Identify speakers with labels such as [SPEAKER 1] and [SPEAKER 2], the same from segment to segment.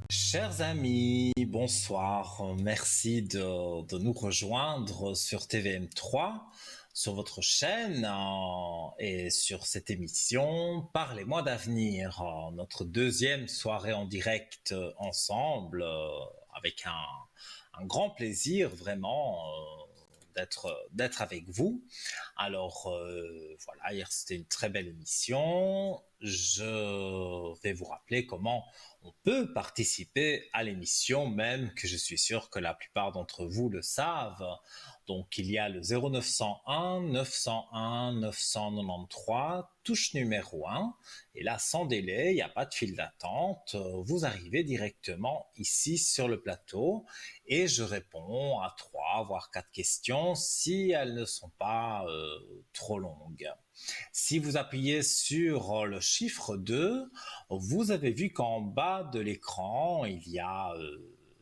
[SPEAKER 1] Chers amis, bonsoir. Merci de nous rejoindre sur TVM3, sur votre chaîne et sur cette émission Parlez-moi d'avenir, notre deuxième soirée en direct ensemble, avec un grand plaisir vraiment d'être avec vous. Alors voilà, hier c'était une très belle émission. Je vais vous rappeler comment on peut participer à l'émission, même que je suis sûr que la plupart d'entre vous le savent. Donc il y a le 0901 901 993, touche numéro 1. Et là, sans délai, il n'y a pas de file d'attente. Vous arrivez directement ici sur le plateau et je réponds à 3 voire 4 questions si elles ne sont pas trop longues. Si vous appuyez sur le chiffre 2, vous avez vu qu'en bas de l'écran, il y a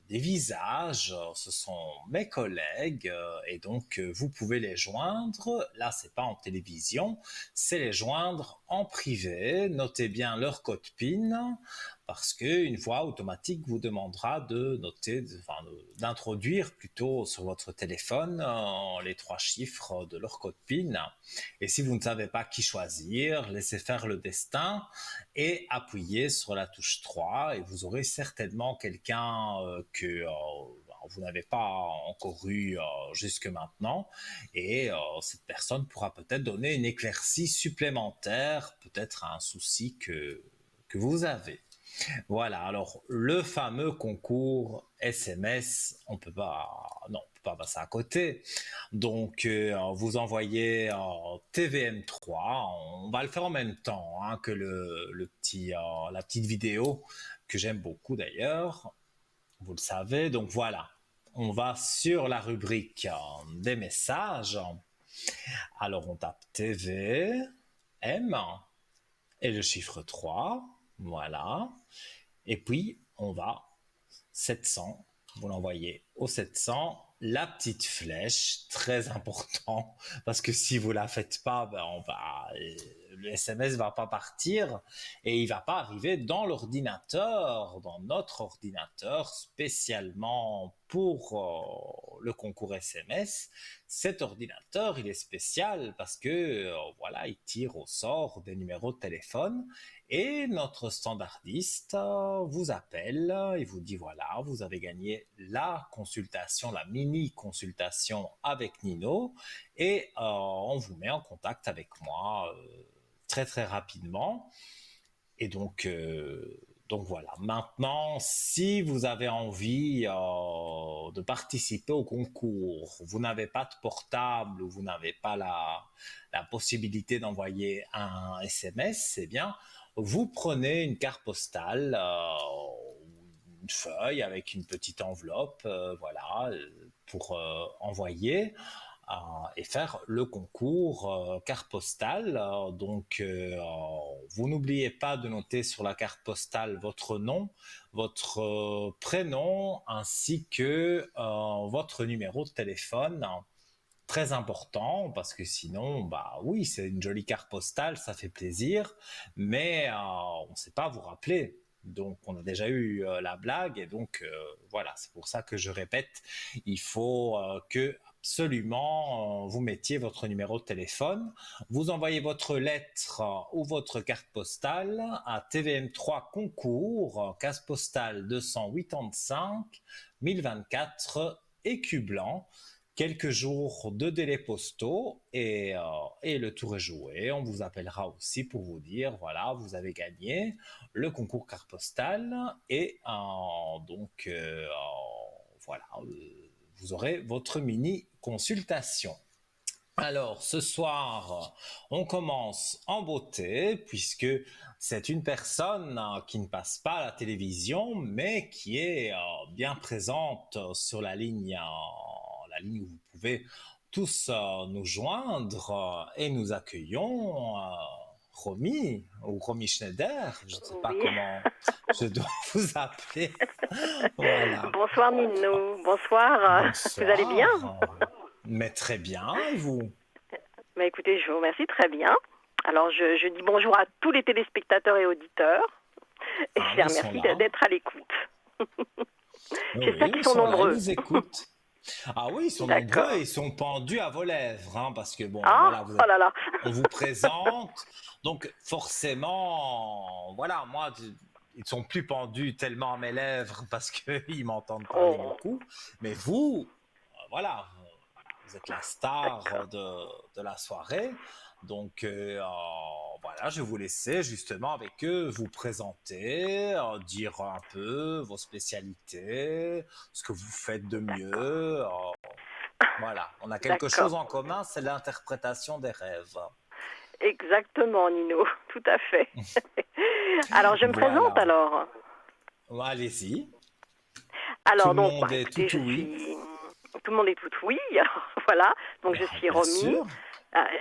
[SPEAKER 1] des visages, ce sont mes collègues, et donc vous pouvez les joindre. Là, c'est pas en télévision, c'est les joindre en privé. Notez bien leur code PIN, parce qu'une voix automatique vous demandera de noter, d'introduire plutôt sur votre téléphone les 3 chiffres de leur code PIN. Et si vous ne savez pas qui choisir, laissez faire le destin et appuyez sur la touche 3 et vous aurez certainement quelqu'un que vous n'avez pas encore eu jusque maintenant, et cette personne pourra peut-être donner une éclaircie supplémentaire, peut-être à un souci que vous avez. Voilà, alors le fameux concours SMS, on peut pas, non, on peut pas passer à côté. Donc vous envoyez TVM3, on va le faire en même temps que le petit, la petite vidéo que j'aime beaucoup d'ailleurs, vous le savez. Donc voilà, on va sur la rubrique des messages. Alors on tape TVM et le chiffre 3, voilà. Et puis, on va 700, vous l'envoyez au 700, la petite flèche, très important, parce que si vous la faites pas, le SMS va pas partir et il va pas arriver dans l'ordinateur, dans notre ordinateur spécialement pour le concours SMS. Cet ordinateur, il est spécial parce que voilà, il tire au sort des numéros de téléphone et notre standardiste vous appelle et vous dit voilà, vous avez gagné la consultation, la mini consultation avec Nino, et on vous met en contact avec moi très très rapidement. Et donc voilà. Maintenant, si vous avez envie de participer au concours, vous n'avez pas de portable ou vous n'avez pas la possibilité d'envoyer un SMS, eh bien, vous prenez une carte postale, une feuille avec une petite enveloppe, voilà, pour envoyer et faire le concours carte postale. Donc, vous n'oubliez pas de noter sur la carte postale votre nom, votre prénom, ainsi que votre numéro de téléphone. Très important, parce que sinon, bah oui, c'est une jolie carte postale, ça fait plaisir, mais on ne sait pas vous rappeler. Donc, on a déjà eu la blague, et donc voilà, c'est pour ça que je répète, il faut que absolument vous mettiez votre numéro de téléphone, vous envoyez votre lettre ou votre carte postale à TVM3 Concours, case postale 285 1024 Écu Blanc. Quelques jours de délais postaux et le tour est joué. On vous appellera aussi pour vous dire voilà, vous avez gagné le concours carte postale, et donc voilà, vous aurez votre mini consultation. Alors, ce soir, on commence en beauté, puisque c'est une personne qui ne passe pas à la télévision, mais qui est bien présente sur la ligne où vous pouvez tous nous joindre, et nous accueillons Romy, ou Romy Schneider, je ne sais pas
[SPEAKER 2] Oui.
[SPEAKER 1] comment je dois vous appeler. Voilà.
[SPEAKER 2] Bonsoir Nino, bonsoir. Vous allez bien?
[SPEAKER 1] Bonsoir. Mais très bien, et vous?
[SPEAKER 2] Bah écoutez, je vous remercie très bien. Alors je dis bonjour à tous les téléspectateurs et auditeurs et je
[SPEAKER 1] Ah,
[SPEAKER 2] les
[SPEAKER 1] ils sont
[SPEAKER 2] remercie
[SPEAKER 1] là.
[SPEAKER 2] d'être à l'écoute. J'espère
[SPEAKER 1] Oui,
[SPEAKER 2] qu'ils
[SPEAKER 1] ils
[SPEAKER 2] sont
[SPEAKER 1] sont là, ils
[SPEAKER 2] nombreux.
[SPEAKER 1] vous écoutent. Ah oui, ils sont nombreux et
[SPEAKER 2] D'accord.
[SPEAKER 1] ils sont pendus à vos lèvres, hein, parce que bon,
[SPEAKER 2] Ah,
[SPEAKER 1] voilà,
[SPEAKER 2] oh là là.
[SPEAKER 1] on vous présente, donc forcément, voilà, moi, ils sont plus pendus tellement à mes lèvres parce qu'ils m'entendent parler
[SPEAKER 2] Oh,
[SPEAKER 1] beaucoup, mais vous, voilà, vous êtes la
[SPEAKER 2] d'accord.
[SPEAKER 1] star de la soirée. Donc voilà, je vais vous laisser justement avec eux vous présenter, dire un peu vos spécialités, ce que vous faites de
[SPEAKER 2] D'accord.
[SPEAKER 1] mieux. Voilà, on a quelque chose
[SPEAKER 2] D'accord.
[SPEAKER 1] en commun, c'est l'interprétation des rêves.
[SPEAKER 2] Exactement, Nino. Tout à fait. Alors, je me présente
[SPEAKER 1] Voilà,
[SPEAKER 2] alors.
[SPEAKER 1] allez-y. Tout
[SPEAKER 2] Alors
[SPEAKER 1] le
[SPEAKER 2] donc,
[SPEAKER 1] monde
[SPEAKER 2] bah,
[SPEAKER 1] est
[SPEAKER 2] écoutez,
[SPEAKER 1] tout
[SPEAKER 2] je
[SPEAKER 1] oui.
[SPEAKER 2] suis tout le monde est tout oui. Voilà. Donc je
[SPEAKER 1] Ah,
[SPEAKER 2] suis
[SPEAKER 1] bien
[SPEAKER 2] Romy.
[SPEAKER 1] sûr.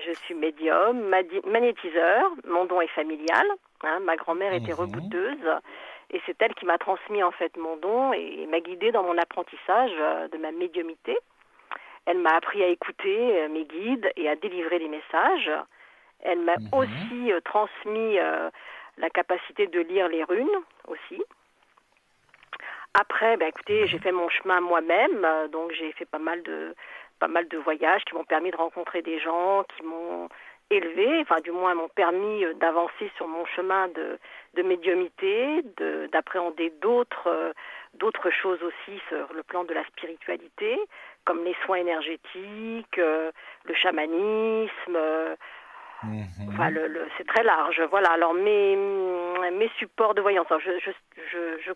[SPEAKER 2] Je suis médium, magnétiseur. Mon don est familial. Hein. Ma grand-mère était
[SPEAKER 1] Mhm,
[SPEAKER 2] rebouteuse et c'est elle qui m'a transmis en fait mon don et m'a guidée dans mon apprentissage de ma médiumité. Elle m'a appris à écouter mes guides et à délivrer les messages. Elle m'a
[SPEAKER 1] mhm,
[SPEAKER 2] aussi transmis la capacité de lire les runes aussi. Après, ben, écoutez, j'ai
[SPEAKER 1] oui.
[SPEAKER 2] fait mon chemin moi-même, donc j'ai fait pas mal de voyages qui m'ont permis de rencontrer des gens, qui m'ont élevé, enfin du moins m'ont permis d'avancer sur mon chemin de médiumité, d'appréhender d'autres choses aussi sur le plan de la spiritualité, comme les soins énergétiques, le chamanisme, enfin,
[SPEAKER 1] Mhm.
[SPEAKER 2] c'est très large. Voilà. Alors mes supports de voyance, alors je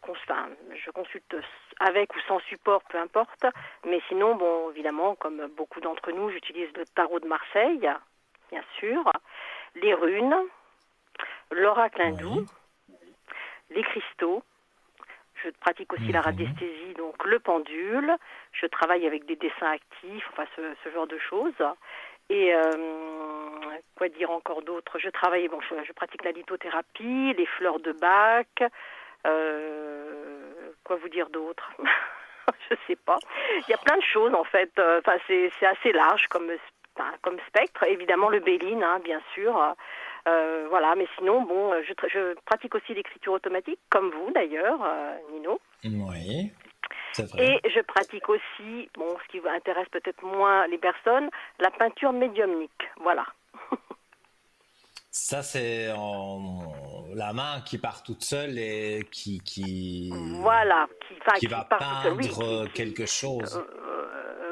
[SPEAKER 2] consulte avec ou sans support, peu importe. Mais sinon, bon, évidemment, comme beaucoup d'entre nous, j'utilise le tarot de Marseille, bien sûr, les runes, l'oracle hindou,
[SPEAKER 1] Oui.
[SPEAKER 2] les cristaux. Je pratique aussi la
[SPEAKER 1] Mhm.
[SPEAKER 2] radiesthésie, donc le pendule. Je travaille avec des dessins actifs, enfin ce genre de choses. Et quoi dire encore d'autre? Je pratique la lithothérapie, les fleurs de Bach. Quoi vous dire d'autre? Je sais pas. Il y a plein de choses en fait. Enfin, c'est assez large comme spectre. Évidemment le Béline, hein, bien sûr. Voilà, mais sinon, bon, je pratique aussi l'écriture automatique, comme vous d'ailleurs, Nino.
[SPEAKER 1] Oui, c'est vrai.
[SPEAKER 2] Et je pratique aussi, bon, ce qui intéresse peut-être moins les personnes, la peinture médiumnique. Voilà.
[SPEAKER 1] Ça, c'est la main qui part toute seule et
[SPEAKER 2] Voilà,
[SPEAKER 1] qui
[SPEAKER 2] qui
[SPEAKER 1] va
[SPEAKER 2] part tout seul, oui,
[SPEAKER 1] peindre quelque chose.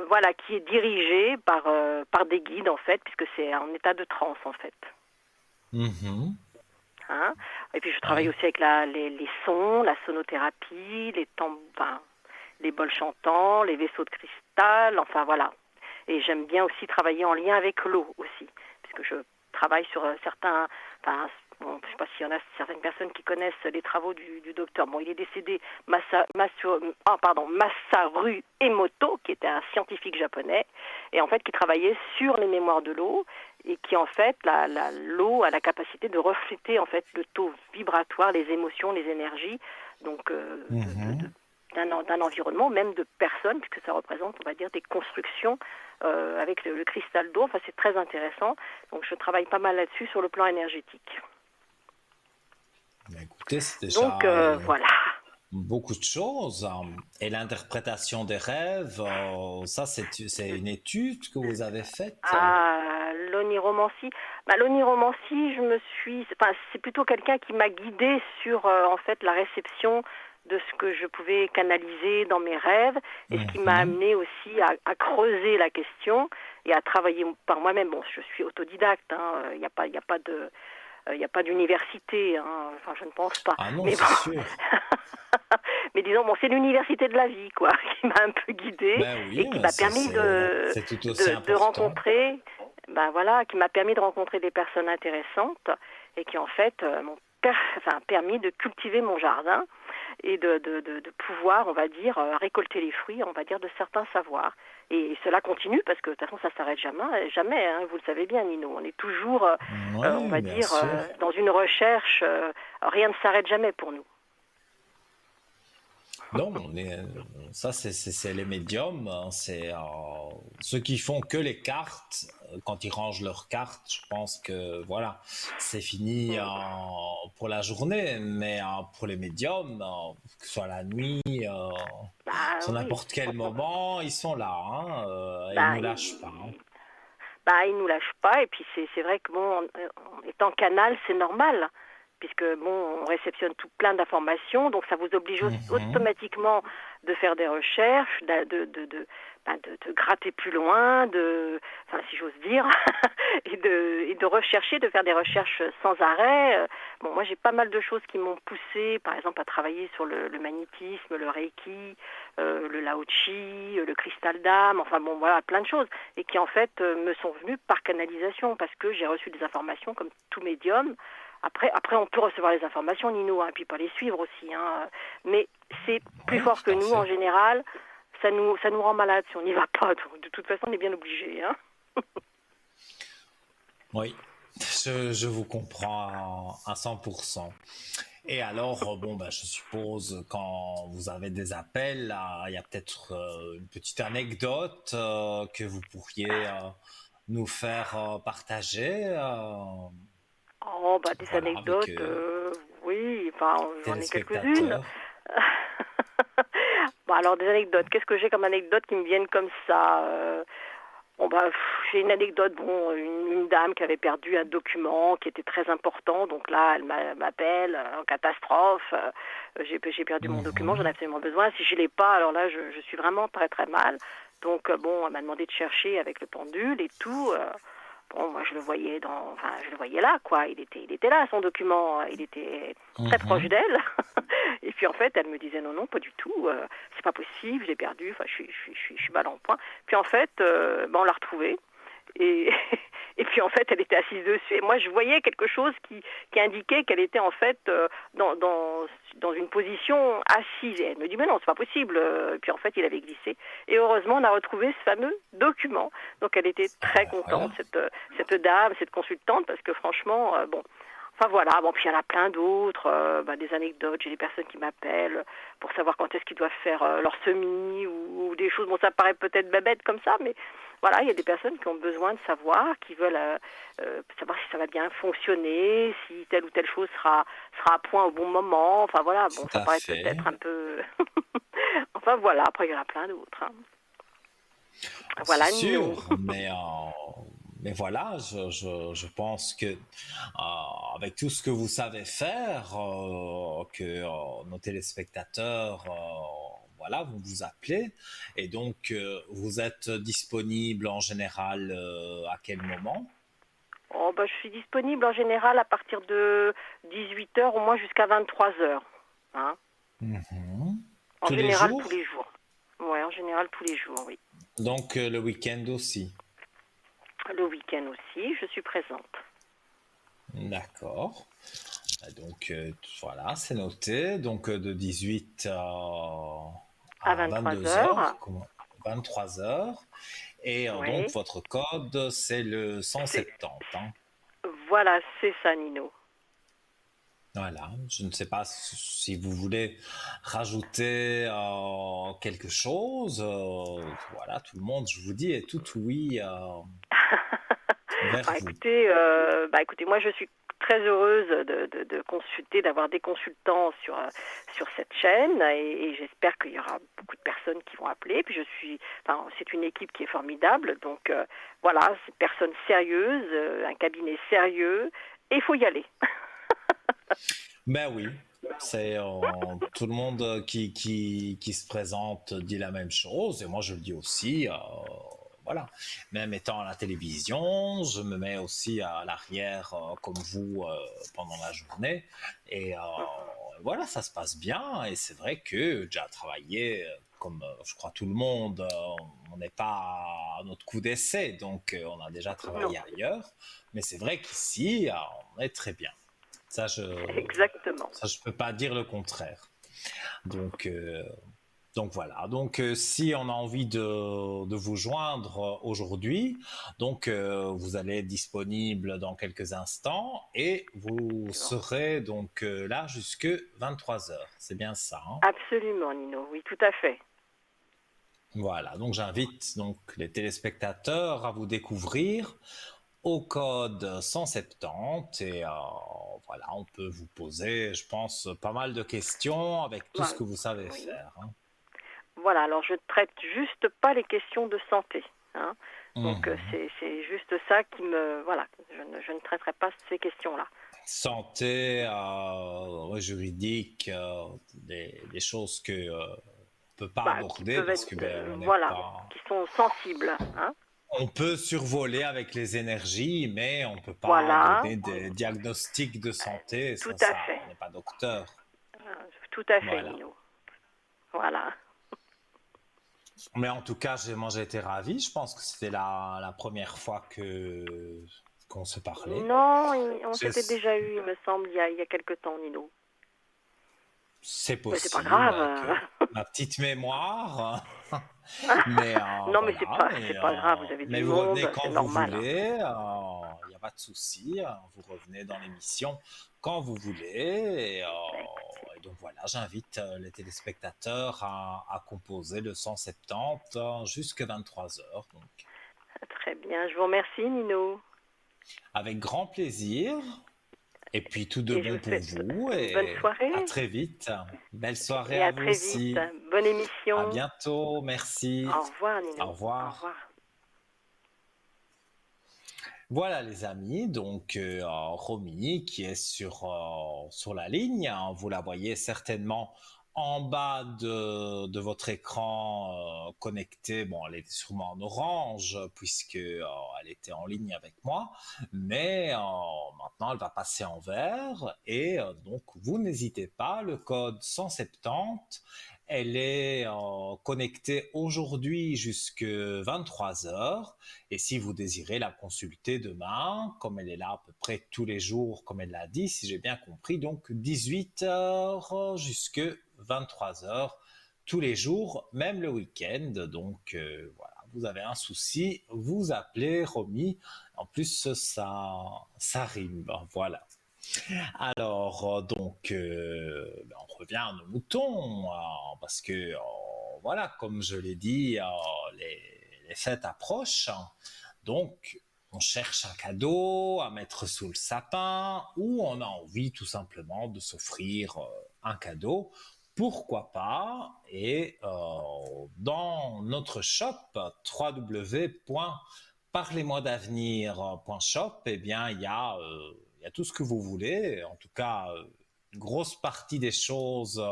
[SPEAKER 2] voilà, qui est dirigé par des guides en fait, puisque c'est en état de transe en fait.
[SPEAKER 1] Mhm.
[SPEAKER 2] Hein. Et puis je travaille
[SPEAKER 1] Oui.
[SPEAKER 2] aussi avec les sons, la sonothérapie, enfin, les bols chantants, les vaisseaux de cristal, enfin voilà. Et j'aime bien aussi travailler en lien avec l'eau aussi, puisque je travaille sur certains, enfin, bon, je ne sais pas s'il y en a certaines personnes qui connaissent les travaux du docteur. Bon, il est décédé, Masaru Emoto, qui était un scientifique japonais, et en fait qui travaillait sur les mémoires de l'eau, et qui en fait, l'eau a la capacité de refléter en fait le taux vibratoire, les émotions, les énergies, donc
[SPEAKER 1] Mhm.
[SPEAKER 2] d'un environnement, même de personnes, puisque ça représente, on va dire, des constructions avec le cristal d'eau. Enfin, c'est très intéressant. Donc, je travaille pas mal là-dessus sur le plan énergétique.
[SPEAKER 1] Mais écoutez, c'est
[SPEAKER 2] Donc,
[SPEAKER 1] déjà
[SPEAKER 2] voilà.
[SPEAKER 1] beaucoup de choses, hein. Et l'interprétation des rêves, ça, c'est une étude que vous avez faite.
[SPEAKER 2] L'oniromancie. L'oniromancie, c'est plutôt quelqu'un qui m'a guidée sur, en fait, la réception de ce que je pouvais canaliser dans mes rêves et ce qui m'a
[SPEAKER 1] Mhm.
[SPEAKER 2] amené aussi à creuser la question et à travailler par moi-même. Bon, je suis autodidacte, hein, il y a pas de, il n'y a pas d'université, hein, enfin je ne pense pas.
[SPEAKER 1] Ah non,
[SPEAKER 2] Mais
[SPEAKER 1] c'est
[SPEAKER 2] bon,
[SPEAKER 1] sûr.
[SPEAKER 2] mais disons, bon, c'est l'université de la vie, quoi, qui m'a un peu guidée
[SPEAKER 1] Ben
[SPEAKER 2] et
[SPEAKER 1] oui,
[SPEAKER 2] qui
[SPEAKER 1] mais
[SPEAKER 2] m'a permis
[SPEAKER 1] c'est tout aussi
[SPEAKER 2] de
[SPEAKER 1] important.
[SPEAKER 2] rencontrer, ben voilà, qui m'a permis de rencontrer des personnes intéressantes et qui en fait m'ont permis de cultiver mon jardin et de pouvoir, on va dire, récolter les fruits, on va dire, de certains savoirs. Et cela continue parce que de toute façon, ça s'arrête jamais, jamais. Hein, vous le savez bien, Nino. On est toujours, on
[SPEAKER 1] Oui,
[SPEAKER 2] va
[SPEAKER 1] bien
[SPEAKER 2] dire,
[SPEAKER 1] sûr.
[SPEAKER 2] dans une recherche. Rien ne s'arrête jamais pour nous.
[SPEAKER 1] Non, ça c'est les médiums, hein, c'est ceux qui font que les cartes. quand ils rangent leurs cartes, je pense que voilà, c'est fini pour la journée. Mais pour les médiums, que ce soit la nuit,
[SPEAKER 2] Bah
[SPEAKER 1] sur
[SPEAKER 2] oui.
[SPEAKER 1] n'importe quel moment, ils sont là, hein, ils
[SPEAKER 2] Bah,
[SPEAKER 1] nous lâchent pas, hein.
[SPEAKER 2] bah, ils nous lâchent pas. Et puis c'est vrai que bon, étant canal, c'est normal. Puisque bon, on réceptionne tout plein d'informations, donc ça vous oblige
[SPEAKER 1] Mhm.
[SPEAKER 2] automatiquement de faire des recherches, de gratter plus loin, enfin si j'ose dire, et de rechercher, de faire des recherches sans arrêt. Bon, moi j'ai pas mal de choses qui m'ont poussé, par exemple à travailler sur le magnétisme, le reiki, le lao chi, le cristal d'âme, enfin bon voilà, plein de choses, et qui en fait me sont venues par canalisation, parce que j'ai reçu des informations comme tout médium. Après, on peut recevoir les informations, Nino, hein, et puis pas les suivre aussi. Hein, mais c'est plus
[SPEAKER 1] Oui,
[SPEAKER 2] fort que
[SPEAKER 1] tout à
[SPEAKER 2] nous en
[SPEAKER 1] fait.
[SPEAKER 2] général. Ça nous rend malade si on n'y va pas. Donc, de toute façon, on est bien obligé. Hein.
[SPEAKER 1] Oui, je vous comprends à 100%. Et alors, bon, ben, je suppose quand vous avez des appels, là, il y a peut-être une petite anecdote que vous pourriez nous faire partager,
[SPEAKER 2] Oh, bah, des
[SPEAKER 1] voilà, avec
[SPEAKER 2] anecdotes, oui, enfin, j'en ai quelques-unes.
[SPEAKER 1] téléspectateurs.
[SPEAKER 2] Bon, alors, des anecdotes. Qu'est-ce que j'ai comme anecdotes qui me viennent comme ça Bon, bah, j'ai une anecdote, bon, une dame qui avait perdu un document qui était très important, donc là, elle m'appelle en catastrophe, j'ai perdu mon document, j'en ai
[SPEAKER 1] Mhm.
[SPEAKER 2] absolument besoin, si je l'ai pas, alors là, je suis vraiment très très mal, donc bon, elle m'a demandé de chercher avec le pendule et tout, bon, moi je le voyais enfin, je le voyais là, quoi, il était là, son document, il était très proche
[SPEAKER 1] Mhm.
[SPEAKER 2] d'elle, et puis en fait, elle me disait non, non, pas du tout, c'est pas possible, j'ai perdu, enfin, je suis mal en point. Puis en fait, ben, on l'a retrouvée. Et, et puis en fait, elle était assise dessus. Et moi, je voyais quelque chose qui indiquait qu'elle était en fait dans une position assise. Et elle me dit, mais non, c'est pas possible. Et puis en fait, il avait glissé. Et heureusement, on a retrouvé ce fameux document. Donc elle était
[SPEAKER 1] Ah
[SPEAKER 2] très
[SPEAKER 1] ben voilà.
[SPEAKER 2] contente, cette dame, cette consultante, parce que franchement, bon, enfin voilà, bon, puis il y en a plein d'autres, des anecdotes, j'ai des personnes qui m'appellent pour savoir quand est-ce qu'ils doivent faire leur semis ou des choses, bon ça paraît peut-être bébête comme ça, mais voilà, il y a des personnes qui ont besoin de savoir, qui veulent savoir si ça va bien fonctionner, si telle ou telle chose sera à point au bon moment, enfin voilà, bon
[SPEAKER 1] Tout
[SPEAKER 2] ça
[SPEAKER 1] à
[SPEAKER 2] paraît
[SPEAKER 1] fait.
[SPEAKER 2] peut-être un peu... enfin voilà, après il y en a plein d'autres. Hein.
[SPEAKER 1] C'est
[SPEAKER 2] Voilà, Nino.
[SPEAKER 1] sûr, mais voilà, je pense que avec tout ce que vous savez faire, que nos téléspectateurs, voilà, vous vous appelez, et donc vous êtes disponible en général à quel moment?
[SPEAKER 2] Oh, bah, je suis disponible en général à partir de 18 heures au moins jusqu'à 23 heures. Hein.
[SPEAKER 1] Mhm.
[SPEAKER 2] En
[SPEAKER 1] Tous les
[SPEAKER 2] général, tous
[SPEAKER 1] jours?
[SPEAKER 2] les jours. Ouais, en général, tous les jours, oui.
[SPEAKER 1] Donc le week-end aussi.
[SPEAKER 2] Le week-end aussi, je suis présente.
[SPEAKER 1] D'accord. Donc voilà, c'est noté. Donc de 18
[SPEAKER 2] À
[SPEAKER 1] à
[SPEAKER 2] 23
[SPEAKER 1] 22
[SPEAKER 2] heures.
[SPEAKER 1] heures, 23 heures. Et donc
[SPEAKER 2] Oui.
[SPEAKER 1] votre code, c'est le
[SPEAKER 2] C'est,
[SPEAKER 1] 170, hein.
[SPEAKER 2] voilà, c'est ça, Nino.
[SPEAKER 1] Voilà. Je ne sais pas si vous voulez rajouter quelque chose. Voilà, tout le monde, je vous dis, est tout oui vers vous.
[SPEAKER 2] Écoutez, moi je suis très heureuse de consulter, d'avoir des consultants sur cette chaîne et j'espère qu'il y aura beaucoup de personnes qui vont appeler. Puis enfin, c'est une équipe qui est formidable, donc voilà, c'est une personne sérieuse, un cabinet sérieux et il faut y aller.
[SPEAKER 1] Ben oui, c'est tout le monde qui se présente dit la même chose, et moi je le dis aussi, voilà. Même étant à la télévision, je me mets aussi à l'arrière comme vous pendant la journée, et voilà, ça se passe bien, et c'est vrai que j'ai déjà travaillé, comme je crois tout le monde, on n'est pas à notre coup d'essai, donc on a déjà
[SPEAKER 2] Non,
[SPEAKER 1] travaillé ailleurs, mais c'est vrai qu'ici, on est très bien. Ça,
[SPEAKER 2] exactement.
[SPEAKER 1] je peux pas dire le contraire. Donc, voilà. Donc, si on a envie de vous joindre aujourd'hui, donc vous allez être disponible dans quelques instants et vous serez donc là jusque 23 heures. C'est bien ça, hein?
[SPEAKER 2] Absolument, Nino, oui, tout à fait.
[SPEAKER 1] Voilà, donc j'invite donc les téléspectateurs à vous découvrir au code 170 et voilà, on peut vous poser, je pense, pas mal de questions avec tout ce
[SPEAKER 2] Voilà.
[SPEAKER 1] que vous savez
[SPEAKER 2] Oui.
[SPEAKER 1] faire, hein.
[SPEAKER 2] Voilà, alors je ne traite juste pas les questions de santé, hein. Donc
[SPEAKER 1] Mhm.
[SPEAKER 2] c'est juste ça qui me... Voilà, je ne traiterai pas ces questions-là.
[SPEAKER 1] Santé, ouais, juridique, des choses que on peut pas
[SPEAKER 2] Qui
[SPEAKER 1] aborder
[SPEAKER 2] peuvent
[SPEAKER 1] parce
[SPEAKER 2] être...
[SPEAKER 1] que ben on n'est
[SPEAKER 2] voilà,
[SPEAKER 1] pas.
[SPEAKER 2] qui sont sensibles, hein.
[SPEAKER 1] On peut survoler avec les énergies, mais on peut pas
[SPEAKER 2] Voilà,
[SPEAKER 1] donner des diagnostics de santé.
[SPEAKER 2] tout à
[SPEAKER 1] Ça,
[SPEAKER 2] fait.
[SPEAKER 1] on n'est pas docteur.
[SPEAKER 2] Tout à fait,
[SPEAKER 1] Voilà.
[SPEAKER 2] Nino. Voilà.
[SPEAKER 1] Mais en tout cas, moi j'ai été ravi. Je pense que c'était la première fois qu'on se parlait.
[SPEAKER 2] Non, on s'était
[SPEAKER 1] J'ai-
[SPEAKER 2] déjà eu, il me semble, il y a quelque temps, Nino.
[SPEAKER 1] C'est
[SPEAKER 2] Mais c'est pas
[SPEAKER 1] possible avec
[SPEAKER 2] grave.
[SPEAKER 1] ma petite mémoire. Mais
[SPEAKER 2] Non, mais
[SPEAKER 1] voilà,
[SPEAKER 2] c'est pas grave, vous avez du
[SPEAKER 1] mais vous revenez
[SPEAKER 2] monde,
[SPEAKER 1] quand
[SPEAKER 2] c'est
[SPEAKER 1] vous
[SPEAKER 2] normal.
[SPEAKER 1] voulez, il n'y a pas de souci, vous revenez dans l'émission quand vous voulez.
[SPEAKER 2] Bah, écoutez,
[SPEAKER 1] Et donc voilà, j'invite les téléspectateurs à composer le 170 jusqu'à 23 heures. Donc,
[SPEAKER 2] très bien, je vous remercie, Nino.
[SPEAKER 1] avec grand plaisir. Et puis tout de
[SPEAKER 2] Et je
[SPEAKER 1] bon
[SPEAKER 2] vous
[SPEAKER 1] pour
[SPEAKER 2] souhaite
[SPEAKER 1] vous
[SPEAKER 2] une bonne
[SPEAKER 1] et à
[SPEAKER 2] soirée
[SPEAKER 1] très vite. Belle soirée
[SPEAKER 2] et
[SPEAKER 1] à
[SPEAKER 2] à
[SPEAKER 1] vous
[SPEAKER 2] très vite.
[SPEAKER 1] aussi.
[SPEAKER 2] Bonne
[SPEAKER 1] À
[SPEAKER 2] émission.
[SPEAKER 1] bientôt, merci.
[SPEAKER 2] Au revoir,
[SPEAKER 1] Au
[SPEAKER 2] Nino. Au
[SPEAKER 1] revoir.
[SPEAKER 2] revoir.
[SPEAKER 1] Voilà les amis, donc Romy qui est sur la ligne, hein, vous la voyez certainement en bas de votre écran connecté. Bon, elle était sûrement en orange puisque elle était en ligne avec moi, mais maintenant elle va passer en vert et donc vous n'hésitez pas, le code 170, elle est connectée aujourd'hui jusque 23 heures. Et si vous désirez la consulter demain, comme elle est là à peu près tous les jours, comme elle l'a dit, si j'ai bien compris, donc 18 heures jusque 23 heures tous les jours, même le week-end. Donc voilà, vous avez un souci, vous appelez Romy. En plus, ça rime. Voilà. Alors, donc, on revient à nos moutons, parce que, voilà, comme je l'ai dit, les fêtes approchent. Donc, on cherche un cadeau à mettre sous le sapin ou on a envie tout simplement de s'offrir un cadeau. Pourquoi pas? Et dans notre shop, www.parlez-moi-d'avenir.shop, eh bien, il y a tout ce que vous voulez. En tout cas, une grosse partie des choses,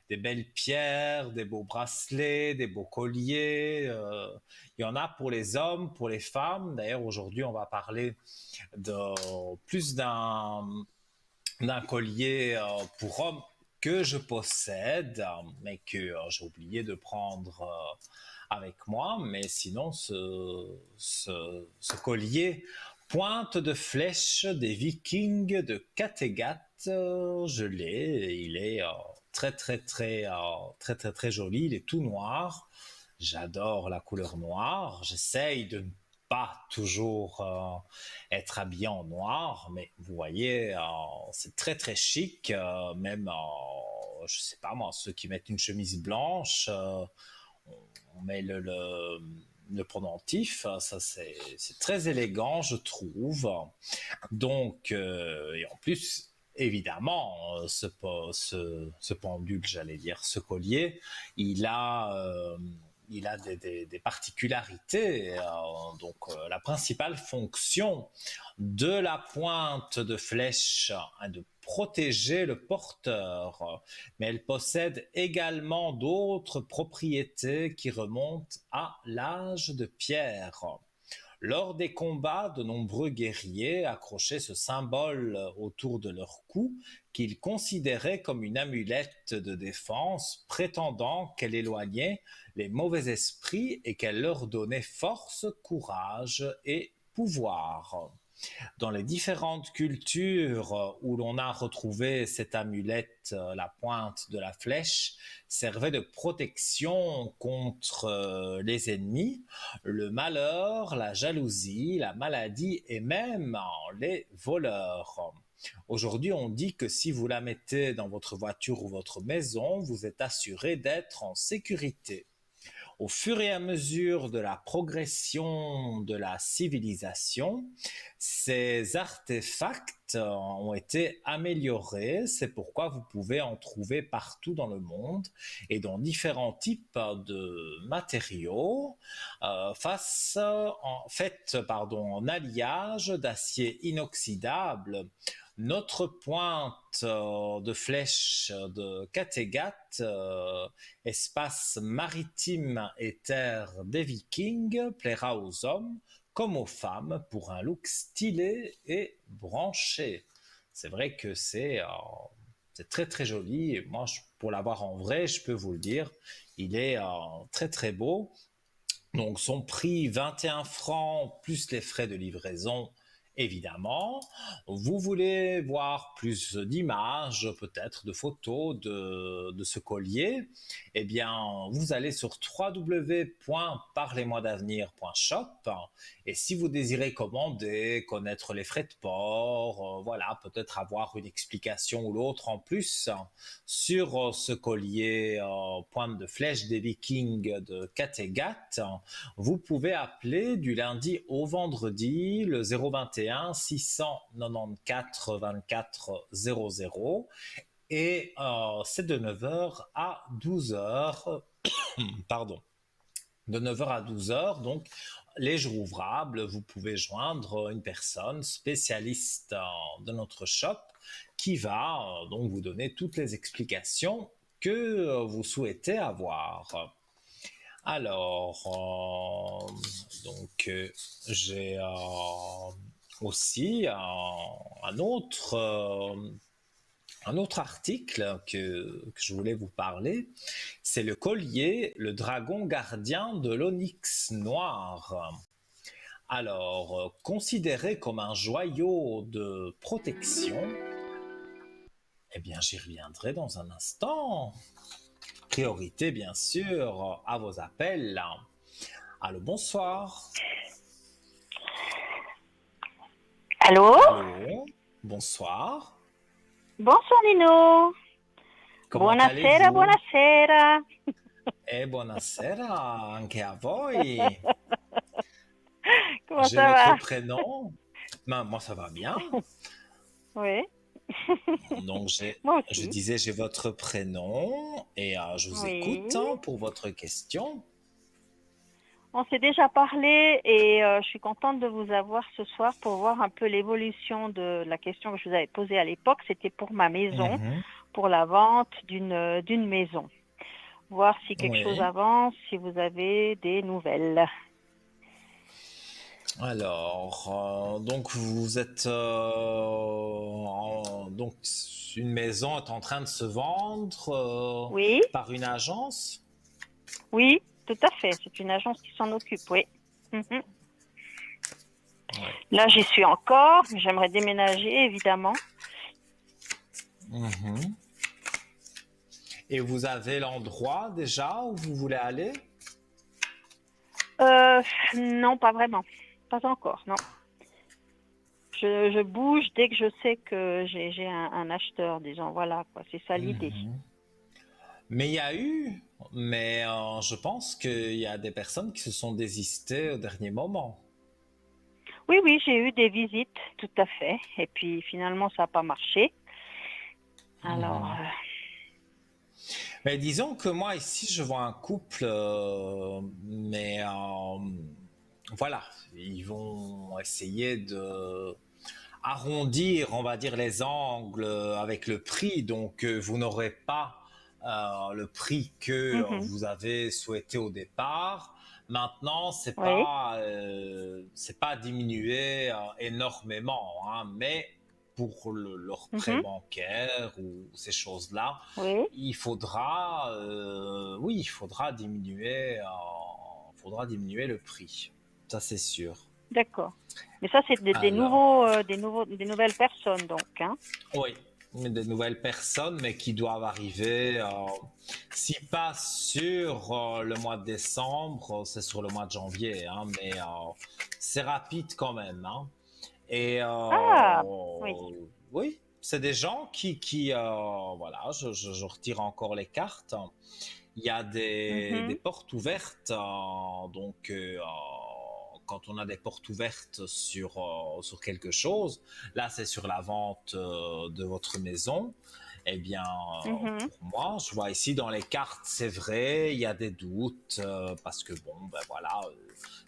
[SPEAKER 1] des belles pierres, des beaux bracelets, des beaux colliers. Il y en a pour les hommes, pour les femmes. D'ailleurs, aujourd'hui, on va parler de plus d'un collier pour hommes que je possède, mais que j'ai oublié de prendre avec moi. Mais sinon, ce collier pointe de flèche des Vikings de Kattegat, je l'ai. Il est très très très très très très joli. Il est tout noir. J'adore la couleur noire. J'essaye de ne pas toujours être habillé en noir, mais vous voyez, c'est très très chic. Même, je sais pas moi, ceux qui mettent une chemise blanche, on met le pendentif, ça c'est très élégant, je trouve. Donc, et en plus, évidemment, ce pendule, j'allais dire, ce collier, il a, euh, il a des particularités. Donc, la principale fonction de la pointe de flèche est de protéger le porteur, mais elle possède également d'autres propriétés qui remontent à l'âge de pierre. Lors des combats, de nombreux guerriers accrochaient ce symbole autour de leur cou qu'ils considéraient comme une amulette de défense, prétendant qu'elle éloignait les mauvais esprits et qu'elle leur donnait force, courage et pouvoir. Dans les différentes cultures où l'on a retrouvé cette amulette, la pointe de la flèche, servait de protection contre les ennemis, le malheur, la jalousie, la maladie et même les voleurs. Aujourd'hui, on dit que si vous la mettez dans votre voiture ou votre maison, vous êtes assuré d'être en sécurité. au fur et à mesure de la progression de la civilisation, ces artefacts ont été améliorés. C'est pourquoi vous pouvez en trouver partout dans le monde et dans différents types de matériaux, en alliage d'acier inoxydable. Notre pointe de flèche de Kattegat, espace maritime et terre des Vikings, plaira aux hommes comme aux femmes pour un look stylé et branché. C'est vrai que c'est très très joli. Et moi, pour l'avoir en vrai, je peux vous le dire, il est très très beau. Donc son prix 21 francs plus les frais de livraison évidemment. Vous voulez voir plus d'images, peut-être de photos de ce collier, eh bien vous allez sur www.parlez-moi-d'avenir.shop et si vous désirez commander, connaître les frais de port, voilà, peut-être avoir une explication ou l'autre en plus sur ce collier pointe de flèche des Vikings de Kattegat, vous pouvez appeler du lundi au vendredi le 021 694 24 00 et c'est de 9h à 12h. Pardon. De 9h à 12h, donc les jours ouvrables, vous pouvez joindre une personne spécialiste de notre shop qui va donc vous donner toutes les explications que vous souhaitez avoir. Alors, j'ai aussi un autre article que je voulais vous parler. C'est le collier, le dragon gardien de l'onyx noir. Alors, considéré comme un joyau de protection, eh bien, j'y reviendrai dans un instant. Priorité, bien sûr, à vos appels. Allô, bonsoir.
[SPEAKER 3] Allô?
[SPEAKER 1] Allô, bonsoir.
[SPEAKER 3] Bonsoir Nino.
[SPEAKER 1] Comment
[SPEAKER 3] Buonasera,
[SPEAKER 1] allez-vous?
[SPEAKER 3] buonasera.
[SPEAKER 1] Buonasera, anche a voi.
[SPEAKER 3] Comment
[SPEAKER 1] J'ai
[SPEAKER 3] ça
[SPEAKER 1] votre
[SPEAKER 3] va?
[SPEAKER 1] prénom. Ben, moi, ça va bien.
[SPEAKER 3] Oui,
[SPEAKER 1] Donc,
[SPEAKER 3] moi
[SPEAKER 1] je
[SPEAKER 3] aussi.
[SPEAKER 1] disais, j'ai votre prénom et je vous écoute
[SPEAKER 3] Oui.
[SPEAKER 1] pour votre question.
[SPEAKER 3] On s'est déjà parlé et je suis contente de vous avoir ce soir pour voir un peu l'évolution de la question que je vous avais posée à l'époque. C'était pour ma maison,
[SPEAKER 1] Mhm.
[SPEAKER 3] pour la vente d'une maison. Voir si quelque chose
[SPEAKER 1] Oui.
[SPEAKER 3] avance, si vous avez des nouvelles.
[SPEAKER 1] Alors, donc vous êtes donc une maison est en train de se vendre
[SPEAKER 3] Oui,
[SPEAKER 1] par une agence.
[SPEAKER 3] oui, tout à fait. C'est une agence qui s'en occupe, oui. Mhm.
[SPEAKER 1] Oui.
[SPEAKER 3] Là, j'y suis encore. J'aimerais déménager, évidemment.
[SPEAKER 1] Mhm. Et vous avez l'endroit déjà où vous voulez aller?
[SPEAKER 3] Euh, non, pas vraiment. Pas encore, non. Je bouge dès que je sais que j'ai un acheteur, disons. Voilà, quoi. C'est ça l'idée.
[SPEAKER 1] Mhm. Mais il y a eu, mais je pense qu'il y a des personnes qui se sont désistées au dernier moment.
[SPEAKER 3] Oui, oui, j'ai eu des visites, tout à fait. Et puis, finalement, ça n'a pas marché. Alors,
[SPEAKER 1] Mhm. Mais disons que moi ici je vois un couple, mais voilà, ils vont essayer de arrondir, on va dire, les angles avec le prix. Donc vous n'aurez pas le prix que
[SPEAKER 3] mhm,
[SPEAKER 1] vous avez souhaité au départ. Maintenant,
[SPEAKER 3] oui,
[SPEAKER 1] c'est pas diminué énormément, hein, mais pour leur prêt
[SPEAKER 3] mhm,
[SPEAKER 1] bancaire ou ces choses-là,
[SPEAKER 3] oui,
[SPEAKER 1] oui, faudra diminuer le prix. Ça, c'est sûr.
[SPEAKER 3] d'accord. Mais ça, c'est
[SPEAKER 1] Alors,
[SPEAKER 3] des nouvelles personnes, donc, hein.
[SPEAKER 1] oui, des nouvelles personnes, mais qui doivent arriver, si pas sur le mois de décembre, c'est sur le mois de janvier, hein, mais c'est rapide quand même, hein. Et
[SPEAKER 3] Ah, oui,
[SPEAKER 1] oui, c'est des gens voilà, je retire encore les cartes. il y a des
[SPEAKER 3] Mhm.
[SPEAKER 1] portes ouvertes. Donc, quand on a des portes ouvertes sur quelque chose, là, c'est sur la vente de votre maison. Eh bien,
[SPEAKER 3] Mhm.
[SPEAKER 1] pour moi, je vois ici dans les cartes, c'est vrai, il y a des doutes parce que bon, ben voilà,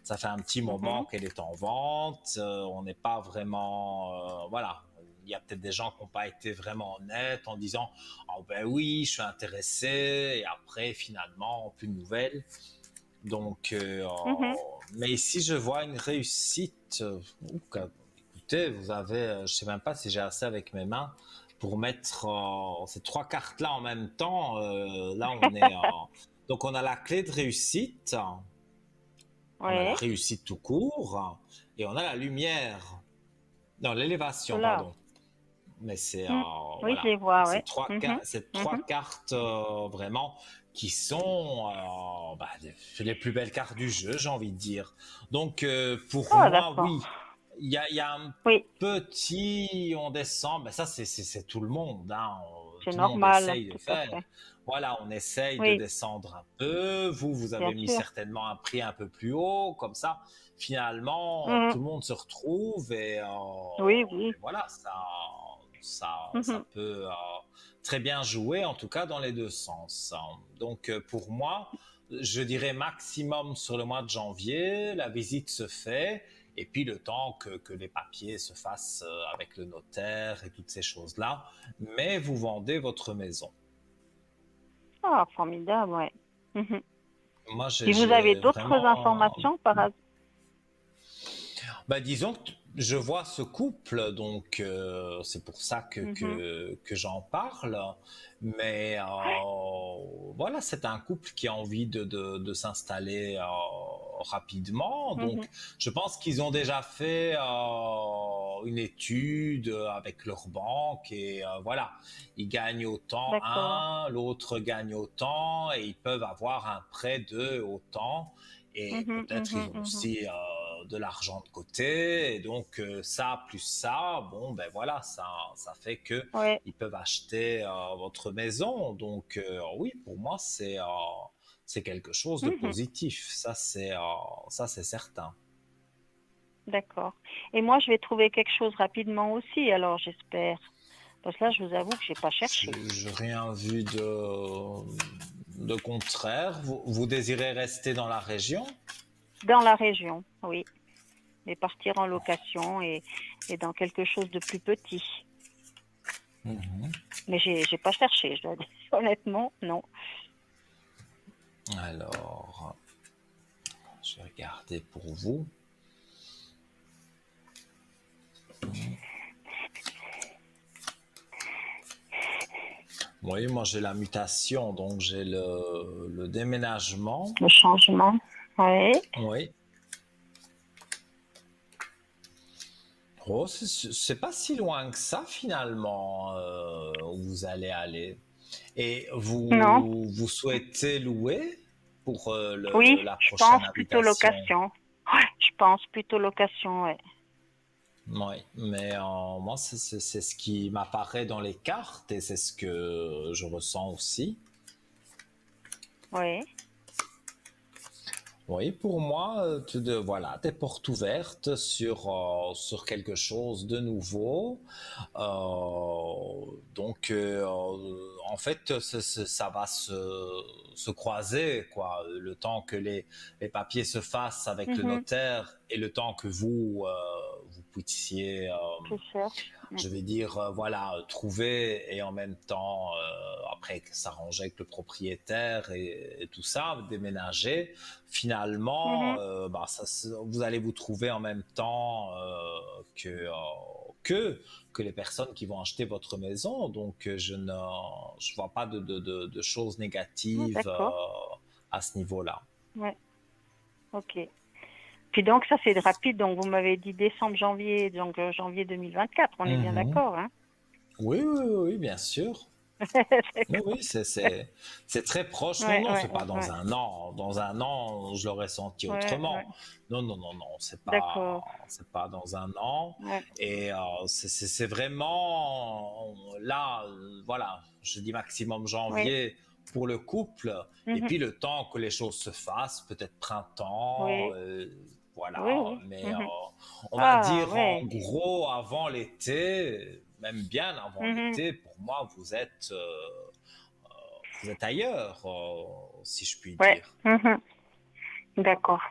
[SPEAKER 1] ça fait un petit moment
[SPEAKER 3] Mhm.
[SPEAKER 1] qu'elle est en vente. On n'est pas vraiment, voilà. Il y a peut-être des gens qui n'ont pas été vraiment honnêtes en disant, oh ben oui, je suis intéressé, et après finalement plus de nouvelles. Donc,
[SPEAKER 3] Mhm.
[SPEAKER 1] mais ici je vois une réussite. Écoutez, vous avez, je sais même pas si j'ai assez avec mes mains pour mettre ces trois cartes là en même temps. Là, on est donc on a la clé de réussite, on a la
[SPEAKER 3] Ouais.
[SPEAKER 1] réussite tout court, et on a la lumière. Non, l'élévation,
[SPEAKER 3] Cela.
[SPEAKER 1] pardon. Mais c'est
[SPEAKER 3] Mm. Oui, je
[SPEAKER 1] voilà,
[SPEAKER 3] les vois,
[SPEAKER 1] ces
[SPEAKER 3] ouais. Mhm.
[SPEAKER 1] ces trois
[SPEAKER 3] Mhm.
[SPEAKER 1] cartes vraiment qui sont les plus belles cartes du jeu, j'ai envie de dire. Donc pour
[SPEAKER 3] Ah,
[SPEAKER 1] moi,
[SPEAKER 3] d'accord.
[SPEAKER 1] oui, il y a un
[SPEAKER 3] Oui,
[SPEAKER 1] petit, on descend, ben ça c'est tout le monde, hein,
[SPEAKER 3] c'est
[SPEAKER 1] tout le monde
[SPEAKER 3] normal,
[SPEAKER 1] essaye de
[SPEAKER 3] tout à
[SPEAKER 1] faire.
[SPEAKER 3] fait.
[SPEAKER 1] Voilà, on essaye de
[SPEAKER 3] Oui,
[SPEAKER 1] descendre un peu. Vous
[SPEAKER 3] bien
[SPEAKER 1] avez mis
[SPEAKER 3] sûr.
[SPEAKER 1] certainement un prix un peu plus haut, comme ça. Finalement,
[SPEAKER 3] Mhm.
[SPEAKER 1] tout le monde se retrouve
[SPEAKER 3] Oui, oui.
[SPEAKER 1] et voilà, ça
[SPEAKER 3] Mhm.
[SPEAKER 1] peut très bien jouer, en tout cas dans les deux sens. Donc pour moi, je dirais maximum sur le mois de janvier, la visite se fait, et puis le temps que les papiers se fassent avec le notaire et toutes ces choses-là, mais vous vendez votre maison.
[SPEAKER 3] Ah, formidable, ouais. Mhm.
[SPEAKER 1] Moi,
[SPEAKER 3] Et vous avez
[SPEAKER 1] j'ai
[SPEAKER 3] d'autres
[SPEAKER 1] vraiment
[SPEAKER 3] informations par hasard?
[SPEAKER 1] bah, disons que je vois ce couple, donc c'est pour ça
[SPEAKER 3] Mhm.
[SPEAKER 1] que j'en parle. Mais voilà, c'est un couple qui a envie de s'installer rapidement.
[SPEAKER 3] Mhm.
[SPEAKER 1] Donc, je pense qu'ils ont déjà fait une étude avec leur banque et voilà, ils gagnent autant
[SPEAKER 3] D'accord.
[SPEAKER 1] un, l'autre gagne autant et ils peuvent avoir un prêt de autant. Et
[SPEAKER 3] Mhm,
[SPEAKER 1] peut-être ils
[SPEAKER 3] mhm,
[SPEAKER 1] ont
[SPEAKER 3] mhm.
[SPEAKER 1] aussi de l'argent de côté. Et donc ça plus ça, bon ben voilà, ça fait que
[SPEAKER 3] Ouais.
[SPEAKER 1] ils peuvent acheter votre maison. Donc oui, pour moi c'est quelque chose de
[SPEAKER 3] Mhm.
[SPEAKER 1] positif. Ça c'est certain.
[SPEAKER 3] D'accord. Et moi, je vais trouver quelque chose rapidement aussi, alors j'espère. Parce que là, je vous avoue que j'ai pas cherché.
[SPEAKER 1] Je rien vu de contraire. Vous désirez rester dans la région?
[SPEAKER 3] Dans la région, oui. Mais partir en location et dans quelque chose de plus petit.
[SPEAKER 1] Mhm.
[SPEAKER 3] Mais j'ai pas cherché, je dois dire. Honnêtement, non.
[SPEAKER 1] Alors, je vais regarder pour vous. Oui, moi j'ai la mutation, donc j'ai le déménagement.
[SPEAKER 3] Le changement. Oui.
[SPEAKER 1] Oui. Oh, c'est pas si loin que ça finalement où vous allez aller. Et
[SPEAKER 3] Non.
[SPEAKER 1] vous souhaitez louer pour
[SPEAKER 3] Oui,
[SPEAKER 1] la
[SPEAKER 3] je pense
[SPEAKER 1] prochaine
[SPEAKER 3] plutôt
[SPEAKER 1] habitation?
[SPEAKER 3] location. Ouais, je pense plutôt location, ouais.
[SPEAKER 1] Oui, mais moi c'est ce qui m'apparaît dans les cartes et c'est ce que je ressens aussi.
[SPEAKER 3] Oui.
[SPEAKER 1] Oui, pour moi, voilà, des portes ouvertes sur quelque chose de nouveau. Donc, en fait, ça va se croiser, quoi. Le temps que les papiers se fassent avec le
[SPEAKER 3] Mhm.
[SPEAKER 1] notaire et le temps que vous puissiez
[SPEAKER 3] Je cherche. Mm.
[SPEAKER 1] je vais dire, voilà, trouver et en même temps, après s'arranger avec le propriétaire et tout ça, déménager, finalement,
[SPEAKER 3] Mhm.
[SPEAKER 1] vous allez vous trouver en même temps que, que les personnes qui vont acheter votre maison. Donc, je vois pas de choses
[SPEAKER 3] Ah,
[SPEAKER 1] négatives
[SPEAKER 3] d'accord.
[SPEAKER 1] à ce niveau-là.
[SPEAKER 3] Ouais. Ok. Puis donc, ça, c'est rapide. Donc, vous m'avez dit décembre, janvier, donc janvier 2024. On est bien
[SPEAKER 1] Mhm.
[SPEAKER 3] d'accord, hein?
[SPEAKER 1] Oui, oui, oui, oui, bien sûr. Oui,
[SPEAKER 3] D'accord.
[SPEAKER 1] oui, c'est très proche. Non,
[SPEAKER 3] Ouais,
[SPEAKER 1] non,
[SPEAKER 3] ouais,
[SPEAKER 1] c'est pas
[SPEAKER 3] ouais,
[SPEAKER 1] dans
[SPEAKER 3] ouais.
[SPEAKER 1] un an. Dans un an, je l'aurais senti
[SPEAKER 3] Ouais, ouais.
[SPEAKER 1] autrement. Non, non, non, non,
[SPEAKER 3] D'accord.
[SPEAKER 1] c'est pas dans un an.
[SPEAKER 3] Ouais.
[SPEAKER 1] Et c'est vraiment là, voilà, je dis maximum
[SPEAKER 3] Oui.
[SPEAKER 1] janvier. pour le couple. Et
[SPEAKER 3] Mhm.
[SPEAKER 1] puis le temps que les choses se fassent, peut-être printemps,
[SPEAKER 3] Oui, oui,
[SPEAKER 1] voilà.
[SPEAKER 3] oui.
[SPEAKER 1] Mais
[SPEAKER 3] Mhm.
[SPEAKER 1] on va
[SPEAKER 3] Ah,
[SPEAKER 1] dire en
[SPEAKER 3] ouais.
[SPEAKER 1] gros avant l'été, même bien avant
[SPEAKER 3] Mhm.
[SPEAKER 1] l'été, pour moi, vous êtes ailleurs, si je puis
[SPEAKER 3] Ouais.
[SPEAKER 1] dire.
[SPEAKER 3] Mhm. D'accord.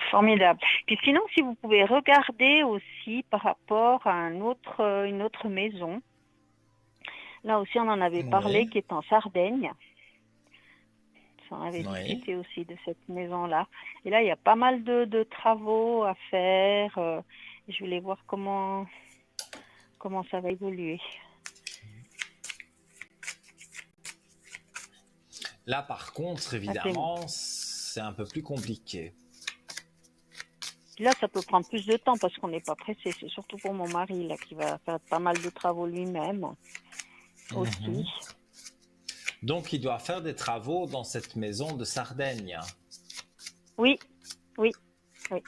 [SPEAKER 3] Formidable. Puis sinon, si vous pouvez regarder aussi par rapport à une autre maison. Là aussi, on en avait parlé,
[SPEAKER 1] Oui,
[SPEAKER 3] qui est en Sardaigne. On avait
[SPEAKER 1] oui.
[SPEAKER 3] discuté aussi de cette maison-là. Et là, il y a pas mal de travaux à faire. Je voulais voir comment ça va évoluer.
[SPEAKER 1] Là, par contre,
[SPEAKER 3] Ah,
[SPEAKER 1] évidemment, c'est un peu plus compliqué.
[SPEAKER 3] puis là, ça peut prendre plus de temps parce qu'on n'est pas pressé. C'est surtout pour mon mari là qui va faire pas mal de travaux lui-même aussi.
[SPEAKER 1] Mhm. Donc, il doit faire des travaux dans cette maison de Sardaigne.
[SPEAKER 3] Oui, oui, oui.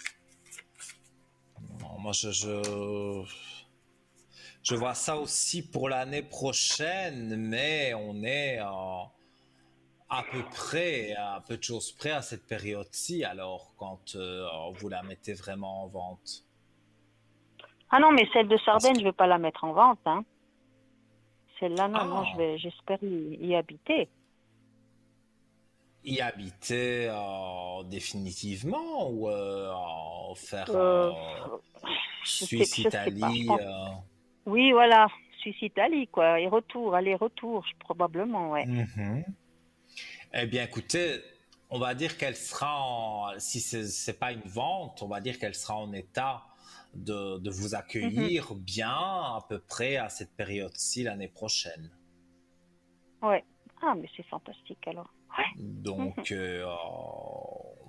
[SPEAKER 1] Non, moi, je vois ça aussi pour l'année prochaine, mais on est à peu près, à peu de choses près à cette période-ci, alors, quand vous la mettez vraiment en vente.
[SPEAKER 3] Ah non, mais celle de
[SPEAKER 1] Parce
[SPEAKER 3] Sardaigne,
[SPEAKER 1] que,
[SPEAKER 3] je vais pas la mettre en vente, hein. Celle-là, non, non,
[SPEAKER 1] ah,
[SPEAKER 3] j'espère y habiter.
[SPEAKER 1] y habiter définitivement ou faire
[SPEAKER 3] Euh, je sais pas. Je
[SPEAKER 1] Suisse-Italie.
[SPEAKER 3] pense. Oui, voilà. Suisse-Italie, quoi. Et retour, aller-retour, probablement, ouais.
[SPEAKER 1] Mhm. Eh bien, écoutez, on va dire qu'elle sera si c'est pas une vente, on va dire qu'elle sera en état de vous
[SPEAKER 3] Mhm.
[SPEAKER 1] accueillir bien à peu près à cette période-ci l'année prochaine.
[SPEAKER 3] Ouais. Ah, mais c'est fantastique alors. Ouais. Mhm.
[SPEAKER 1] Donc,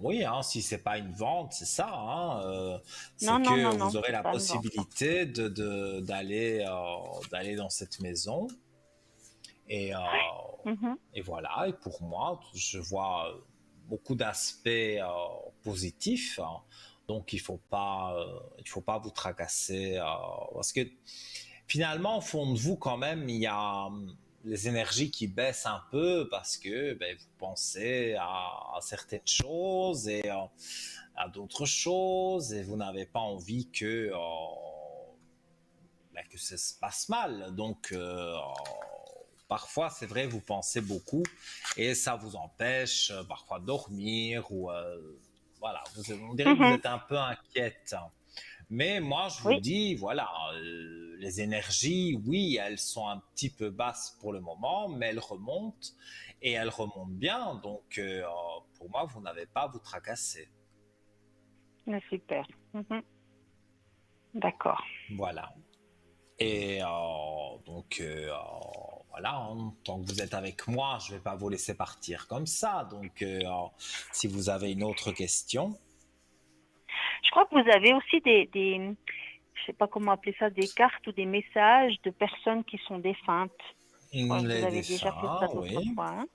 [SPEAKER 1] oui, hein, si c'est pas une vente, c'est ça, hein,
[SPEAKER 3] Non,
[SPEAKER 1] c'est
[SPEAKER 3] non,
[SPEAKER 1] que
[SPEAKER 3] non,
[SPEAKER 1] vous
[SPEAKER 3] non,
[SPEAKER 1] aurez
[SPEAKER 3] c'est
[SPEAKER 1] la
[SPEAKER 3] pas une vente.
[SPEAKER 1] possibilité d'aller dans cette maison et,
[SPEAKER 3] Mhm.
[SPEAKER 1] et voilà. Et pour moi, je vois beaucoup d'aspects positifs, hein. Donc, il faut pas vous tracasser parce que finalement, au fond de vous, quand même, il y a les énergies qui baissent un peu parce que ben, vous pensez à certaines choses et à d'autres choses et vous n'avez pas envie ben, que ça se passe mal. Donc, parfois, c'est vrai, vous pensez beaucoup et ça vous empêche parfois de dormir ou voilà, on dirait que vous
[SPEAKER 3] Mhm.
[SPEAKER 1] êtes un peu inquiète. Mais moi, je vous
[SPEAKER 3] Oui,
[SPEAKER 1] dis, voilà, les énergies, oui, elles sont un petit peu basses pour le moment, mais elles remontent et elles remontent bien. Donc, pour moi, vous n'avez pas à vous tracasser.
[SPEAKER 3] mais super. Mhm. D'accord.
[SPEAKER 1] Voilà. Et donc, voilà, hein, tant que vous êtes avec moi, je ne vais pas vous laisser partir comme ça. Donc, si vous avez une autre question,
[SPEAKER 3] Je crois que vous avez aussi je sais pas comment appeler ça, des cartes ou des messages de personnes qui sont défuntes. Je crois que vous
[SPEAKER 1] les
[SPEAKER 3] avez déjà fait ça
[SPEAKER 1] dessins,
[SPEAKER 3] d'autres
[SPEAKER 1] oui.
[SPEAKER 3] fois, hein.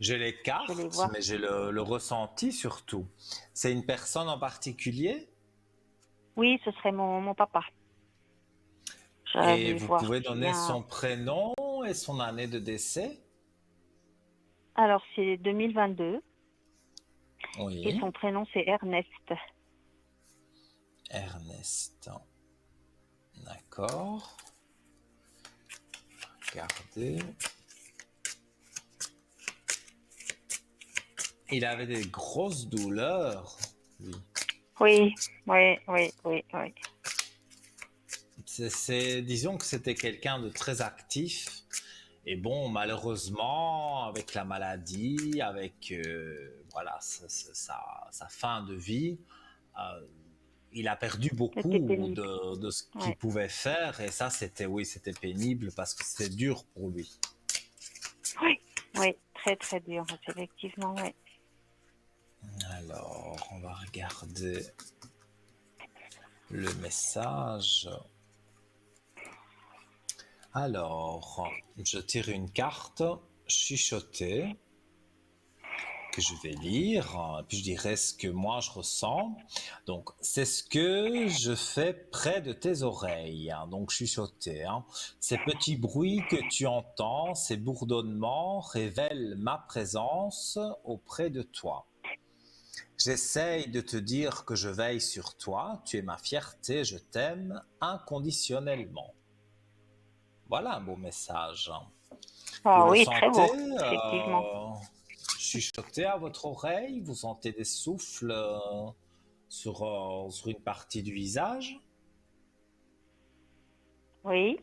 [SPEAKER 1] J'ai les
[SPEAKER 3] Je vais les
[SPEAKER 1] cartes,
[SPEAKER 3] voir.
[SPEAKER 1] mais j'ai le ressenti surtout. C'est une personne en particulier?
[SPEAKER 3] Oui, ce serait mon papa. Je
[SPEAKER 1] Et
[SPEAKER 3] vais
[SPEAKER 1] vous
[SPEAKER 3] voir
[SPEAKER 1] pouvez
[SPEAKER 3] s'il y
[SPEAKER 1] donner
[SPEAKER 3] a.
[SPEAKER 1] son prénom et son année de décès?
[SPEAKER 3] Alors, c'est 2022 et
[SPEAKER 1] Oui,
[SPEAKER 3] son prénom, c'est Ernest.
[SPEAKER 1] Ernest. D'accord. Regardez. Il avait des grosses douleurs, lui.
[SPEAKER 3] Oui, oui, oui, oui, oui.
[SPEAKER 1] Disons que c'était quelqu'un de très actif. Et bon, malheureusement, avec la maladie, avec voilà, sa fin de vie, euh, il a perdu
[SPEAKER 3] C'était
[SPEAKER 1] beaucoup
[SPEAKER 3] pénible.
[SPEAKER 1] de ce
[SPEAKER 3] Oui,
[SPEAKER 1] qu'il pouvait faire. Et ça, oui, c'était pénible parce que c'était dur pour lui.
[SPEAKER 3] oui, oui, très, très dur, effectivement, oui.
[SPEAKER 1] Alors, on va regarder le message. Alors, je tire une carte chuchotée que je vais lire, puis je dirai ce que moi je ressens. Donc, c'est ce que je fais près de tes oreilles, hein, donc chuchoter. Hein. Ces petits bruits que tu entends, ces bourdonnements révèlent ma présence auprès de toi. J'essaye de te dire que je veille sur toi, tu es ma fierté, je t'aime inconditionnellement. Voilà un beau message. Vous
[SPEAKER 3] Ah
[SPEAKER 1] le
[SPEAKER 3] oui, très
[SPEAKER 1] sentez
[SPEAKER 3] beau, effectivement.
[SPEAKER 1] chuchoter à votre oreille, vous sentez des souffles sur une partie du visage,
[SPEAKER 3] Oui.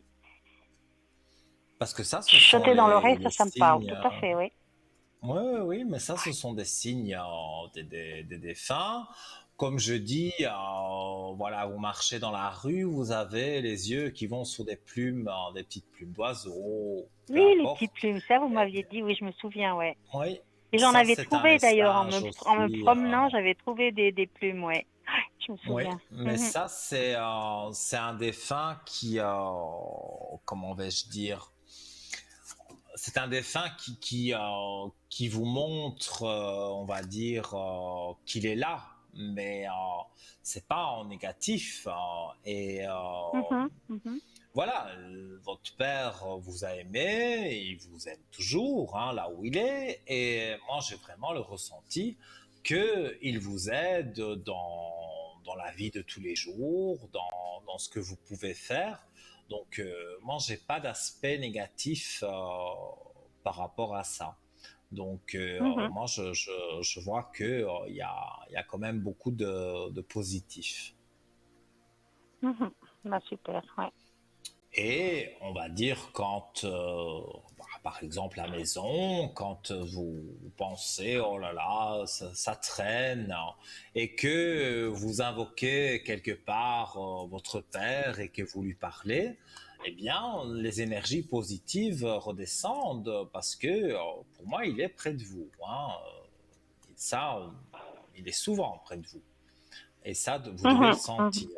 [SPEAKER 1] parce que ça, ce sont
[SPEAKER 3] Chuchoter dans l'oreille,
[SPEAKER 1] les
[SPEAKER 3] ça me parle,
[SPEAKER 1] signes.
[SPEAKER 3] tout à fait, oui.
[SPEAKER 1] Oui, oui, oui, mais ça, ce sont des signes des défunts. Comme je dis, voilà, vous marchez dans la rue, vous avez les yeux qui vont sur des plumes, des petites plumes d'oiseaux, peu
[SPEAKER 3] Oui, les petites
[SPEAKER 1] importe.
[SPEAKER 3] plumes, ça vous m'aviez dit, oui, je me souviens, ouais.
[SPEAKER 1] Oui,
[SPEAKER 3] Et j'en
[SPEAKER 1] ça,
[SPEAKER 3] avais
[SPEAKER 1] c'est un
[SPEAKER 3] trouvé d'ailleurs
[SPEAKER 1] message
[SPEAKER 3] en me
[SPEAKER 1] aussi.
[SPEAKER 3] promenant, j'avais trouvé des plumes, ouais. Je me
[SPEAKER 1] Oui,
[SPEAKER 3] souviens.
[SPEAKER 1] mais
[SPEAKER 3] Mhm.
[SPEAKER 1] ça, c'est un défunt qui, comment vais-je dire, c'est un défunt qui vous montre, on va dire, qu'il est là, mais c'est pas en négatif.
[SPEAKER 3] Mhm, mhm,
[SPEAKER 1] Voilà, votre père vous a aimé, il vous aime toujours, hein, là où il est, et moi j'ai vraiment le ressenti que il vous aide dans la vie de tous les jours, dans ce que vous pouvez faire. Donc moi j'ai pas d'aspect négatif par rapport à ça. Donc
[SPEAKER 3] mhm,
[SPEAKER 1] moi je vois que il y a quand même beaucoup de positifs.
[SPEAKER 3] mhm. Bah, super, ouais.
[SPEAKER 1] Et on va dire quand, par exemple, la maison, quand vous pensez, oh là là, ça traîne, hein, et que vous invoquez quelque part votre père et que vous lui parlez, eh bien, les énergies positives redescendent parce que, pour moi, il est près de vous. Hein, ça, il est souvent près de vous. Et ça, vous devez le
[SPEAKER 3] Mhm, mhm,
[SPEAKER 1] sentir.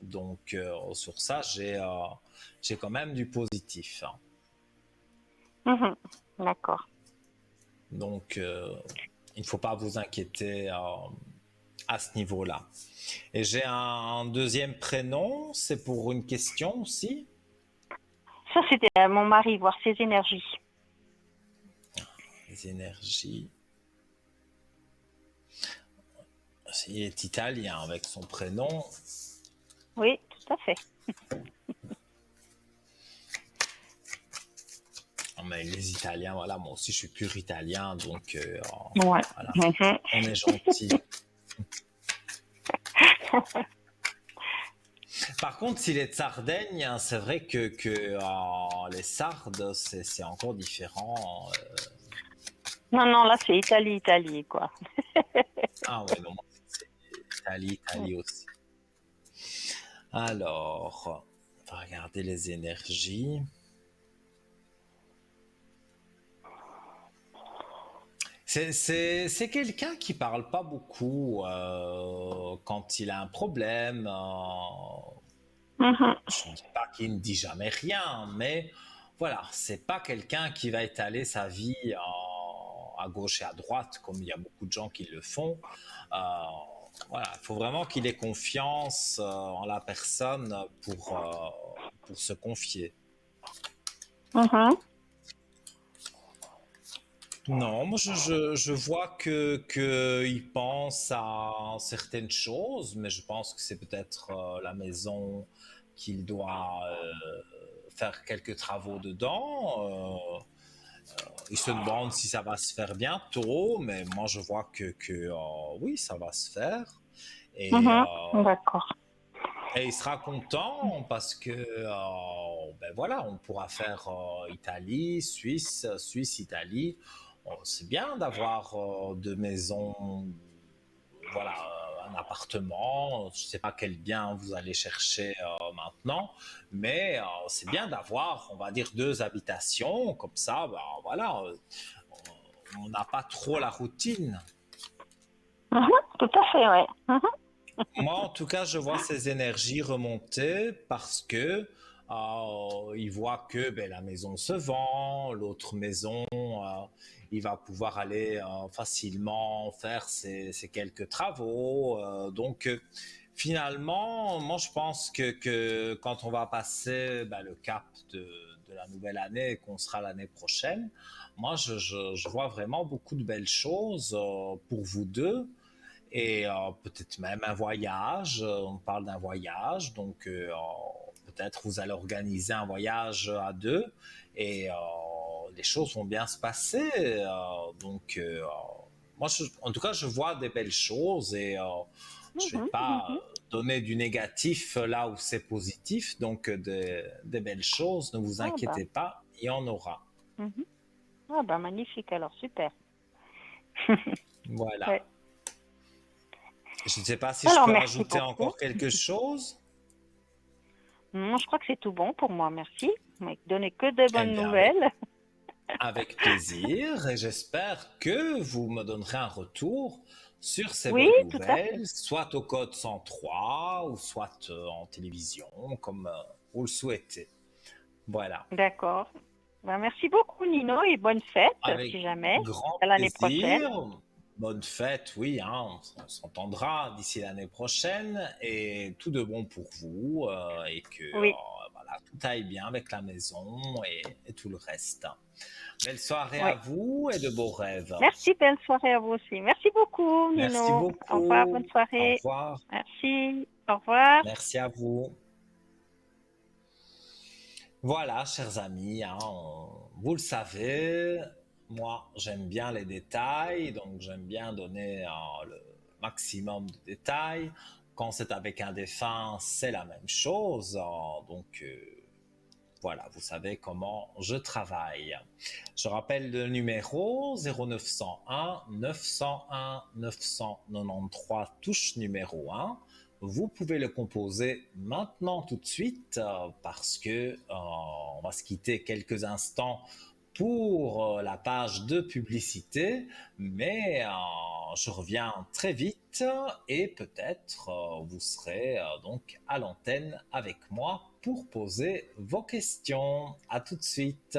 [SPEAKER 1] Donc sur ça, j'ai quand même du positif. Hein.
[SPEAKER 3] mhm. D'accord.
[SPEAKER 1] Donc il ne faut pas vous inquiéter à ce niveau-là. Et j'ai un deuxième prénom, c'est pour une question aussi.
[SPEAKER 3] Ça, c'était à mon mari, voir ses énergies.
[SPEAKER 1] Les énergies. Il est italien avec son prénom.
[SPEAKER 3] Oui, tout à fait.
[SPEAKER 1] Oh, mais les Italiens, voilà, moi aussi je suis pur italien, donc
[SPEAKER 3] Ouais.
[SPEAKER 1] voilà,
[SPEAKER 3] Mhm.
[SPEAKER 1] on est gentil. Par contre, s'il est de Sardaigne, hein, c'est vrai que les Sardes, c'est encore différent.
[SPEAKER 3] Non, non, là, c'est Italie, Italie, quoi.
[SPEAKER 1] Ah ouais, non, moi, c'est Italie, Italie aussi. Alors, on va regarder les énergies. C'est quelqu'un qui parle pas beaucoup quand il a un problème.
[SPEAKER 3] Mhm.
[SPEAKER 1] Je ne dis pas qu'il ne dit jamais rien, mais voilà, c'est pas quelqu'un qui va étaler sa vie à gauche et à droite, comme il y a beaucoup de gens qui le font. Euh, voilà, il faut vraiment qu'il ait confiance en la personne pour se confier.
[SPEAKER 3] Mhm.
[SPEAKER 1] Non, moi je vois que il pense à certaines choses, mais je pense que c'est peut-être la maison qu'il doit faire quelques travaux dedans. Il se demande si ça va se faire bientôt, mais moi je vois que oui, ça va se faire. Et,
[SPEAKER 3] Mhm. D'accord.
[SPEAKER 1] et il sera content parce que ben voilà, on pourra faire Italie, Suisse, Suisse, Italie. C'est bien d'avoir deux maisons, voilà, un appartement. Je ne sais pas quel bien vous allez chercher maintenant, mais c'est bien d'avoir, on va dire, deux habitations. Comme ça, ben, voilà, on n'a pas trop la routine.
[SPEAKER 3] Mhm. Tout à fait, ouais. Mhm.
[SPEAKER 1] Moi, en tout cas, je vois ces énergies remonter parce que il voit que ben, la maison se vend, l'autre maison il va pouvoir aller facilement faire ses quelques travaux. Donc, finalement, moi, je pense que quand on va passer le cap de la nouvelle année et qu'on sera l'année prochaine, moi, je vois vraiment beaucoup de belles choses pour vous deux. Et peut-être même un voyage, on parle d'un voyage, donc peut-être vous allez organiser un voyage à deux et les choses vont bien se passer. Donc moi, en tout cas, je vois des belles choses et je ne vais
[SPEAKER 3] Mhm,
[SPEAKER 1] pas
[SPEAKER 3] mhm.
[SPEAKER 1] donner du négatif là où c'est positif, donc des belles choses, ne vous
[SPEAKER 3] Ah bah,
[SPEAKER 1] inquiétez pas, il y en aura.
[SPEAKER 3] mhm. Ah bah, magnifique, alors super.
[SPEAKER 1] Voilà.
[SPEAKER 3] Ouais.
[SPEAKER 1] Je ne sais pas si je
[SPEAKER 3] Alors,
[SPEAKER 1] peux
[SPEAKER 3] merci
[SPEAKER 1] rajouter
[SPEAKER 3] beaucoup.
[SPEAKER 1] encore quelque chose.
[SPEAKER 3] Non, je crois que c'est tout bon pour moi, merci. Vous m'avez donné que de
[SPEAKER 1] Eh
[SPEAKER 3] bonnes
[SPEAKER 1] bien,
[SPEAKER 3] nouvelles.
[SPEAKER 1] avec plaisir, et j'espère que vous me donnerez un retour sur ces
[SPEAKER 3] Oui,
[SPEAKER 1] bonnes
[SPEAKER 3] tout à fait.
[SPEAKER 1] nouvelles, soit au code 103 ou soit en télévision, comme vous le souhaitez. Voilà.
[SPEAKER 3] D'accord. Bah, merci beaucoup, Nino, et bonne fête,
[SPEAKER 1] Avec
[SPEAKER 3] si jamais,
[SPEAKER 1] grand
[SPEAKER 3] à l'année prochaine.
[SPEAKER 1] plaisir. Bonne fête, oui, hein, on s'entendra d'ici l'année prochaine et tout de bon pour vous et que
[SPEAKER 3] Oui,
[SPEAKER 1] voilà, tout aille bien avec la maison et tout le reste. Belle soirée
[SPEAKER 3] oui.
[SPEAKER 1] à vous et de beaux rêves.
[SPEAKER 3] Merci, belle soirée à vous aussi. Merci beaucoup,
[SPEAKER 1] Merci
[SPEAKER 3] Nino. Au revoir, bonne
[SPEAKER 1] beaucoup. Au
[SPEAKER 3] soirée.
[SPEAKER 1] revoir.
[SPEAKER 3] Merci, au revoir.
[SPEAKER 1] Merci à vous. Voilà, chers amis, hein, vous le savez, moi j'aime bien les détails, donc j'aime bien donner le maximum de détails. Quand c'est avec un défunt, c'est la même chose. Donc voilà, vous savez comment je travaille. Je rappelle le numéro 0901 901 993, touche numéro 1. Vous pouvez le composer maintenant tout de suite parce que on va se quitter quelques instants pour la page de publicité, mais je reviens très vite et peut-être vous serez donc à l'antenne avec moi pour poser vos questions. À tout de suite.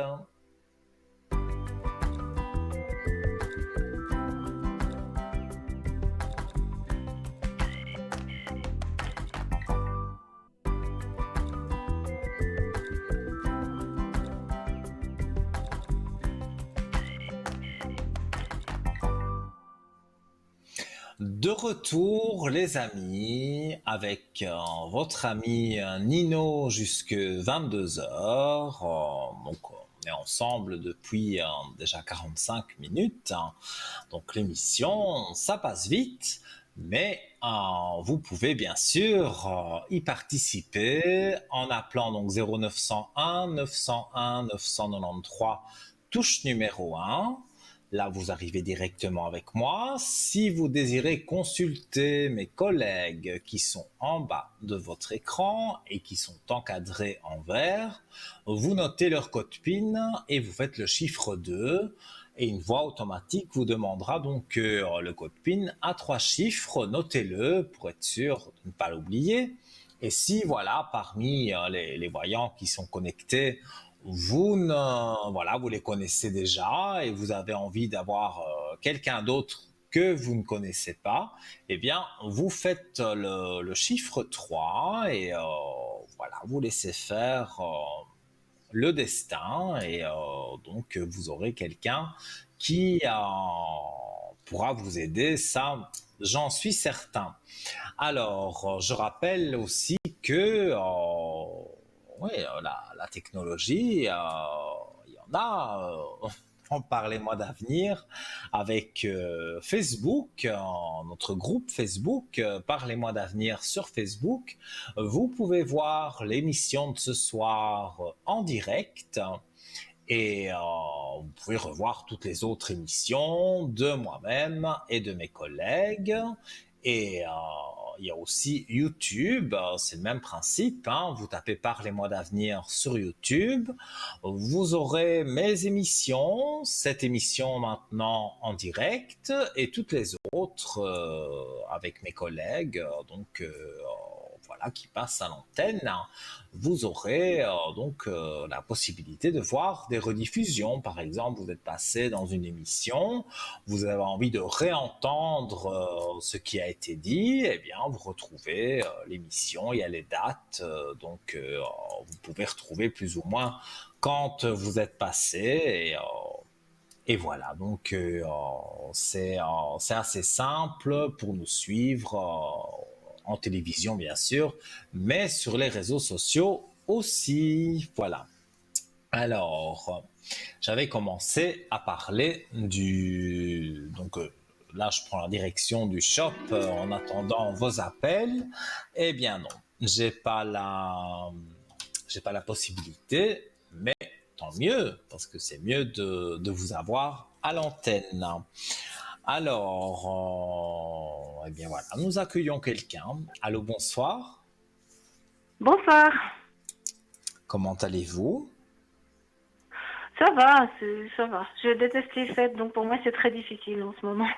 [SPEAKER 1] De retour, les amis, avec votre ami Nino jusque 22 heures. Donc, on est ensemble depuis déjà 45 minutes. Donc, l'émission, ça passe vite, mais vous pouvez bien sûr y participer en appelant donc 0901 901 993, touche numéro 1. Là, vous arrivez directement avec moi. Si vous désirez consulter mes collègues qui sont en bas de votre écran et qui sont encadrés en vert, vous notez leur code PIN et vous faites le chiffre 2 et une voix automatique vous demandera donc le code PIN à 3 chiffres. Notez-le pour être sûr de ne pas l'oublier. Et si, voilà, parmi les voyants qui sont connectés, vous les connaissez déjà et vous avez envie d'avoir quelqu'un d'autre que vous ne connaissez pas, eh bien, vous faites le chiffre 3 et voilà, vous laissez faire le destin et donc vous aurez quelqu'un qui pourra vous aider, ça, j'en suis certain. Alors, je rappelle aussi que oui, la technologie, il y en a. Parlez-moi d'avenir avec Facebook, notre groupe Facebook, Parlez-moi d'avenir sur Facebook. Vous pouvez voir l'émission de ce soir en direct. Et vous pouvez revoir toutes les autres émissions de moi-même et de mes collègues. Et il y a aussi YouTube, c'est le même principe, hein. Vous tapez Parlez-moi d'avenir sur YouTube, vous aurez mes émissions, cette émission maintenant en direct et toutes les autres avec mes collègues. Donc voilà, qui passe à l'antenne, vous aurez donc la possibilité de voir des rediffusions. Par exemple, vous êtes passé dans une émission, vous avez envie de réentendre ce qui a été dit, eh bien, vous retrouvez l'émission, il y a les dates, donc vous pouvez retrouver plus ou moins quand vous êtes passé et voilà, donc c'est assez simple pour nous suivre en télévision bien sûr, mais sur les réseaux sociaux aussi. Voilà. Alors, j'avais commencé à parler du... Donc là, je prends la direction du shop en attendant vos appels. Eh bien non, j'ai pas la possibilité, mais tant mieux, parce que c'est mieux de vous avoir à l'antenne. Alors, eh bien voilà, nous accueillons quelqu'un. Allô, bonsoir.
[SPEAKER 3] Bonsoir.
[SPEAKER 1] Comment allez-vous?
[SPEAKER 3] Ça va, ça va. Je déteste les fêtes, donc pour moi c'est très difficile en ce moment.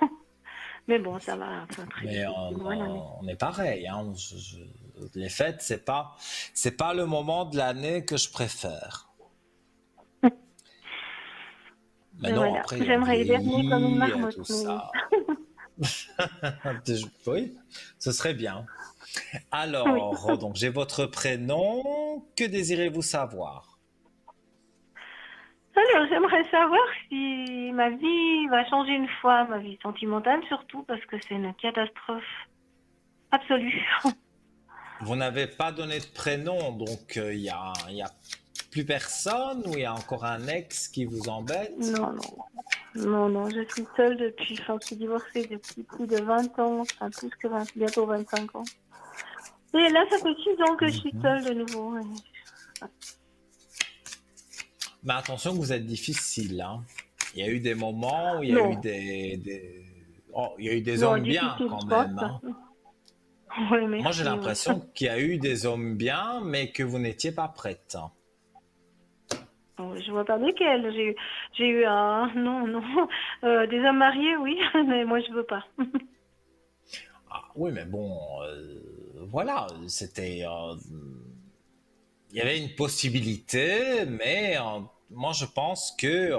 [SPEAKER 3] Mais bon, ça va, enfin, très
[SPEAKER 1] Mais
[SPEAKER 3] difficile. Voilà, mais...
[SPEAKER 1] on est pareil. Hein. Les fêtes, c'est pas le moment de l'année que je préfère. Mais non,
[SPEAKER 3] voilà.
[SPEAKER 1] après, on
[SPEAKER 3] J'aimerais hiberner comme une
[SPEAKER 1] vieillit,
[SPEAKER 3] marmotte,
[SPEAKER 1] tout
[SPEAKER 3] mais...
[SPEAKER 1] ça. Oui, ce serait bien.
[SPEAKER 3] Oui.
[SPEAKER 1] Alors, donc j'ai votre prénom. Que désirez-vous savoir?
[SPEAKER 3] Alors, j'aimerais savoir si ma vie va changer une fois, ma vie sentimentale surtout, parce que c'est une catastrophe absolue.
[SPEAKER 1] Vous n'avez pas donné de prénom, donc il y a plus personne ou il y a encore un ex qui vous embête?
[SPEAKER 3] Non, non. Non, non, je suis seule depuis, enfin, je suis divorcée depuis plus de 20 ans, enfin, plus que 20, bientôt 25 ans. Et là, ça fait 6 ans que je suis seule de nouveau.
[SPEAKER 1] Mais attention que vous êtes difficile, hein. Il y a eu des moments où il y a eu
[SPEAKER 3] Non,
[SPEAKER 1] Oh, il y a eu des
[SPEAKER 3] non,
[SPEAKER 1] hommes bien
[SPEAKER 3] difficile,
[SPEAKER 1] quand
[SPEAKER 3] je
[SPEAKER 1] même,
[SPEAKER 3] pense.
[SPEAKER 1] hein.
[SPEAKER 3] Oui,
[SPEAKER 1] Moi, j'ai
[SPEAKER 3] merci, oui.
[SPEAKER 1] l'impression qu'il y a eu des hommes bien, mais que vous n'étiez pas prête.
[SPEAKER 3] Je vois pas lesquels. J'ai eu un, non, non, des hommes mariés, oui, mais moi, je veux pas.
[SPEAKER 1] Ah, oui, mais bon, voilà, il y avait une possibilité, mais moi, je pense que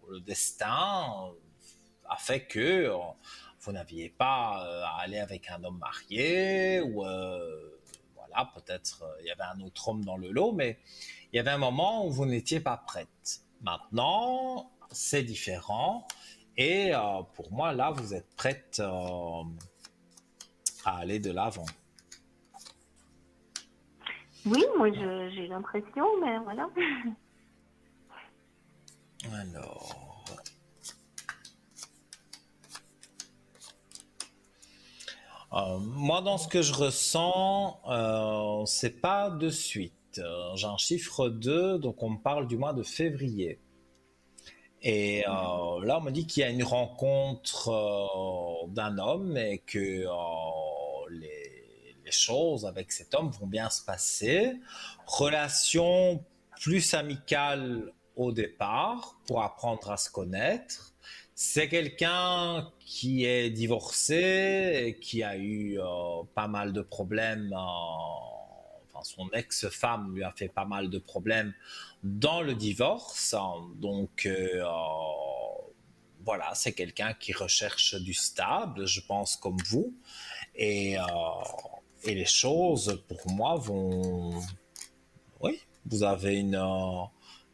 [SPEAKER 1] le destin a fait que vous n'aviez pas à aller avec un homme marié ou voilà, peut-être il y avait un autre homme dans le lot, mais il y avait un moment où vous n'étiez pas prête. Maintenant, c'est différent et pour moi, là, vous êtes prête à aller de l'avant.
[SPEAKER 3] Oui, moi, j'ai l'impression, mais voilà.
[SPEAKER 1] Alors, moi, dans ce que je ressens, c'est pas de suite. J'ai un chiffre 2, donc on me parle du mois de février. Et là, on me dit qu'il y a une rencontre d'un homme et que les choses avec cet homme vont bien se passer. Relation plus amicale au départ pour apprendre à se connaître. C'est quelqu'un qui est divorcé et qui a eu pas mal de problèmes. Enfin, son ex-femme lui a fait pas mal de problèmes dans le divorce. Donc, voilà, c'est quelqu'un qui recherche du stable, je pense, comme vous. Et, les choses, pour moi, vont... Oui, vous avez une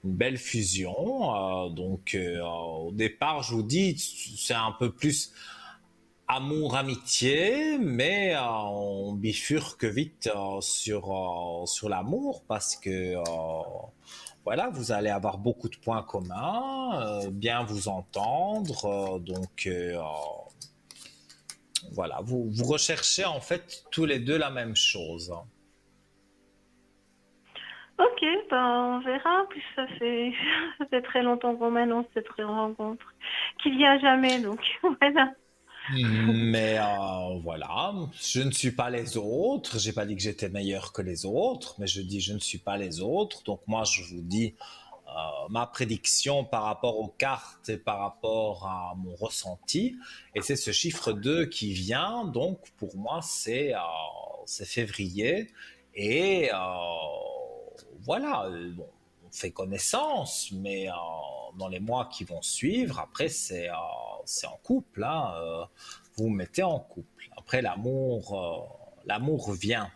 [SPEAKER 1] belle fusion. Donc, au départ, je vous dis, c'est un peu plus amour, amitié, mais on bifurque vite sur l'amour parce que voilà, vous allez avoir beaucoup de points communs, bien vous entendre, donc voilà, vous recherchez en fait tous les deux la même chose.
[SPEAKER 3] Ok, ben, on verra. Puis ça fait très longtemps qu'on m'annonce cette rencontre. Qu'il n'y a jamais, donc voilà.
[SPEAKER 1] Mais voilà, je ne suis pas les autres. J'ai pas dit que j'étais meilleur que les autres, mais je dis je ne suis pas les autres. Donc moi je vous dis ma prédiction par rapport aux cartes et par rapport à mon ressenti. Et c'est ce chiffre 2 qui vient. Donc, pour moi, c'est février. Et voilà, bon, on fait connaissance, mais dans les mois qui vont suivre, après, c'est en couple. Hein, vous vous mettez en couple. Après, l'amour vient.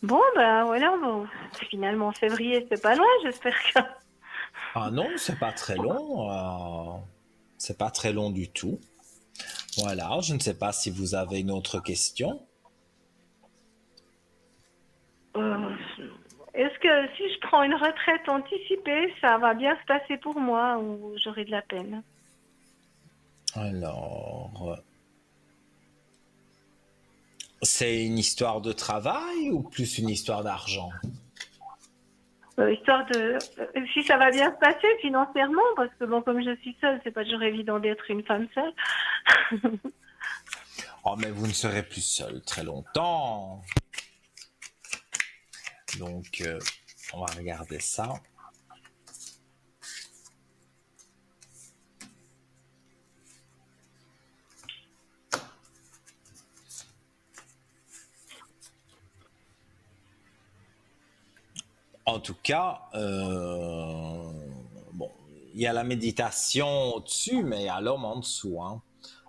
[SPEAKER 3] Bon, ben voilà, bon, finalement, février, c'est pas loin, j'espère que...
[SPEAKER 1] Ah non, c'est pas très long. C'est pas très long du tout. Voilà, je ne sais pas si vous avez une autre question.
[SPEAKER 3] Euh, Est-ce que si je prends une retraite anticipée, ça va bien se passer pour moi ou j'aurai de la peine?
[SPEAKER 1] Alors, c'est une histoire de travail ou plus une histoire d'argent?
[SPEAKER 3] Histoire de... si ça va bien se passer financièrement, parce que bon, comme je suis seule, c'est pas toujours évident d'être une femme seule.
[SPEAKER 1] Oh, mais vous ne serez plus seul très longtemps. Donc, on va regarder ça. En tout cas, bon, il y a la méditation au-dessus, mais il y a l'homme en dessous. Hein.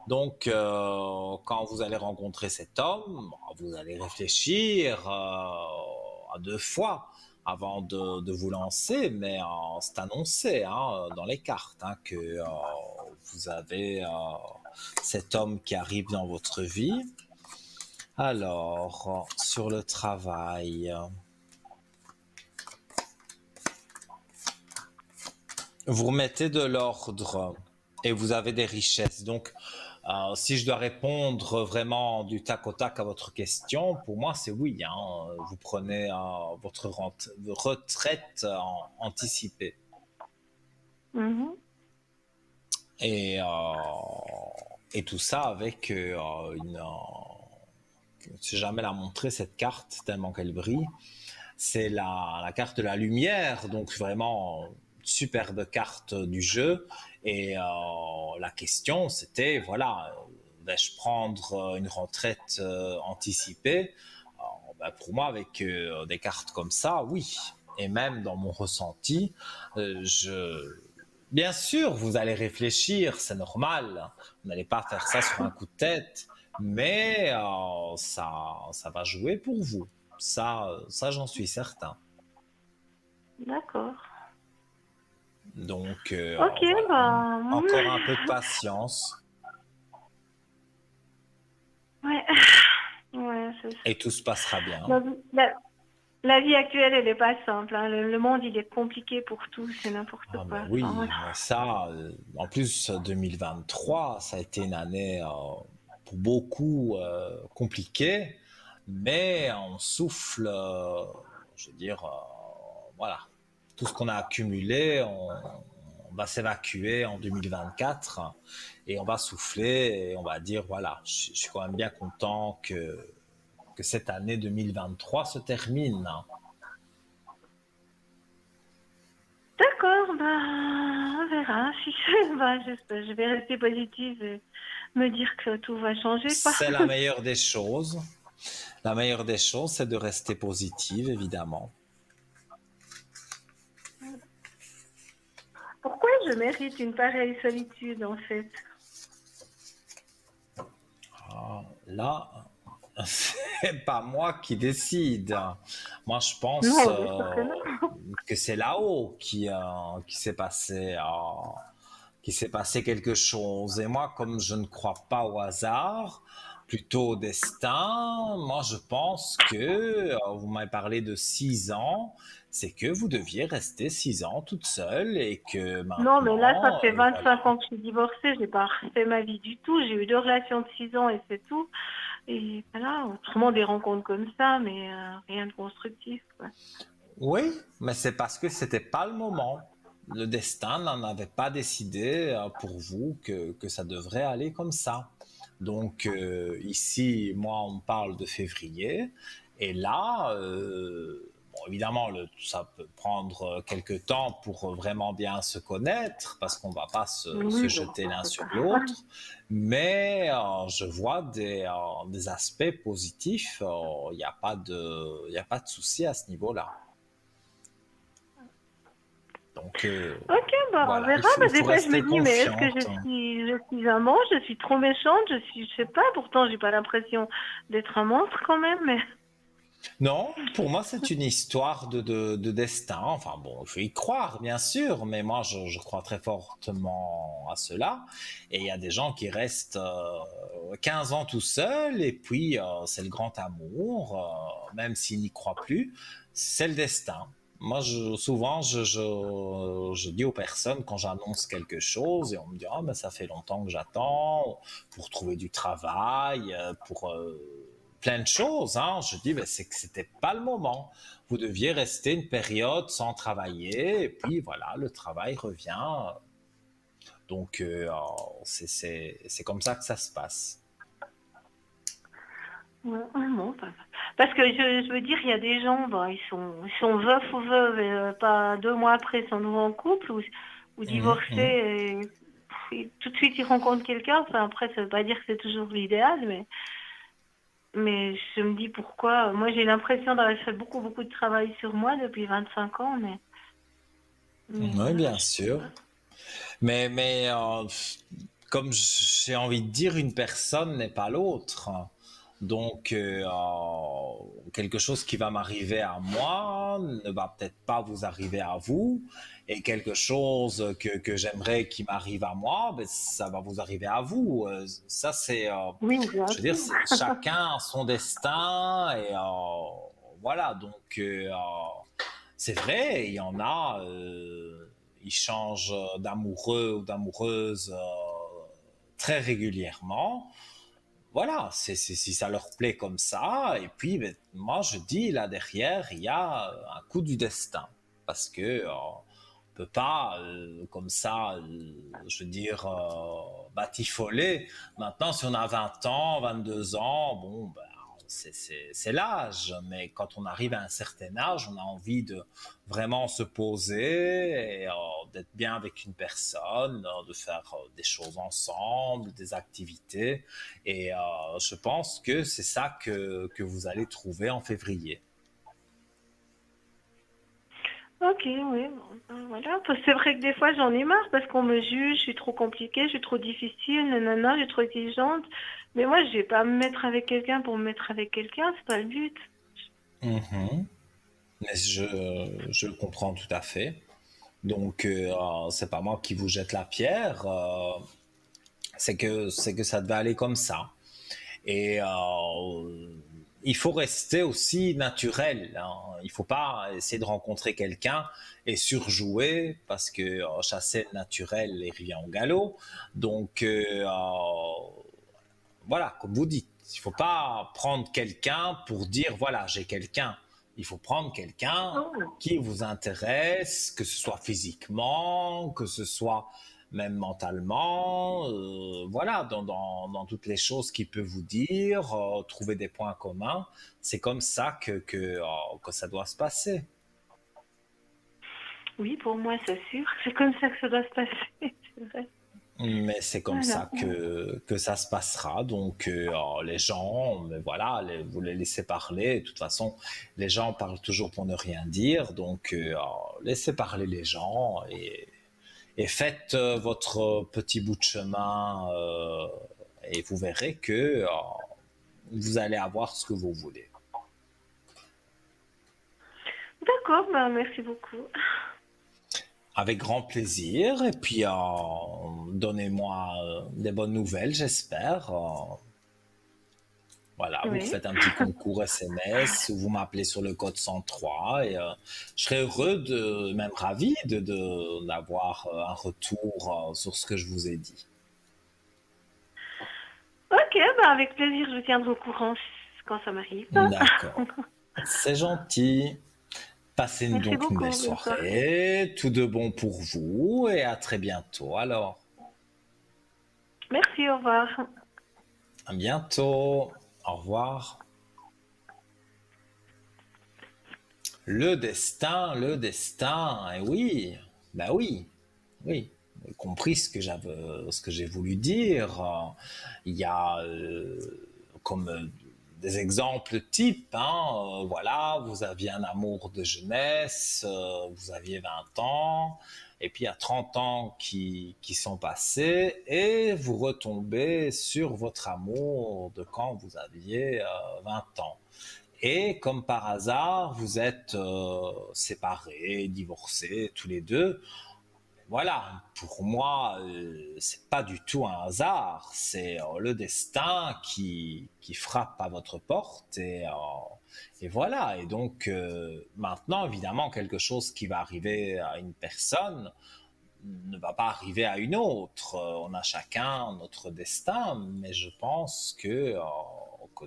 [SPEAKER 1] Donc, quand vous allez rencontrer cet homme, vous allez réfléchir à deux fois avant de vous lancer, mais c'est annoncé hein, dans les cartes hein, que vous avez cet homme qui arrive dans votre vie. Alors, sur le travail, vous remettez de l'ordre et vous avez des richesses. Donc, si je dois répondre vraiment du tac au tac à votre question, pour moi, c'est oui. Hein. Vous prenez votre retraite anticipée.
[SPEAKER 3] Mhm.
[SPEAKER 1] Et, tout ça avec une... si jamais la montrer, cette carte, tellement qu'elle brille. C'est la carte de la lumière, donc vraiment superbe carte du jeu. Et la question, c'était, voilà, vais-je prendre une retraite anticipée? Ben, pour moi, avec des cartes comme ça, oui. Et même dans mon ressenti, bien sûr, vous allez réfléchir, c'est normal. Vous n'allez pas faire ça sur un coup de tête, mais ça va jouer pour vous. Ça, j'en suis certain.
[SPEAKER 3] D'accord.
[SPEAKER 1] Donc,
[SPEAKER 3] Ok,
[SPEAKER 1] voilà.
[SPEAKER 3] ben...
[SPEAKER 1] Encore un peu de patience
[SPEAKER 3] Ouais, ouais,
[SPEAKER 1] et tout se passera bien.
[SPEAKER 3] la, la- la vie actuelle, elle n'est pas simple. Hein. Le monde, il est compliqué pour tout, c'est n'importe
[SPEAKER 1] Ah
[SPEAKER 3] quoi.
[SPEAKER 1] ben
[SPEAKER 3] Enfin,
[SPEAKER 1] oui,
[SPEAKER 3] voilà.
[SPEAKER 1] mais ça, en plus 2023, ça a été une année pour beaucoup compliquée, mais on souffle, je veux dire, voilà, tout ce qu'on a accumulé, on va s'évacuer en 2024 et on va souffler et on va dire, voilà, je suis quand même bien content que cette année 2023 se termine.
[SPEAKER 3] D'accord, ben, on verra. Si ben, je vais rester positive et me dire que tout va changer, quoi.
[SPEAKER 1] C'est la meilleure des choses. La meilleure des choses, c'est de rester positive, évidemment.
[SPEAKER 3] Pourquoi je mérite une pareille solitude, en fait?
[SPEAKER 1] Là, c'est pas moi qui décide. Moi, je pense
[SPEAKER 3] Non, bien sûr que non.
[SPEAKER 1] que c'est là-haut qui s'est passé quelque chose. Et moi, comme je ne crois pas au hasard, plutôt au destin, moi, je pense que vous m'avez parlé de 6 ans. C'est que vous deviez rester 6 ans toute seule et que
[SPEAKER 3] Non, mais là, ça
[SPEAKER 1] maintenant,
[SPEAKER 3] fait
[SPEAKER 1] voilà.
[SPEAKER 3] 25 ans que je suis divorcée. J'ai pas refait ma vie du tout. J'ai eu 2 relations de 6 ans et c'est tout. Et voilà, autrement des rencontres comme ça, mais rien de constructif, quoi.
[SPEAKER 1] Oui, mais c'est parce que c'était pas le moment. Le destin n'en avait pas décidé pour vous que ça devrait aller comme ça. Donc ici, moi, on parle de février. Et là, bon, bon, évidemment, ça peut prendre quelques temps pour vraiment bien se connaître, parce qu'on ne va pas se
[SPEAKER 2] Oui, bon,
[SPEAKER 1] jeter l'un
[SPEAKER 2] c'est
[SPEAKER 1] sur
[SPEAKER 2] ça.
[SPEAKER 1] l'autre, mais je vois des aspects positifs. Il n'y a pas il y a pas de souci à ce niveau-là. Donc,
[SPEAKER 2] Ok, bah on
[SPEAKER 1] voilà,
[SPEAKER 2] verra. Bah,
[SPEAKER 1] il
[SPEAKER 2] des
[SPEAKER 1] faut
[SPEAKER 2] fois, je me
[SPEAKER 1] rester
[SPEAKER 2] dis, mais est-ce que
[SPEAKER 1] confiante.
[SPEAKER 2] je suis un monstre? Je suis trop méchante? Je sais pas. Pourtant, j'ai pas l'impression d'être un monstre quand même. Mais
[SPEAKER 1] Non, pour moi, c'est une histoire de destin. Enfin bon, il faut y croire, bien sûr, mais moi, je crois très fortement à cela. Et il y a des gens qui restent 15 ans tout seuls, et puis c'est le grand amour, même s'ils n'y croient plus, c'est le destin. Moi, souvent, je dis aux personnes quand j'annonce quelque chose, et on me dit, ah, mais ça fait longtemps que j'attends pour trouver du travail, pour plein de choses. Hein. Je dis, ben, c'est que c'était pas le moment. Vous deviez rester une période sans travailler, et puis voilà, le travail revient. Donc, c'est comme ça que ça se passe.
[SPEAKER 2] ouais, bon, parce que je veux dire, il y a des gens, bah, ils sont veufs ou veuves, et, pas 2 mois après, ils sont nouveau en couple ou
[SPEAKER 1] Mhm,
[SPEAKER 2] divorcés.
[SPEAKER 1] mhm.
[SPEAKER 2] Et tout de suite, ils rencontrent quelqu'un. Enfin, après, ça veut pas dire que c'est toujours l'idéal, mais je me dis pourquoi. Moi, j'ai l'impression d'avoir fait beaucoup, beaucoup de travail sur moi depuis 25 ans, mais
[SPEAKER 1] Oui,
[SPEAKER 2] voilà,
[SPEAKER 1] bien
[SPEAKER 2] je sais
[SPEAKER 1] sûr.
[SPEAKER 2] pas.
[SPEAKER 1] Mais comme j'ai envie de dire, une personne n'est pas l'autre. Donc, quelque chose qui va m'arriver à moi ne va peut-être pas vous arriver à vous. Et quelque chose que j'aimerais qui m'arrive à moi, ben, ça va vous arriver à vous. Ça,
[SPEAKER 2] Oui, bien
[SPEAKER 1] je veux dire,
[SPEAKER 2] sûr.
[SPEAKER 1] chacun a son destin. Et voilà, donc, c'est vrai, il y en a, ils changent d'amoureux ou d'amoureuse très régulièrement. Voilà, si ça leur plaît comme ça. Et puis, ben, moi, je dis, là derrière, il y a un coup du destin. Parce que on peut pas, comme ça, je veux dire, batifoler. Maintenant, si on a 20 ans, 22 ans, bon, ben, c'est l'âge. Mais quand on arrive à un certain âge, on a envie de vraiment se poser et d'être bien avec une personne, de faire des choses ensemble, des activités. Et je pense que c'est ça que vous allez trouver en février.
[SPEAKER 2] Ok, oui, bon, ben voilà. Parce que c'est vrai que des fois, j'en ai marre parce qu'on me juge, je suis trop compliquée, je suis trop difficile, nanana, je suis trop exigeante. Mais moi, je vais pas me mettre avec quelqu'un pour me mettre avec quelqu'un, c'est pas le but.
[SPEAKER 1] Mhm. Mais je le comprends tout à fait. Donc, c'est pas moi qui vous jette la pierre. C'est que ça devait aller comme ça. Et il faut rester aussi naturel. Hein. Il faut pas essayer de rencontrer quelqu'un et surjouer parce que chasser le naturel et revient au galop. Donc voilà, comme vous dites, il faut pas prendre quelqu'un pour dire voilà j'ai quelqu'un. Il faut prendre quelqu'un
[SPEAKER 2] Oh.
[SPEAKER 1] qui vous intéresse, que ce soit physiquement, que ce soit même mentalement, voilà, dans toutes les choses qu'il peut vous dire, trouver des points communs. C'est comme ça que ça doit se passer.
[SPEAKER 2] Oui, pour moi, c'est sûr. C'est comme ça que ça doit se passer, c'est vrai.
[SPEAKER 1] Mais c'est comme
[SPEAKER 2] Voilà.
[SPEAKER 1] ça que ça se passera. Donc, les gens, mais voilà, vous les laissez parler. De toute façon, les gens parlent toujours pour ne rien dire. Donc, laissez parler les gens et faites votre petit bout de chemin et vous verrez que vous allez avoir ce que vous voulez.
[SPEAKER 2] D'accord, bah, merci beaucoup.
[SPEAKER 1] Avec grand plaisir. Et puis, donnez-moi des bonnes nouvelles, j'espère. Voilà, vous
[SPEAKER 2] Oui.
[SPEAKER 1] faites un petit concours SMS ou vous m'appelez sur le code 103 et je serais heureux même ravi d'avoir un retour sur ce que je vous ai dit.
[SPEAKER 2] Ok, bah, avec plaisir, je vous tiendrai au courant quand ça m'arrive.
[SPEAKER 1] D'accord. C'est gentil. Passez
[SPEAKER 2] Merci
[SPEAKER 1] donc une belle
[SPEAKER 2] beaucoup, bonne soirée.
[SPEAKER 1] soirée. Tout de bon pour vous et à très bientôt. Alors,
[SPEAKER 2] Merci, au revoir.
[SPEAKER 1] à bientôt. Au revoir. Le destin, et oui, ben oui, oui. Vous avez compris ce que j'ai voulu dire. Il y a comme des exemples types, hein, voilà, vous aviez un amour de jeunesse, vous aviez 20 ans, et puis il y a 30 ans qui sont passés, et vous retombez sur votre amour de quand vous aviez 20 ans. Et comme par hasard, vous êtes séparés, divorcés, tous les deux. Voilà, pour moi, c'est pas du tout un hasard, c'est le destin qui frappe à votre porte et voilà. Et donc maintenant, évidemment, quelque chose qui va arriver à une personne ne va pas arriver à une autre. On a chacun notre destin, mais je pense que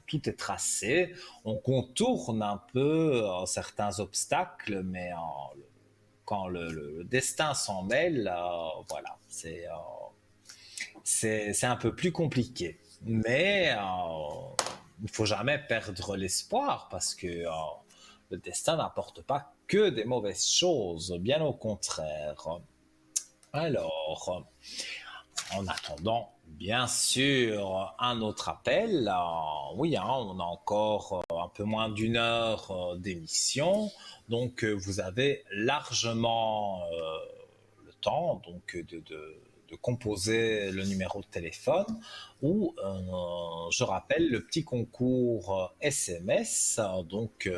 [SPEAKER 1] tout est tracé. On contourne un peu certains obstacles, mais quand le destin s'en mêle, voilà, c'est un peu plus compliqué. Mais il ne faut jamais perdre l'espoir parce que le destin n'apporte pas que des mauvaises choses, bien au contraire. Alors, en attendant, bien sûr, un autre appel. Oui, hein, on a encore un peu moins d'une heure d'émission, donc vous avez largement le temps donc de composer le numéro de téléphone ou je rappelle le petit concours SMS. Donc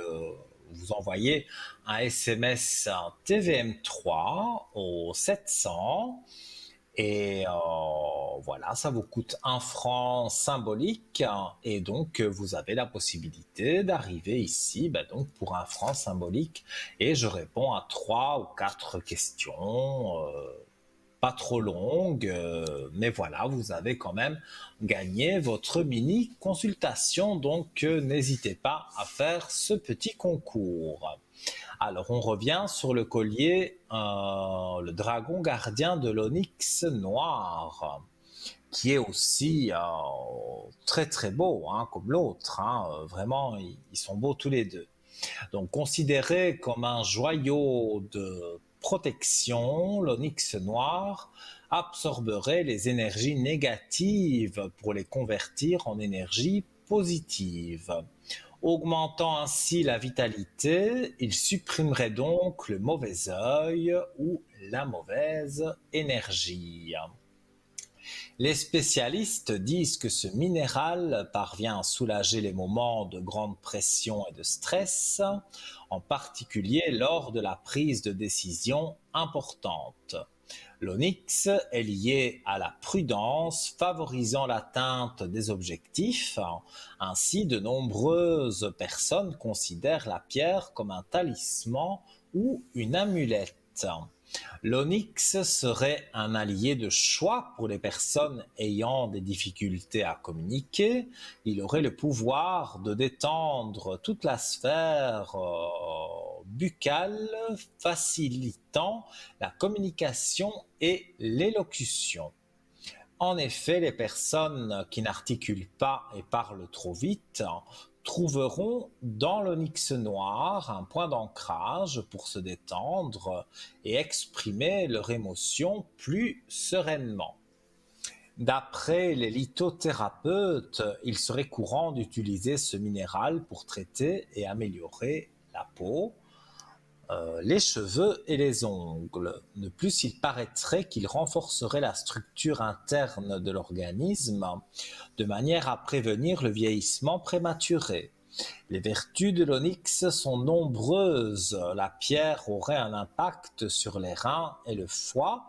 [SPEAKER 1] vous envoyez un SMS TVM3 au 700 et voilà, ça vous coûte 1 franc symbolique et donc vous avez la possibilité d'arriver ici donc pour 1 franc symbolique et je réponds à 3 ou 4 questions, pas trop longues, mais voilà, vous avez quand même gagné votre mini consultation, donc n'hésitez pas à faire ce petit concours. Alors, on revient sur le collier, le dragon gardien de l'onyx noir, qui est aussi très très beau, hein, comme l'autre. Hein, vraiment, ils sont beaux tous les deux. Donc, considéré comme un joyau de protection, l'onyx noir absorberait les énergies négatives pour les convertir en énergie positive. Augmentant ainsi la vitalité, il supprimerait donc le mauvais œil ou la mauvaise énergie. Les spécialistes disent que ce minéral parvient à soulager les moments de grande pression et de stress, en particulier lors de la prise de décision importante. L'onyx est lié à la prudence, favorisant l'atteinte des objectifs. Ainsi, de nombreuses personnes considèrent la pierre comme un talisman ou une amulette. L'onyx serait un allié de choix pour les personnes ayant des difficultés à communiquer. Il aurait le pouvoir de détendre toute la sphère buccale, facilitant la communication et l'élocution. En effet, les personnes qui n'articulent pas et parlent trop vite trouveront dans l'onyx noir un point d'ancrage pour se détendre et exprimer leurs émotions plus sereinement. D'après les lithothérapeutes, il serait courant d'utiliser ce minéral pour traiter et améliorer la peau, les cheveux et les ongles. De plus, il paraîtrait qu'il renforcerait la structure interne de l'organisme de manière à prévenir le vieillissement prématuré. Les vertus de l'onyx sont nombreuses. La pierre aurait un impact sur les reins et le foie,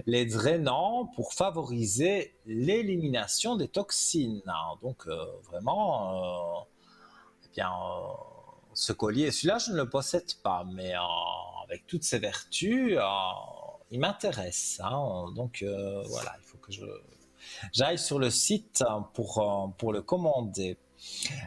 [SPEAKER 1] les drainant pour favoriser l'élimination des toxines. Donc vraiment, eh bien, ce collier, celui-là je ne le possède pas, mais avec toutes ses vertus, il m'intéresse. Hein. Donc voilà, il faut que j'aille sur le site pour le commander.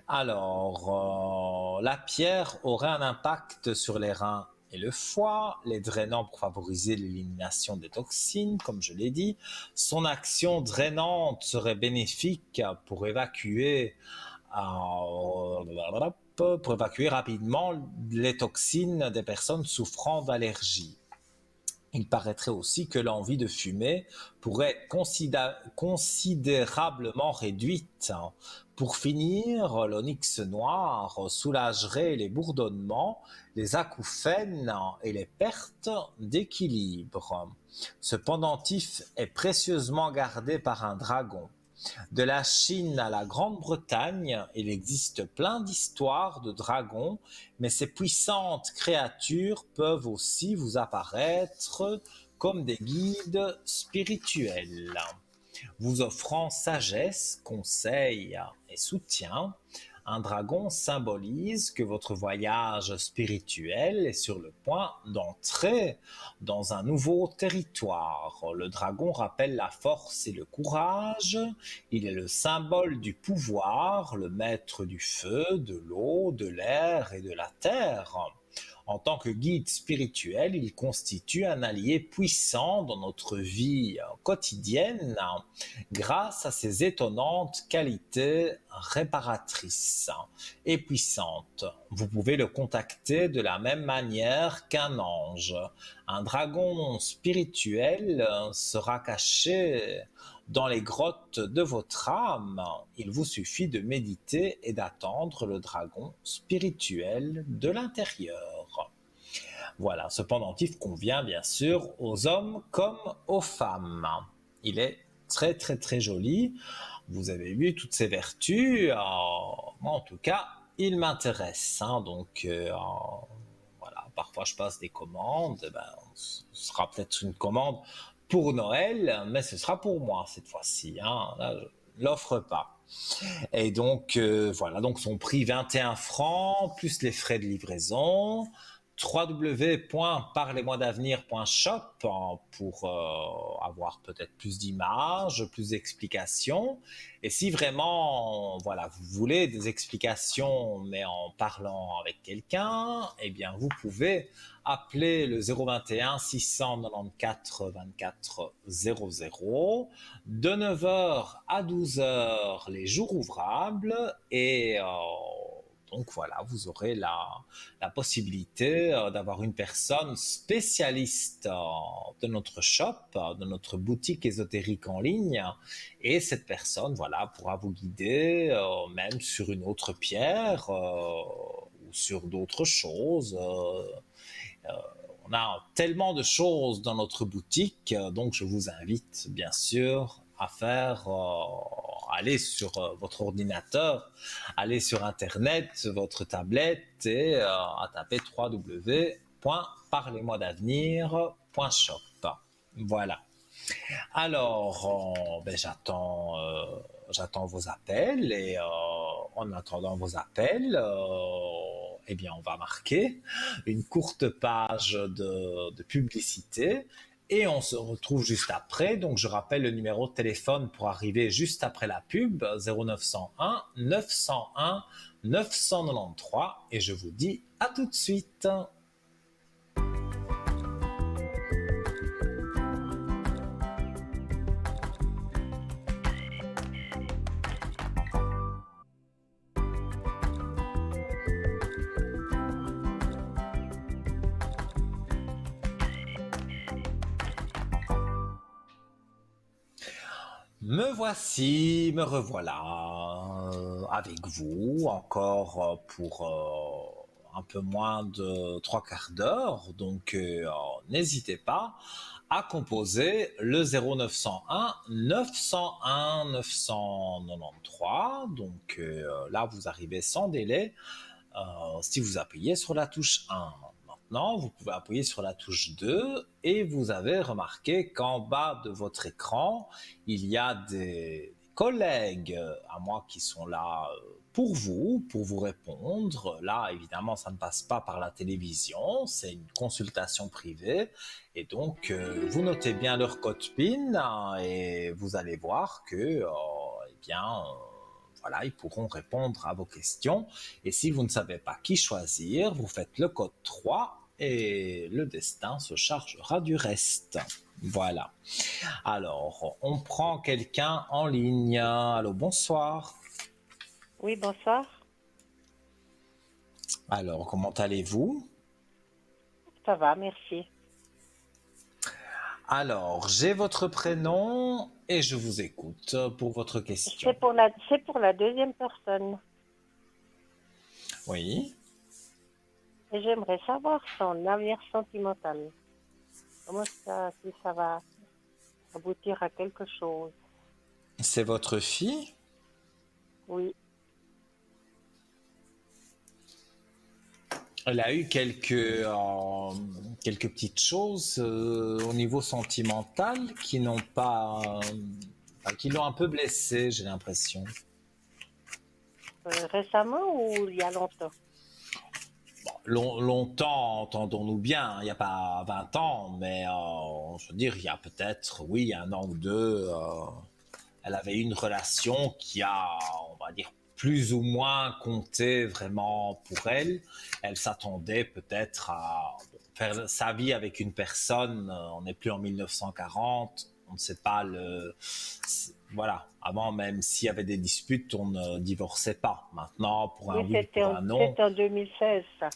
[SPEAKER 1] Alors, la pierre aurait un impact sur les reins et le foie, les drainant pour favoriser l'élimination des toxines, comme je l'ai dit. Son action drainante serait bénéfique pour évacuer pour évacuer rapidement les toxines des personnes souffrant d'allergies. Il paraîtrait aussi que l'envie de fumer pourrait être considérablement réduite. Pour finir, l'onyx noir soulagerait les bourdonnements, les acouphènes et les pertes d'équilibre. Ce pendentif est précieusement gardé par un dragon. De la Chine à la Grande-Bretagne, il existe plein d'histoires de dragons, mais ces puissantes créatures peuvent aussi vous apparaître comme des guides spirituels, vous offrant sagesse, conseils et soutien. Un dragon symbolise que votre voyage spirituel est sur le point d'entrer dans un nouveau territoire. Le dragon rappelle la force et le courage. Il est le symbole du pouvoir, le maître du feu, de l'eau, de l'air et de la terre. En tant que guide spirituel, il constitue un allié puissant dans notre vie quotidienne grâce à ses étonnantes qualités réparatrices et puissantes. Vous pouvez le contacter de la même manière qu'un ange. Un dragon spirituel sera caché dans les grottes de votre âme. Il vous suffit de méditer et d'attendre le dragon spirituel de l'intérieur. Voilà, ce pendentif convient bien sûr aux hommes comme aux femmes. Il est très très très joli. Vous avez vu toutes ses vertus. Moi, en tout cas, il m'intéresse. Donc voilà, parfois je passe des commandes. Ce sera peut-être une commande pour Noël, mais ce sera pour moi cette fois-ci. Là, je ne l'offre pas. Et donc voilà, donc son prix 21 francs plus les frais de livraison. www.parlez-moi-d'avenir.shop pour avoir peut-être plus d'images, plus d'explications. Et si vraiment, voilà, vous voulez des explications, mais en parlant avec quelqu'un, eh bien, vous pouvez appeler le 021 694 24 00 de 9h à 12h les jours ouvrables et donc voilà, vous aurez la possibilité d'avoir une personne spécialiste de notre shop, de notre boutique ésotérique en ligne. Et cette personne, voilà, pourra vous guider même sur une autre pierre ou sur d'autres choses. On a tellement de choses dans notre boutique, donc je vous invite bien sûr à faire, aller sur votre ordinateur, aller sur internet, votre tablette et à taper www.parlez-moi-d'avenir.shop. Voilà. Alors, j'attends vos appels et en attendant vos appels, eh bien, on va marquer une courte page de publicité et on se retrouve juste après. Donc, je rappelle le numéro de téléphone pour arriver juste après la pub, 0901 901 993 et je vous dis à tout de suite. Me voici, me revoilà avec vous encore pour un peu moins de 3/4 d'heure. Donc n'hésitez pas à composer le 0901 901 993. Donc là, vous arrivez sans délai si vous appuyez sur la touche 1. Maintenant, vous pouvez appuyer sur la touche 2 et vous avez remarqué qu'en bas de votre écran, il y a des collègues à moi qui sont là pour vous répondre. Là, évidemment, ça ne passe pas par la télévision, c'est une consultation privée. Et donc, vous notez bien leur code PIN et vous allez voir que, eh bien, voilà, ils pourront répondre à vos questions. Et si vous ne savez pas qui choisir, vous faites le code 3 et le destin se chargera du reste. Voilà. Alors, on prend quelqu'un en ligne. Allô, bonsoir.
[SPEAKER 2] Oui, bonsoir.
[SPEAKER 1] Alors, comment allez-vous?
[SPEAKER 4] Ça va, merci.
[SPEAKER 1] Alors, j'ai votre prénom et je vous écoute pour votre question.
[SPEAKER 4] C'est pour la deuxième personne.
[SPEAKER 1] Oui.
[SPEAKER 4] Et j'aimerais savoir son avenir sentimental. Comment ça, si ça va aboutir à quelque chose.
[SPEAKER 1] C'est votre fille?
[SPEAKER 4] Oui,
[SPEAKER 1] Elle a eu quelques petites choses au niveau sentimental qui n'ont pas, qui l'ont un peu blessée, j'ai l'impression.
[SPEAKER 4] récemment ou il y a longtemps?
[SPEAKER 1] Longtemps, entendons-nous bien, il n'y a pas 20 ans, mais je veux dire, il y a peut-être, oui, un an ou deux, elle avait eu une relation qui a, on va dire, plus ou moins compté vraiment pour elle. Elle s'attendait peut-être à faire sa vie avec une personne, on n'est plus en 1940, on ne sait pas voilà, avant même s'il y avait des disputes, on ne divorçait pas. Maintenant, pour un
[SPEAKER 4] Oui,
[SPEAKER 1] oui, pour un non,
[SPEAKER 4] c'était en 2016, ça.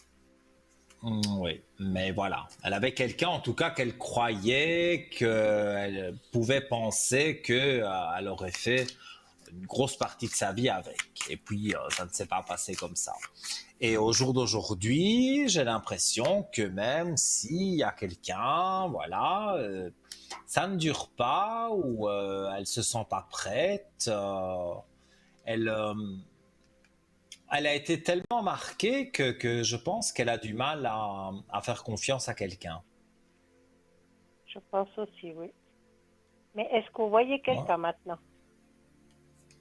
[SPEAKER 1] oui, mais voilà. Elle avait quelqu'un, en tout cas, qu'elle croyait qu'elle pouvait penser qu'elle aurait fait une grosse partie de sa vie avec. Et puis, ça ne s'est pas passé comme ça. Et au jour d'aujourd'hui, j'ai l'impression que même s'il y a quelqu'un, voilà, ça ne dure pas ou elle se sent pas prête. Elle, elle a été tellement marquée que je pense qu'elle a du mal à faire confiance à quelqu'un.
[SPEAKER 4] Je pense aussi, oui. Mais est-ce que vous voyez
[SPEAKER 1] Ouais.
[SPEAKER 4] quelqu'un maintenant?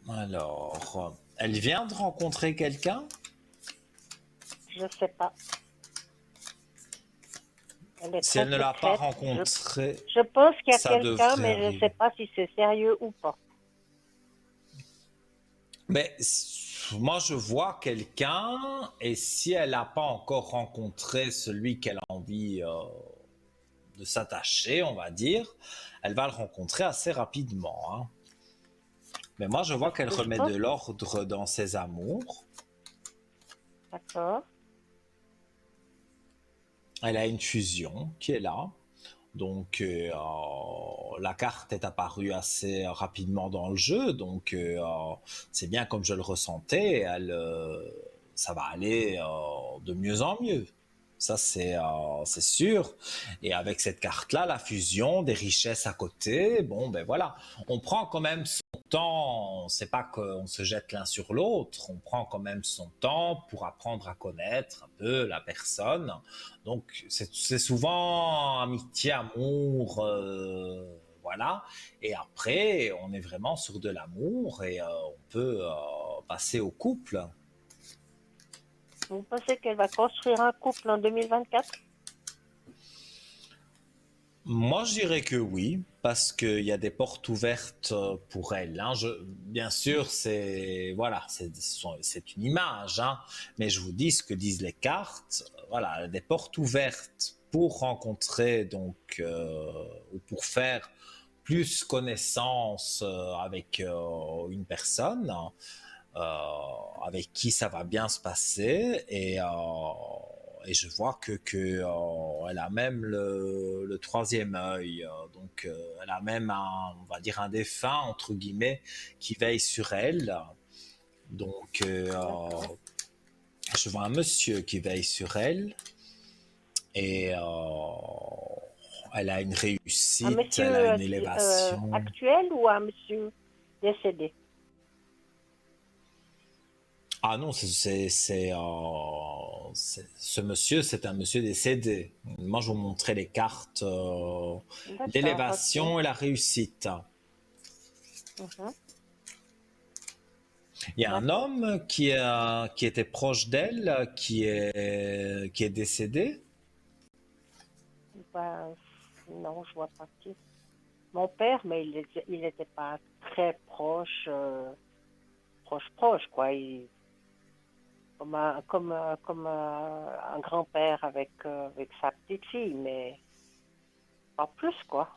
[SPEAKER 1] Alors, elle vient de rencontrer quelqu'un?
[SPEAKER 4] Je ne sais pas. Elle est
[SPEAKER 1] Si
[SPEAKER 4] très
[SPEAKER 1] elle ne l'a pas
[SPEAKER 4] secrète.
[SPEAKER 1] rencontré,
[SPEAKER 4] Je pense qu'il y a
[SPEAKER 1] ça
[SPEAKER 4] quelqu'un,
[SPEAKER 1] devrait
[SPEAKER 4] mais je ne sais
[SPEAKER 1] arriver.
[SPEAKER 4] pas si c'est sérieux ou pas.
[SPEAKER 1] Mais moi, je vois quelqu'un, et si elle n'a pas encore rencontré celui qu'elle a envie de s'attacher, on va dire, elle va le rencontrer assez rapidement, hein. Mais moi, je vois
[SPEAKER 4] Parce
[SPEAKER 1] qu'elle
[SPEAKER 4] que je
[SPEAKER 1] remet
[SPEAKER 4] pense,
[SPEAKER 1] de l'ordre dans ses amours.
[SPEAKER 4] d'accord.
[SPEAKER 1] Elle a une fusion qui est là. Donc la carte est apparue assez rapidement dans le jeu. Donc c'est bien comme je le ressentais. Ça va aller de mieux en mieux. Ça, c'est sûr. Et avec cette carte-là, la fusion, des richesses à côté, bon, ben voilà. On prend quand même son temps. C'est pas qu'on se jette l'un sur l'autre. On prend quand même son temps pour apprendre à connaître un peu la personne. Donc, c'est souvent amitié, amour, voilà. Et après, on est vraiment sur de l'amour et on peut passer au couple.
[SPEAKER 4] Vous pensez qu'elle va construire un couple en 2024?
[SPEAKER 1] Moi, je dirais que oui, parce qu'il y a des portes ouvertes pour elle, hein. Bien sûr, c'est voilà, c'est une image, hein, mais je vous dis ce que disent les cartes. Voilà, des portes ouvertes pour rencontrer donc ou pour faire plus connaissance avec une personne avec qui ça va bien se passer et je vois elle a même le troisième œil, donc elle a même on va dire un défunt entre guillemets qui veille sur elle. Donc
[SPEAKER 4] D'accord.
[SPEAKER 1] je vois un monsieur qui veille sur elle et elle a une
[SPEAKER 4] Un
[SPEAKER 1] réussite, elle a
[SPEAKER 4] monsieur
[SPEAKER 1] une élévation.
[SPEAKER 4] actuel ou un monsieur décédé?
[SPEAKER 1] Ah non, ce monsieur, c'est un monsieur décédé. Moi, je vous montrais les cartes
[SPEAKER 4] D'accord, ok.
[SPEAKER 1] d'élévation et la réussite.
[SPEAKER 4] Mhm.
[SPEAKER 1] Il y a un
[SPEAKER 4] D'accord.
[SPEAKER 1] homme qui était proche d'elle, qui est décédé.
[SPEAKER 4] Ben, non, je vois pas qui. Mon père, mais il était pas très proche, proche, quoi. Comme un grand-père avec sa petite fille, mais pas plus, quoi.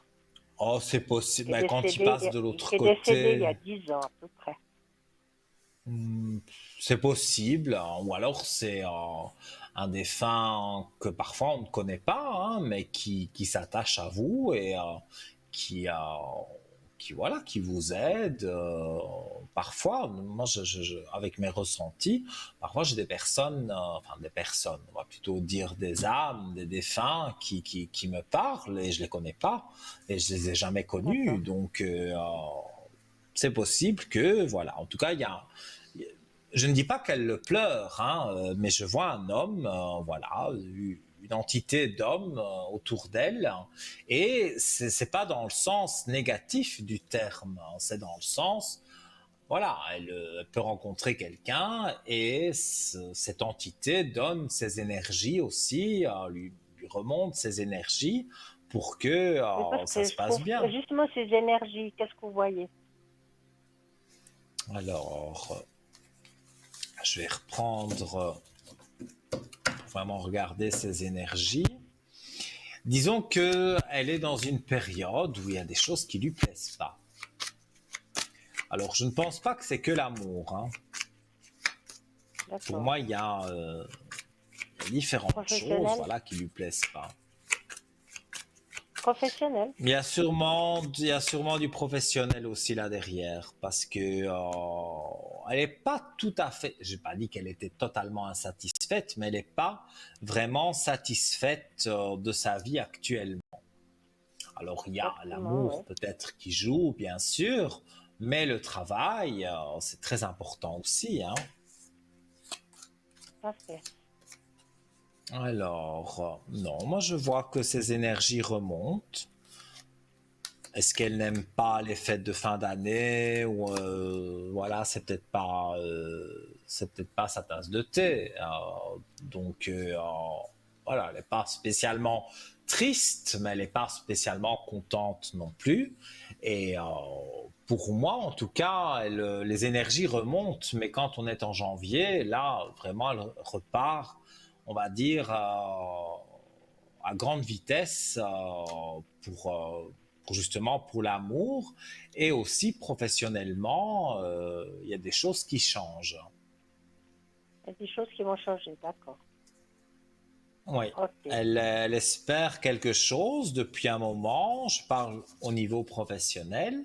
[SPEAKER 1] Oh, c'est possible.
[SPEAKER 4] Qui est
[SPEAKER 1] Ben, quand il
[SPEAKER 4] décédé,
[SPEAKER 1] passe de l'autre
[SPEAKER 4] qui est décédé il y
[SPEAKER 1] côté,
[SPEAKER 4] a 10 ans, à peu près.
[SPEAKER 1] hmm, c'est possible, hein. Ou alors c'est un défunt que parfois on ne connaît pas, hein, mais qui s'attache à vous et qui, euh, voilà, qui vous aide. Parfois, moi, avec mes ressentis, parfois j'ai des personnes, enfin des personnes, on va plutôt dire des âmes, des défunts qui me parlent et je les connais pas et je les ai jamais connus.
[SPEAKER 4] D'accord.
[SPEAKER 1] Donc, c'est possible que, voilà, en tout cas, je ne dis pas qu'elle le pleure, hein, mais je vois un homme, voilà, une entité d'homme autour d'elle, et c'est pas dans le sens négatif du terme, hein, c'est dans le sens, voilà, elle peut rencontrer quelqu'un et cette entité donne ses énergies aussi, lui remonte ses énergies pour que
[SPEAKER 4] Oui, parce
[SPEAKER 1] ça
[SPEAKER 4] que
[SPEAKER 1] se
[SPEAKER 4] je
[SPEAKER 1] passe
[SPEAKER 4] trouve
[SPEAKER 1] bien.
[SPEAKER 4] justement ces énergies, qu'est-ce que vous voyez?
[SPEAKER 1] Alors, je vais reprendre vraiment regarder ses énergies. Disons que elle est dans une période où il y a des choses qui lui plaisent pas. Alors, je ne pense pas que c'est que l'amour, hein. Pour
[SPEAKER 4] D'accord.
[SPEAKER 1] moi, il y a différentes choses,
[SPEAKER 4] Professionnel?
[SPEAKER 1] voilà, qui lui plaisent pas.
[SPEAKER 4] Professionnel?
[SPEAKER 1] Il y a sûrement du professionnel aussi là derrière, parce que elle est pas tout à fait. J'ai pas dit qu'elle était totalement insatisfaite, mais elle n'est pas vraiment satisfaite de sa vie actuellement. Alors il y a
[SPEAKER 4] Exactement,
[SPEAKER 1] l'amour
[SPEAKER 4] oui.
[SPEAKER 1] peut-être qui joue, bien sûr, mais le travail, c'est très important aussi, hein.
[SPEAKER 4] Parfait.
[SPEAKER 1] Alors, non, moi je vois que ces énergies remontent. Est-ce qu'elle n'aime pas les fêtes de fin d'année ou voilà, c'est peut-être pas sa tasse de thé. Donc voilà, elle n'est pas spécialement triste, mais elle n'est pas spécialement contente non plus. Et pour moi, en tout cas, les énergies remontent, mais quand on est en janvier, là, vraiment, elle repart, on va dire, à grande vitesse pour justement pour l'amour et aussi professionnellement, il y a des choses qui changent.
[SPEAKER 4] Il y a des choses qui vont changer, d'accord.
[SPEAKER 1] Oui,
[SPEAKER 4] Ok.
[SPEAKER 1] elle espère quelque chose depuis un moment. Je parle au niveau professionnel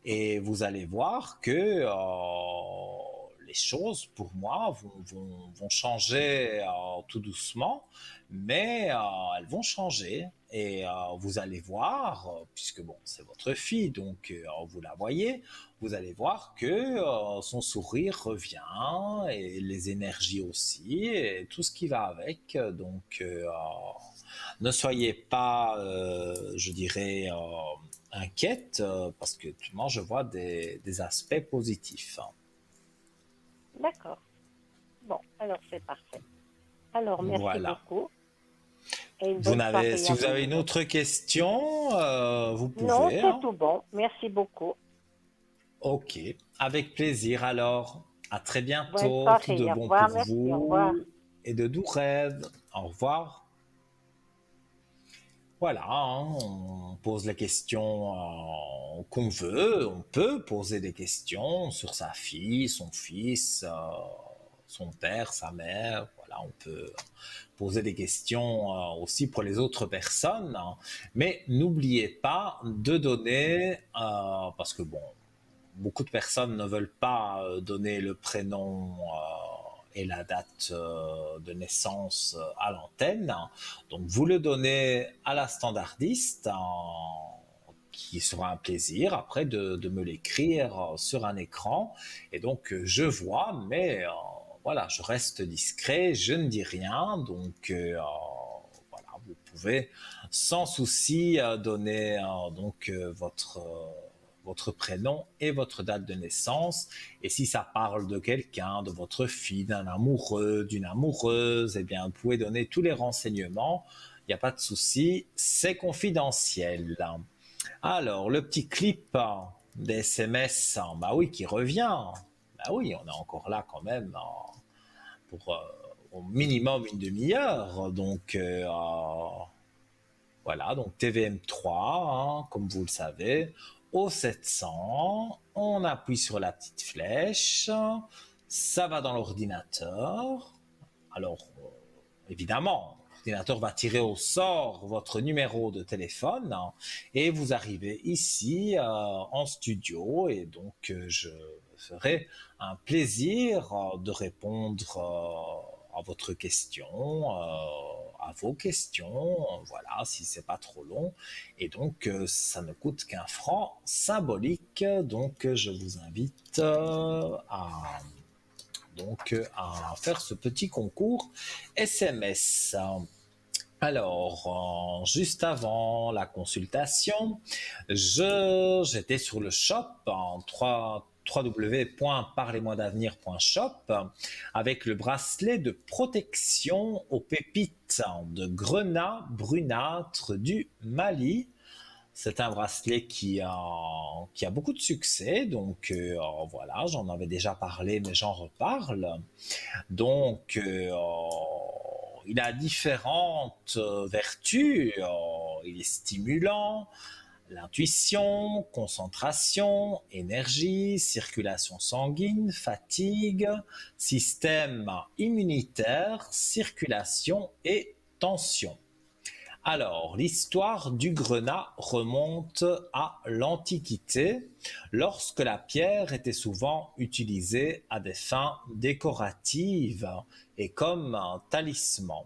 [SPEAKER 1] et vous allez voir que les choses pour moi vont changer tout doucement, mais elles vont changer et vous allez voir, puisque bon, c'est votre fille, donc vous la voyez, vous allez voir que son sourire revient et les énergies aussi et tout ce qui va avec. Donc ne soyez pas, je dirais, inquiète parce que moi je vois des aspects positifs.
[SPEAKER 4] D'accord. Bon, alors c'est parfait. Alors, merci
[SPEAKER 1] Voilà.
[SPEAKER 4] beaucoup et une bonne soirée
[SPEAKER 1] Si
[SPEAKER 4] à
[SPEAKER 1] vous
[SPEAKER 4] vous,
[SPEAKER 1] avez une
[SPEAKER 4] madame.
[SPEAKER 1] autre question, vous
[SPEAKER 4] Non,
[SPEAKER 1] pouvez,
[SPEAKER 4] c'est
[SPEAKER 1] hein.
[SPEAKER 4] tout bon. Merci beaucoup.
[SPEAKER 1] Ok, avec plaisir alors. À très
[SPEAKER 4] Bonne
[SPEAKER 1] bientôt, tout de
[SPEAKER 4] soirée. Au
[SPEAKER 1] bon
[SPEAKER 4] revoir,
[SPEAKER 1] pour
[SPEAKER 4] merci. Au revoir.
[SPEAKER 1] vous et de doux rêves. Au revoir. Voilà, hein, on pose les questions qu'on veut. On peut poser des questions sur sa fille, son fils, son père, sa mère. Voilà, on peut poser des questions aussi pour les autres personnes, hein. Mais n'oubliez pas de donner, parce que bon, beaucoup de personnes ne veulent pas donner le prénom et la date de naissance à l'antenne. Donc vous le donnez à la standardiste, qui sera un plaisir après de me l'écrire sur un écran. Et donc je vois, mais voilà, je reste discret, je ne dis rien. Donc voilà, vous pouvez sans souci donner votre prénom et votre date de naissance. Et si ça parle de quelqu'un, de votre fille, d'un amoureux, d'une amoureuse, eh bien, vous pouvez donner tous les renseignements. Il n'y a pas de souci, c'est confidentiel. Alors, le petit clip des SMS, bah oui, qui revient. Bah oui, on est encore là quand même pour au minimum une demi-heure. Donc, voilà, donc TVM3, hein, comme vous le savez, au 700, on appuie sur la petite flèche, ça va dans l'ordinateur. Alors, évidemment, l'ordinateur va tirer au sort votre numéro de téléphone et vous arrivez ici en studio et donc je ferai un plaisir de répondre à votre question, à vos questions, voilà, si c'est pas trop long. Et donc, ça ne coûte qu'un franc symbolique. Donc, je vous invite à faire ce petit concours SMS. Alors, juste avant la consultation, j'étais sur le shop en www.parlez-moi-d'avenir.shop avec le bracelet de protection aux pépites de grenat brunâtre du Mali. C'est un bracelet qui a beaucoup de succès, donc voilà, j'en avais déjà parlé, mais j'en reparle. Donc, il a différentes vertus. Il est stimulant, l'intuition, concentration, énergie, circulation sanguine, fatigue, système immunitaire, circulation et tension. Alors, l'histoire du grenat remonte à l'Antiquité, lorsque la pierre était souvent utilisée à des fins décoratives et comme un talisman.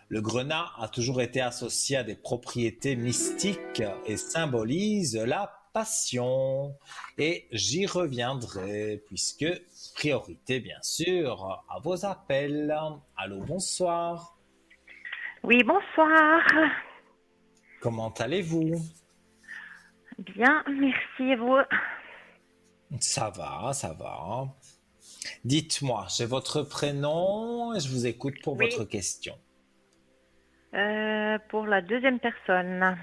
[SPEAKER 1] Le grenat a toujours été associé à des propriétés mystiques et symbolise la passion. Et j'y reviendrai, puisque priorité bien sûr à vos appels. Allô, bonsoir.
[SPEAKER 3] Oui, bonsoir.
[SPEAKER 1] Comment allez-vous?
[SPEAKER 3] Bien, merci et vous.
[SPEAKER 1] Ça va, ça va. Dites-moi, j'ai votre prénom et je vous écoute pour
[SPEAKER 3] Oui.
[SPEAKER 1] votre question.
[SPEAKER 3] Pour la deuxième personne,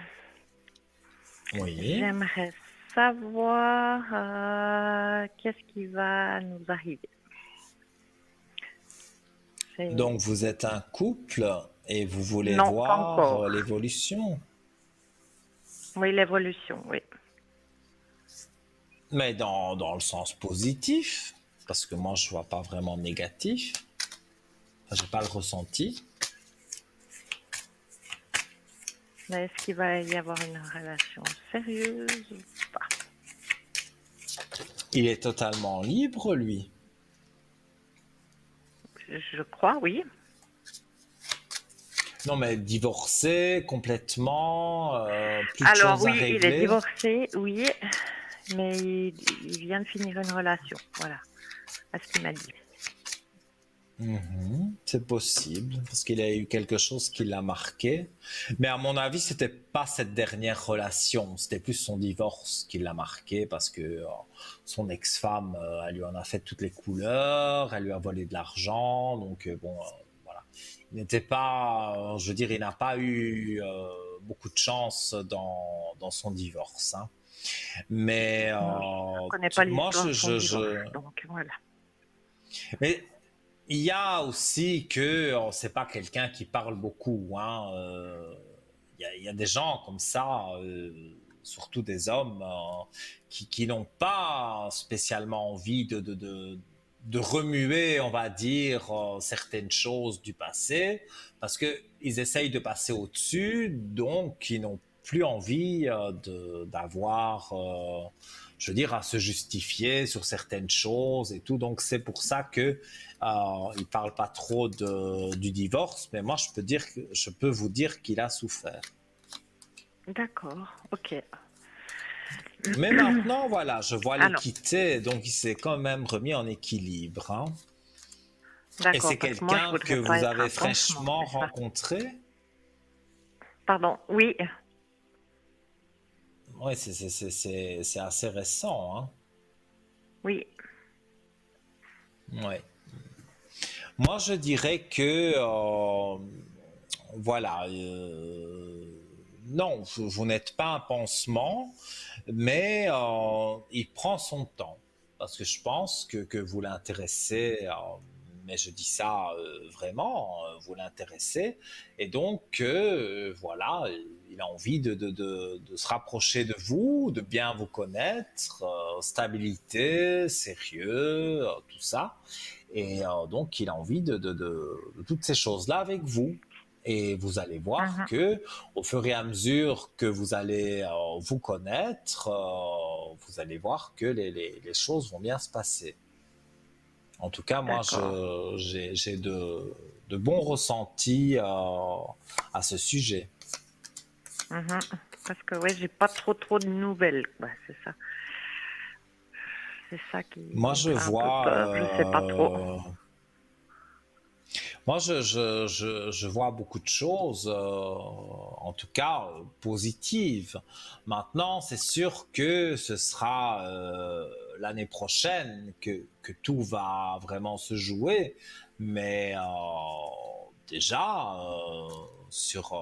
[SPEAKER 1] Oui.
[SPEAKER 3] j'aimerais savoir qu'est-ce qui va nous arriver.
[SPEAKER 1] Donc vous êtes un couple et vous voulez
[SPEAKER 3] Non, pas
[SPEAKER 1] voir
[SPEAKER 3] encore.
[SPEAKER 1] l'évolution.
[SPEAKER 3] Oui, l'évolution, oui.
[SPEAKER 1] Mais dans le sens positif, parce que moi je vois pas vraiment négatif. Enfin, j'ai pas le ressenti.
[SPEAKER 3] Mais est-ce qu'il va y avoir une relation sérieuse ou pas?
[SPEAKER 1] Il est totalement libre, lui.
[SPEAKER 3] Je crois, oui.
[SPEAKER 1] Non, mais divorcé complètement, plus de
[SPEAKER 3] Alors
[SPEAKER 1] choses à
[SPEAKER 3] oui, il est
[SPEAKER 1] régler.
[SPEAKER 3] divorcé, oui, mais il vient de finir une relation, voilà, à ce qu'il m'a dit.
[SPEAKER 1] C'est possible, parce qu'il a eu quelque chose qui l'a marqué. Mais à mon avis, c'était pas cette dernière relation, c'était plus son divorce qui l'a marqué, parce que son ex-femme, elle lui en a fait toutes les couleurs, elle lui a volé de l'argent, donc bon, voilà. Il n'était pas, je veux dire, il n'a pas eu beaucoup de chance dans son divorce, hein. Mais
[SPEAKER 3] Je ne connais pas
[SPEAKER 1] moi,
[SPEAKER 3] l'histoire de son divorce, donc voilà.
[SPEAKER 1] Mais il y a aussi que c'est pas quelqu'un qui parle beaucoup, hein. Il y a des gens comme ça, surtout des hommes, qui n'ont pas spécialement envie de remuer, on va dire, certaines choses du passé, parce qu'ils essayent de passer au-dessus, donc ils n'ont plus envie d'avoir, je veux dire, à se justifier sur certaines choses et tout. Donc c'est pour ça que il parle pas trop du divorce, mais moi je peux vous dire qu'il a souffert.
[SPEAKER 3] D'accord, ok.
[SPEAKER 1] Mais maintenant, voilà, je vois
[SPEAKER 3] Ah non.
[SPEAKER 1] l'équité, donc il s'est quand même remis en équilibre, hein. Et
[SPEAKER 3] D'accord,
[SPEAKER 1] c'est
[SPEAKER 3] parce que moi, je
[SPEAKER 1] quelqu'un
[SPEAKER 3] voudrais
[SPEAKER 1] que
[SPEAKER 3] pas
[SPEAKER 1] vous
[SPEAKER 3] être
[SPEAKER 1] avez
[SPEAKER 3] un pansement,
[SPEAKER 1] fraîchement
[SPEAKER 3] c'est ça.
[SPEAKER 1] rencontré?
[SPEAKER 3] Pardon, oui,
[SPEAKER 1] Oui, c'est assez récent, hein.
[SPEAKER 3] oui,
[SPEAKER 1] Ouais. Moi, je dirais que, voilà, non, vous n'êtes pas un pansement, mais il prend son temps. Parce que je pense que vous l'intéressez, mais je dis ça vraiment, vous l'intéressez. Et donc, voilà, il a envie de se rapprocher de vous, de bien vous connaître, stabilité, sérieux, tout ça. Et donc, il a envie de toutes ces choses-là avec vous. Et vous allez voir
[SPEAKER 3] Mhm.
[SPEAKER 1] que au fur et à mesure que vous allez vous connaître, vous allez voir que les choses vont bien se passer. En tout cas, moi,
[SPEAKER 3] D'accord.
[SPEAKER 1] j'ai de bons ressentis à ce sujet.
[SPEAKER 3] Mhm. Parce que ouais, j'ai pas trop de nouvelles, quoi. C'est ça qui
[SPEAKER 1] Moi,
[SPEAKER 3] me
[SPEAKER 1] je
[SPEAKER 3] fait un peu
[SPEAKER 1] vois,
[SPEAKER 3] peur. Je sais pas trop.
[SPEAKER 1] moi, je vois beaucoup de choses, en tout cas positives. Maintenant, c'est sûr que ce sera l'année prochaine que tout va vraiment se jouer, mais déjà sur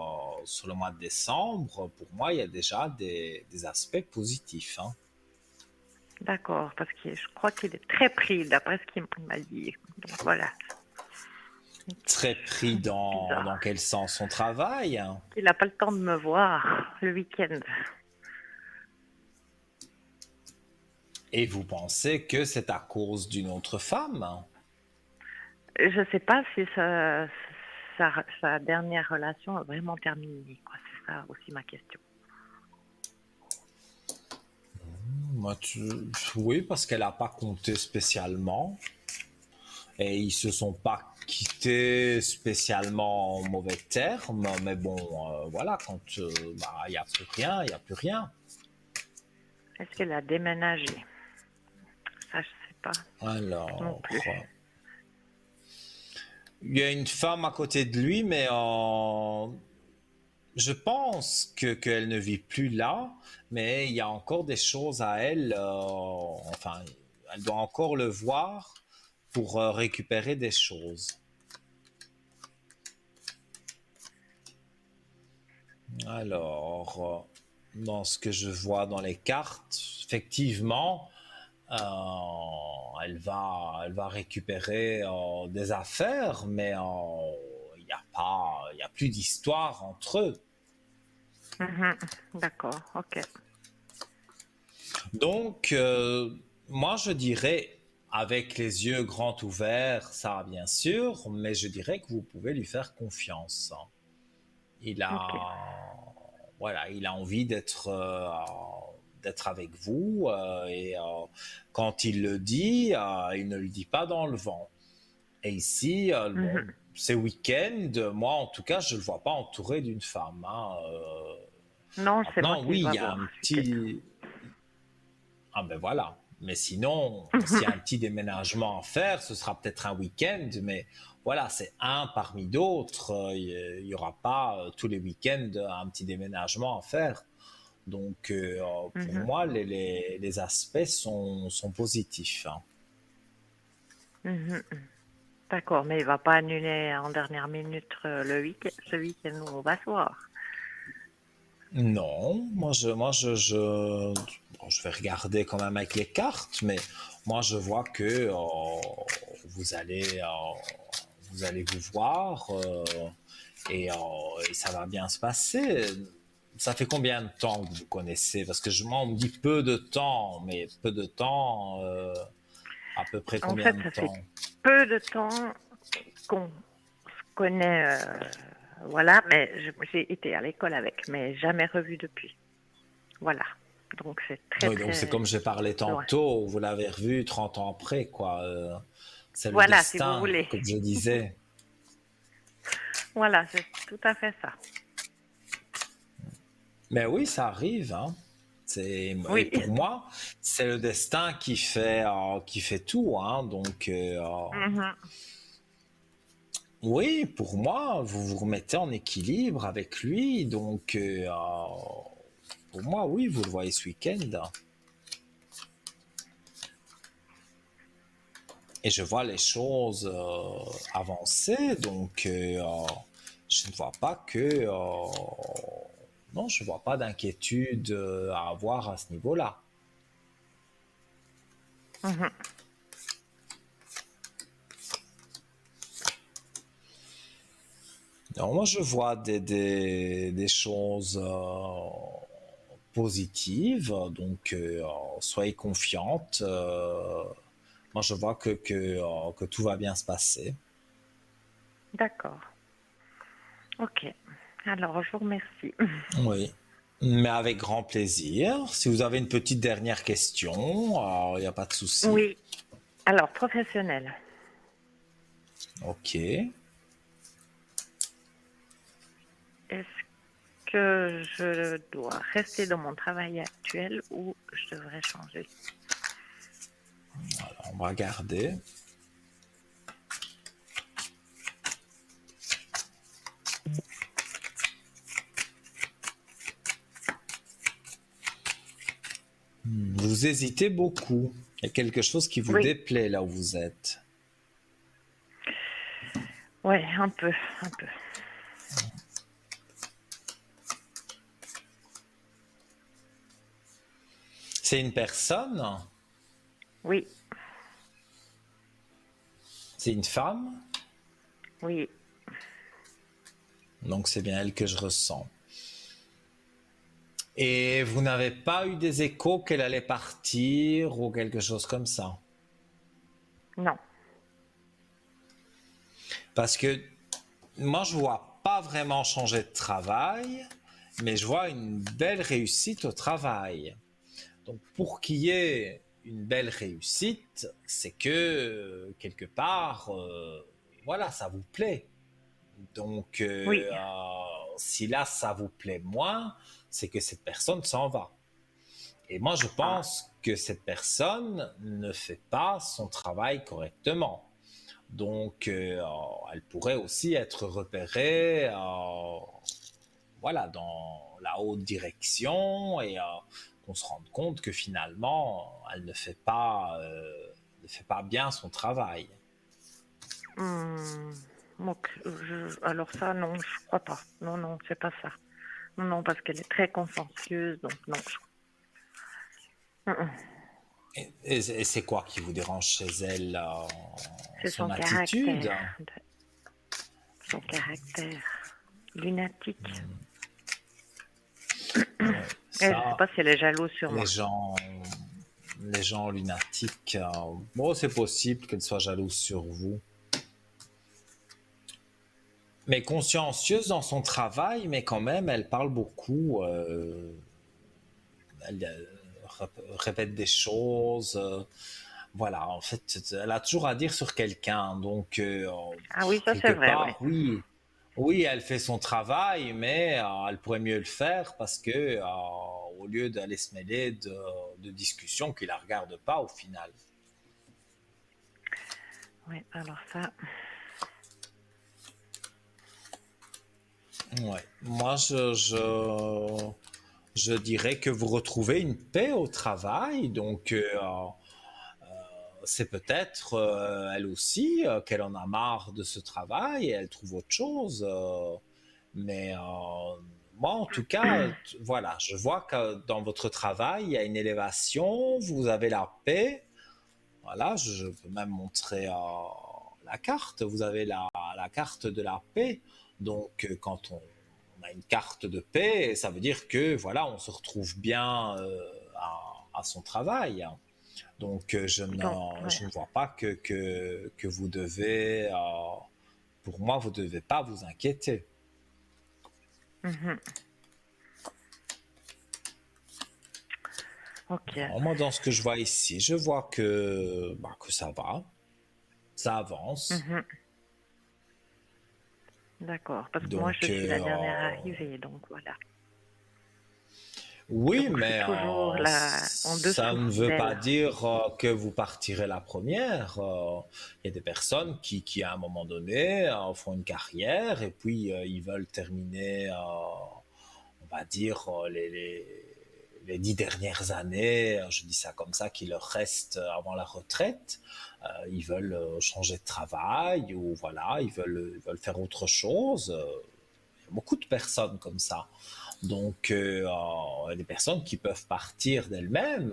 [SPEAKER 1] le mois de décembre, pour moi, il y a déjà des aspects positifs, hein.
[SPEAKER 3] D'accord, parce que je crois qu'il est très pris, d'après ce qu'il m'a dit. Donc voilà,
[SPEAKER 1] Très pris
[SPEAKER 3] bizarre.
[SPEAKER 1] dans quel sens son travail?
[SPEAKER 3] Il n'a pas le temps de me voir le week-end.
[SPEAKER 1] Et vous pensez que c'est à cause d'une autre femme?
[SPEAKER 3] Je sais pas si sa dernière relation a vraiment terminé, quoi. C'est ça aussi ma question.
[SPEAKER 1] Moi, oui, parce qu'elle n'a pas compté spécialement. Et ils se sont pas quittés spécialement en mauvais termes. Mais bon, voilà, quand il n'y a plus rien, il n'y a plus rien.
[SPEAKER 3] Est-ce qu'elle a déménagé? Ça, je sais pas non
[SPEAKER 1] Alors,
[SPEAKER 3] plus.
[SPEAKER 1] il y a une femme à côté de lui, mais je pense qu'elle ne vit plus là, mais il y a encore des choses à elle. Enfin, elle doit encore le voir pour récupérer des choses. Alors, dans ce que je vois dans les cartes, effectivement, elle va récupérer des affaires, mais il n'y a pas, il y a plus d'histoire entre eux.
[SPEAKER 3] Mhm. D'accord, ok.
[SPEAKER 1] Donc, moi, je dirais, avec les yeux grands ouverts, ça, bien sûr, mais je dirais que vous pouvez lui faire confiance. Il
[SPEAKER 3] Ok.
[SPEAKER 1] a, voilà, il a envie d'être avec vous et quand il le dit, il ne le dit pas dans le vent. Et ici, bon,
[SPEAKER 3] Mhm.
[SPEAKER 1] ces week-ends, moi, en tout cas, je ne le vois pas entouré d'une femme, hein.
[SPEAKER 3] Non, c'est moi
[SPEAKER 1] Maintenant,
[SPEAKER 3] qui
[SPEAKER 1] oui, il
[SPEAKER 3] va
[SPEAKER 1] y a
[SPEAKER 3] voir
[SPEAKER 1] un
[SPEAKER 3] ce week-end.
[SPEAKER 1] petit, ah ben voilà. Mais sinon, s'il y a un
[SPEAKER 3] Mhm.
[SPEAKER 1] petit déménagement à faire, ce sera peut-être un week-end, mais voilà, c'est un parmi d'autres. Il n'y aura pas tous les week-ends un petit déménagement à faire. Donc, pour
[SPEAKER 3] Mhm.
[SPEAKER 1] moi, les aspects sont positifs, hein.
[SPEAKER 3] Mhm. D'accord, mais il va pas annuler en dernière minute ce week-end où on va se voir.
[SPEAKER 1] Non, bon, je vais regarder quand même avec les cartes, mais moi, je vois que vous allez, vous allez vous voir. Et, et ça va bien se passer. Ça fait combien de temps que vous connaissez? Parce que moi, on me dit peu de temps, mais peu de temps, à peu près
[SPEAKER 3] En
[SPEAKER 1] combien
[SPEAKER 3] fait,
[SPEAKER 1] de
[SPEAKER 3] ça fait
[SPEAKER 1] temps?
[SPEAKER 3] peu de temps qu'on se connaît, voilà, mais j'ai été à l'école avec, mais jamais revu depuis. Voilà. Donc c'est très
[SPEAKER 1] Oui, donc c'est
[SPEAKER 3] très
[SPEAKER 1] comme j'ai parlé
[SPEAKER 3] loin.
[SPEAKER 1] tantôt, vous l'avez revu 30 ans après, quoi. C'est le
[SPEAKER 3] Voilà, si vous
[SPEAKER 1] destin,
[SPEAKER 3] voulez.
[SPEAKER 1] comme je disais.
[SPEAKER 3] Voilà, c'est tout à fait ça.
[SPEAKER 1] Mais oui, ça arrive, hein. Et
[SPEAKER 3] Oui.
[SPEAKER 1] pour moi, c'est le destin qui fait tout, hein. Donc,
[SPEAKER 3] Mhm.
[SPEAKER 1] oui, pour moi, vous vous remettez en équilibre avec lui. Donc, pour moi, oui, vous le voyez ce week-end. Et je vois les choses avancer. Donc, je ne vois pas que... non, je ne vois pas d'inquiétude à avoir à ce niveau-là.
[SPEAKER 3] Mhm.
[SPEAKER 1] Non, moi, je vois des choses positives. Donc, soyez confiante. Moi, je vois que tout va bien se passer.
[SPEAKER 3] D'accord. Ok. Alors, je vous remercie.
[SPEAKER 1] Oui, mais avec grand plaisir. Si vous avez une petite dernière question, il n'y a pas de souci.
[SPEAKER 3] Oui. Alors, professionnel.
[SPEAKER 1] Ok.
[SPEAKER 3] Est-ce que je dois rester dans mon travail actuel ou je devrais changer?
[SPEAKER 1] On va regarder. Vous hésitez beaucoup. Il y a quelque chose qui vous
[SPEAKER 3] Oui.
[SPEAKER 1] déplaît là où vous êtes.
[SPEAKER 3] Ouais, un peu, un peu.
[SPEAKER 1] C'est une personne?
[SPEAKER 3] Oui,
[SPEAKER 1] C'est une femme?
[SPEAKER 3] oui.
[SPEAKER 1] Donc c'est bien elle que je ressens. Et vous n'avez pas eu des échos qu'elle allait partir ou quelque chose comme ça?
[SPEAKER 3] Non.
[SPEAKER 1] Parce que moi, je vois pas vraiment changer de travail, mais je vois une belle réussite au travail. Donc, pour qu'il y ait une belle réussite, c'est que quelque part, voilà, ça vous plaît. Donc,
[SPEAKER 3] Oui.
[SPEAKER 1] si là, ça vous plaît moins, c'est que cette personne s'en va. Et moi, je
[SPEAKER 3] Ah,
[SPEAKER 1] pense que cette personne ne fait pas son travail correctement. Donc, elle pourrait aussi être repérée, voilà, dans la haute direction et qu'on se rende compte que finalement, elle ne fait pas bien son travail.
[SPEAKER 3] hmm, donc, alors ça, non, je crois pas. Non, non, c'est pas ça. Non, non, parce qu'elle est très consciencieuse, donc non. Mm.
[SPEAKER 1] Et c'est quoi qui vous dérange chez elle,
[SPEAKER 3] C'est
[SPEAKER 1] son
[SPEAKER 3] son
[SPEAKER 1] attitude?
[SPEAKER 3] caractère, son caractère lunatique.
[SPEAKER 1] Ouais,
[SPEAKER 3] Et je sais
[SPEAKER 1] ça,
[SPEAKER 3] pas si elle est jalouse sur
[SPEAKER 1] les
[SPEAKER 3] moi.
[SPEAKER 1] gens, les gens lunatiques, bon, c'est possible qu'elle soit jalouse sur vous. Mais consciencieuse dans son travail, mais quand même, elle parle beaucoup. Elle répète des choses. Voilà, en fait, elle a toujours à dire sur quelqu'un. Donc,
[SPEAKER 3] Ah oui, ça c'est
[SPEAKER 1] quelque
[SPEAKER 3] vrai, oui.
[SPEAKER 1] part, oui. Oui, elle fait son travail, mais elle pourrait mieux le faire parce que, au lieu d'aller se mêler de discussions qui ne la regardent pas au final.
[SPEAKER 3] Oui, alors ça,
[SPEAKER 1] Ouais. Moi, je dirais que vous retrouvez une paix au travail, donc c'est peut-être elle aussi qu'elle en a marre de ce travail et elle trouve autre chose. Mais moi, en tout cas, voilà, je vois que dans votre travail, il y a une élévation, vous avez la paix. Voilà, je peux même montrer la carte. Vous avez la carte de la paix. Donc, quand on a une carte de paix, ça veut dire que voilà, on se retrouve bien à son travail. Donc,
[SPEAKER 3] donc, ouais.
[SPEAKER 1] je ne vois pas que vous devez, pour moi, vous ne devez pas vous inquiéter.
[SPEAKER 3] Mhm. Ok.
[SPEAKER 1] Alors, moi, dans ce que je vois ici, je vois que, bah, que ça va, ça avance.
[SPEAKER 3] Mhm. D'accord, parce que moi je
[SPEAKER 1] Donc,
[SPEAKER 3] suis la dernière arrivée, donc voilà.
[SPEAKER 1] oui,
[SPEAKER 3] Donc je suis
[SPEAKER 1] mais
[SPEAKER 3] toujours là en
[SPEAKER 1] ça
[SPEAKER 3] dessous
[SPEAKER 1] ne veut pas
[SPEAKER 3] d'elle.
[SPEAKER 1] dire que vous partirez la première. Il y a des personnes qui à un moment donné, font une carrière et puis ils veulent terminer, on va dire, les 10 dernières années, je dis ça comme ça, qui leur restent avant la retraite. Ils veulent changer de travail ou voilà, ils veulent faire autre chose. Il y a beaucoup de personnes comme ça. Donc, il y a des personnes qui peuvent partir d'elles-mêmes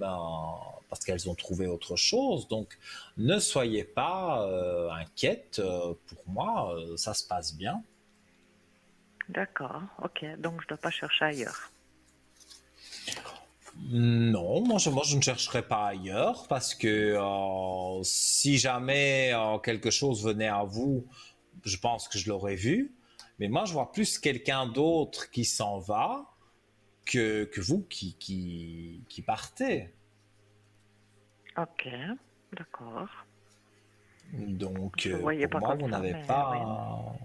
[SPEAKER 1] parce qu'elles ont trouvé autre chose. Donc, ne soyez pas inquiète. Pour moi, ça se passe bien.
[SPEAKER 3] D'accord, ok, donc je dois pas chercher ailleurs.
[SPEAKER 1] Non, moi je ne chercherai pas ailleurs parce que si jamais quelque chose venait à vous, je pense que je l'aurais vu. Mais moi, je vois plus quelqu'un d'autre qui s'en va que vous qui partez.
[SPEAKER 4] Ok, d'accord.
[SPEAKER 1] Donc,
[SPEAKER 4] Je ne voyais
[SPEAKER 1] pour
[SPEAKER 4] pas
[SPEAKER 1] moi,
[SPEAKER 4] comme
[SPEAKER 1] vous
[SPEAKER 4] ça,
[SPEAKER 1] n'avez
[SPEAKER 4] mais oui.
[SPEAKER 1] pas...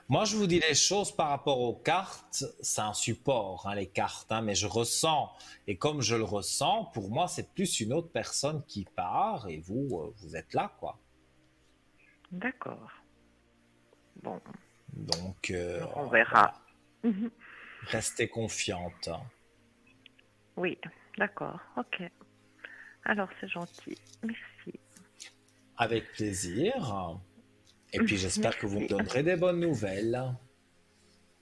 [SPEAKER 1] Moi, je vous dis les choses par rapport aux cartes. C'est un support, hein, les cartes, hein, mais je ressens. Et comme je le ressens, pour moi, c'est plus une autre personne qui part et vous, vous êtes là, quoi.
[SPEAKER 4] D'accord. Bon,
[SPEAKER 1] Donc,
[SPEAKER 4] alors on
[SPEAKER 1] voilà.
[SPEAKER 4] verra. Mhm.
[SPEAKER 1] Restez confiante.
[SPEAKER 4] Oui, d'accord, ok. Alors c'est gentil, merci.
[SPEAKER 1] Avec plaisir. Et puis, j'espère que vous me
[SPEAKER 4] Merci.
[SPEAKER 1] donnerez des bonnes nouvelles.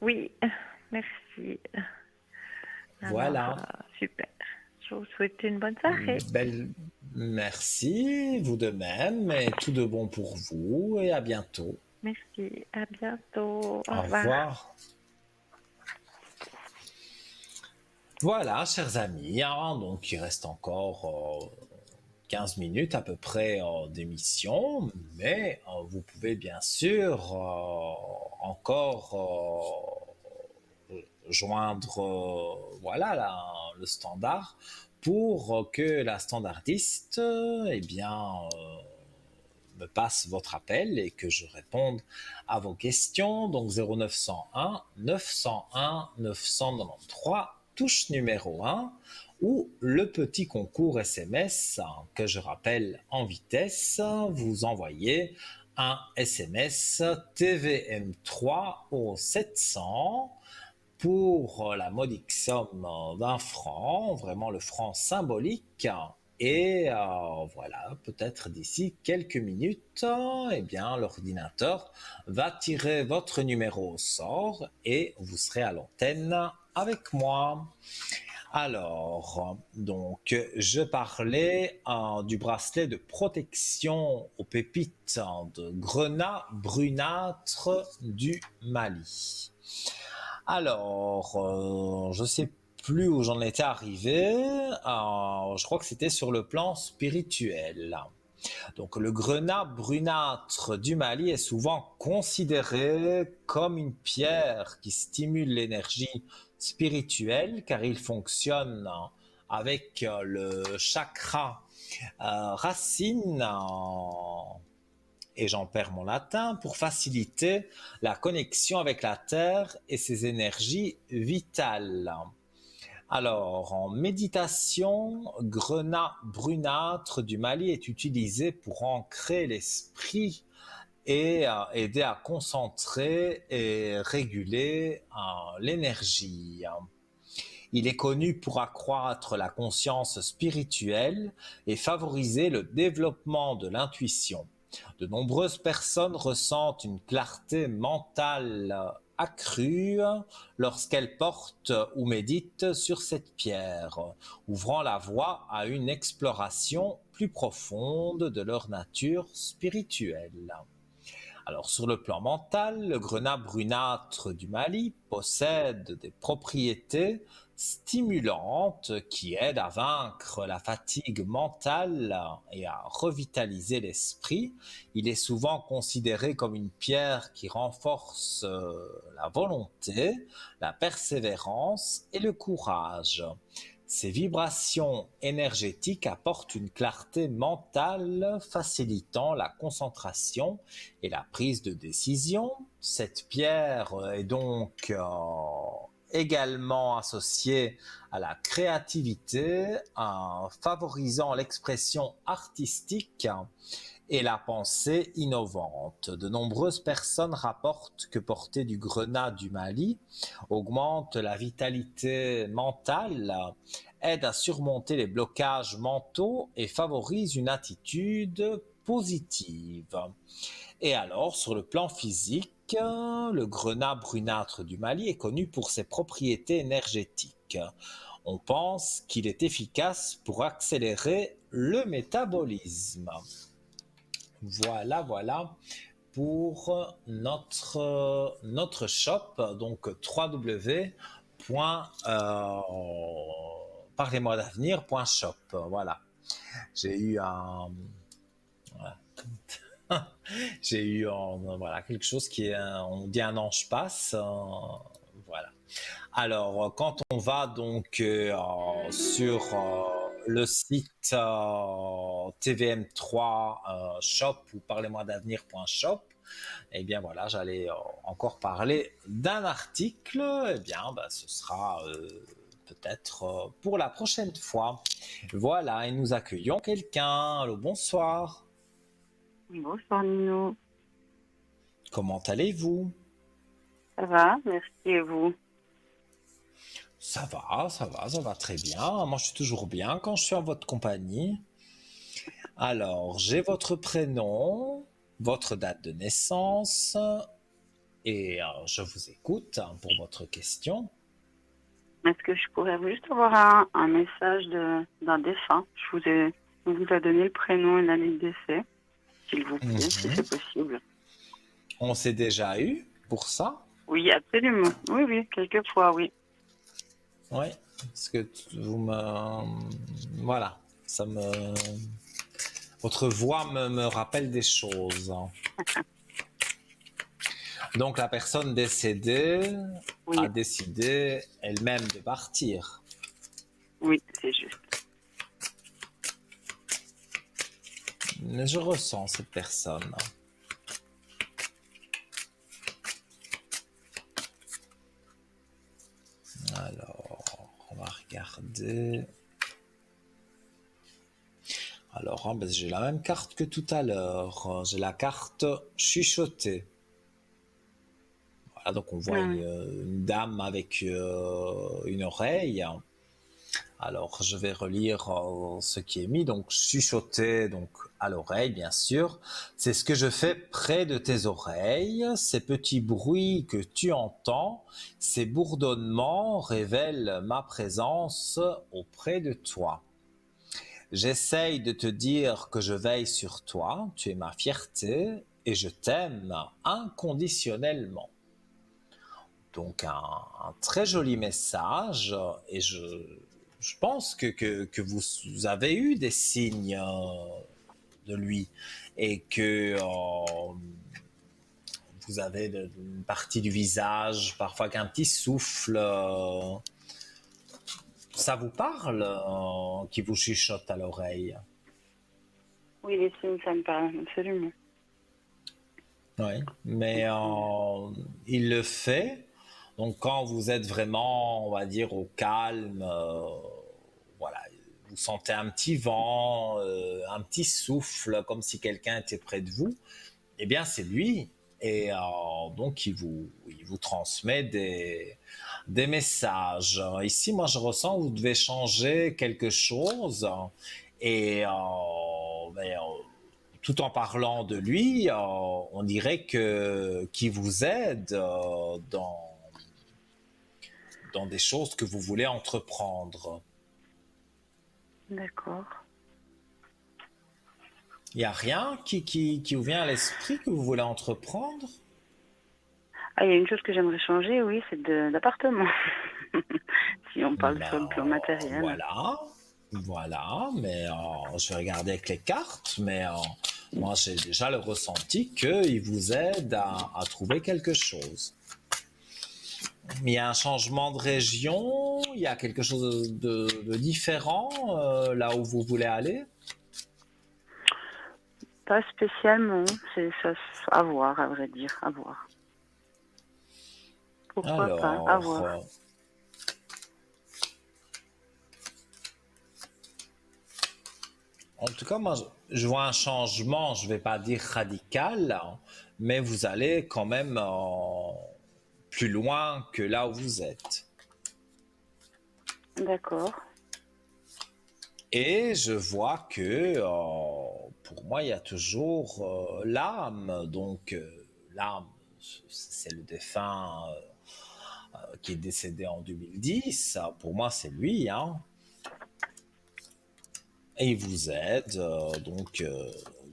[SPEAKER 4] Oui, merci. Alors,
[SPEAKER 1] Voilà.
[SPEAKER 4] super. Je vous souhaite une bonne soirée.
[SPEAKER 1] Belle... Merci, vous de même, et tout de bon pour vous, et à bientôt.
[SPEAKER 4] Merci, à bientôt. Au
[SPEAKER 1] Au
[SPEAKER 4] revoir.
[SPEAKER 1] revoir. Voilà, chers amis, hein, donc il reste encore 15 minutes à peu près d'émission, mais vous pouvez bien sûr encore joindre voilà, le standard pour que la standardiste eh bien, me passe votre appel et que je réponde à vos questions. Donc 0901 901 993, touche numéro 1, ou le petit concours SMS que je rappelle en vitesse. Vous envoyez un SMS TVM3 au 700 pour la modique somme d'1 franc, vraiment le franc symbolique. Et voilà, peut-être d'ici quelques minutes, eh bien, l'ordinateur va tirer votre numéro au sort et vous serez à l'antenne avec moi. Alors, donc, je parlais du bracelet de protection aux pépites de grenat brunâtre du Mali. Alors, je sais plus où j'en étais arrivé. Je crois que c'était sur le plan spirituel. Donc, le grenat brunâtre du Mali est souvent considéré comme une pierre qui stimule l'énergie spirituelle car il fonctionne avec le chakra racine et j'en perds mon latin, pour faciliter la connexion avec la Terre et ses énergies vitales. Alors, en méditation, grenat brunâtre du Mali est utilisé pour ancrer l'esprit et aider à concentrer et réguler l'énergie. Il est connu pour accroître la conscience spirituelle et favoriser le développement de l'intuition. De nombreuses personnes ressentent une clarté mentale accrue lorsqu'elles portent ou méditent sur cette pierre, ouvrant la voie à une exploration plus profonde de leur nature spirituelle. Alors, sur le plan mental, le grenat brunâtre du Mali possède des propriétés stimulantes qui aident à vaincre la fatigue mentale et à revitaliser l'esprit. Il est souvent considéré comme une pierre qui renforce la volonté, la persévérance et le courage. Ces vibrations énergétiques apportent une clarté mentale, facilitant la concentration et la prise de décision. Cette pierre est donc également associée à la créativité, favorisant l'expression artistique et la pensée innovante. De nombreuses personnes rapportent que porter du grenat du Mali augmente la vitalité mentale, aide à surmonter les blocages mentaux et favorise une attitude positive. Et alors, sur le plan physique, le grenat brunâtre du Mali est connu pour ses propriétés énergétiques. On pense qu'il est efficace pour accélérer le métabolisme. Voilà, voilà pour notre shop, donc parlez-moi d'avenir.shop. Voilà. J'ai eu un... Voilà. J'ai eu voilà, quelque chose qui est, on dit un ange passe. Voilà. Alors, quand on va donc sur le site TVM3 shop ou parlez-moi d'avenir.shop, eh bien voilà, j'allais encore parler d'un article. Eh bien, bah, ce sera peut-être pour la prochaine fois. Voilà, et nous accueillons quelqu'un. Allô, bonsoir.
[SPEAKER 5] Bonsoir Nino,
[SPEAKER 1] Comment allez-vous?
[SPEAKER 5] ça va? Merci et vous?
[SPEAKER 1] Ça va très bien. Moi, je suis toujours bien quand je suis en votre compagnie. Alors, j'ai votre prénom, votre date de naissance, et je vous écoute pour votre question.
[SPEAKER 5] Est-ce que je pourrais juste avoir un message d'un défunt? On vous a donné le prénom et l'année de décès, s'il vous plaît, si
[SPEAKER 1] Mhm.
[SPEAKER 5] c'est possible.
[SPEAKER 1] On s'est déjà eu pour ça?
[SPEAKER 5] Oui, absolument. Oui, oui, quelquefois, oui.
[SPEAKER 1] Oui, parce que vous me... Voilà, ça me... Votre voix me rappelle des choses. Donc la personne décédée
[SPEAKER 5] Oui,
[SPEAKER 1] a décidé elle-même de partir.
[SPEAKER 5] oui, c'est juste.
[SPEAKER 1] Mais je ressens cette personne. Alors, on va regarder. Alors, ben, j'ai la même carte que tout à l'heure. J'ai la carte chuchotée. Voilà, donc on voit
[SPEAKER 5] Oui,
[SPEAKER 1] une dame avec une oreille. Alors, je vais relire ce qui est mis. Donc, chuchoter, donc à l'oreille, bien sûr. C'est ce que je fais près de tes oreilles. Ces petits bruits que tu entends, ces bourdonnements révèlent ma présence auprès de toi. J'essaye de te dire que je veille sur toi. Tu es ma fierté et je t'aime inconditionnellement. Donc un très joli message et je pense que vous avez eu des signes de lui et que vous avez une partie du visage, parfois qu'un petit souffle, ça vous parle, qui vous chuchote à l'oreille.
[SPEAKER 5] oui, les signes, ça me parle, absolument.
[SPEAKER 1] Oui, mais il le fait. Donc quand vous êtes vraiment, on va dire, au calme, voilà, vous sentez un petit vent, un petit souffle, comme si quelqu'un était près de vous, eh bien c'est lui. Et donc il vous transmet des messages. Ici, moi je ressens que vous devez changer quelque chose. Et ben, tout en parlant de lui, on dirait que qui vous aide dans des choses que vous voulez entreprendre.
[SPEAKER 5] D'accord.
[SPEAKER 1] Il n'y a rien qui vous vient à l'esprit que vous voulez entreprendre?
[SPEAKER 5] Ah, il y a une chose que j'aimerais changer, oui, c'est d'appartement. Si on parle sur
[SPEAKER 1] Ben,
[SPEAKER 5] le plan matériel.
[SPEAKER 1] voilà, voilà, mais je vais regarder avec les cartes, mais moi j'ai déjà le ressenti qu'il vous aide à trouver quelque chose. Il y a un changement de région, il y a quelque chose de différent là où vous voulez aller.
[SPEAKER 5] Pas spécialement, c'est ça, à voir, à vrai dire, à voir. Pourquoi pas, à
[SPEAKER 1] Alors,
[SPEAKER 5] voir.
[SPEAKER 1] en tout cas, moi, je vois un changement, je ne vais pas dire radical, hein, mais vous allez quand même plus loin que là où vous êtes.
[SPEAKER 5] D'accord,
[SPEAKER 1] Et je vois que pour moi, il y a toujours l'âme. Donc, l'âme, c'est le défunt qui est décédé en 2010. Pour moi, c'est lui. Hein. Et il vous aide donc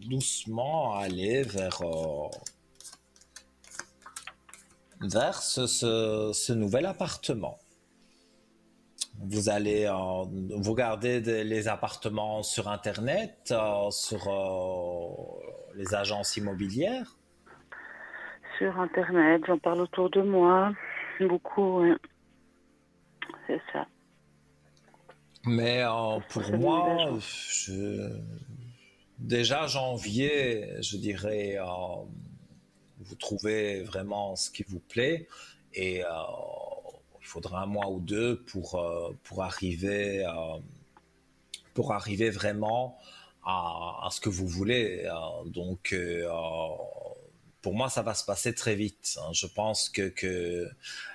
[SPEAKER 1] doucement à aller vers ce nouvel appartement. Vous allez vous regardez les appartements sur Internet, sur les agences immobilières.
[SPEAKER 5] Sur Internet, j'en parle autour de moi. Beaucoup, ouais. C'est ça.
[SPEAKER 1] Mais
[SPEAKER 5] Pour
[SPEAKER 1] pour
[SPEAKER 5] ce nouvel
[SPEAKER 1] moi,
[SPEAKER 5] agent.
[SPEAKER 1] déjà janvier, je dirais, vous trouvez vraiment ce qui vous plaît et il faudra un mois ou deux pour arriver vraiment à ce que vous voulez. Donc, pour moi, ça va se passer très vite, hein. Je pense que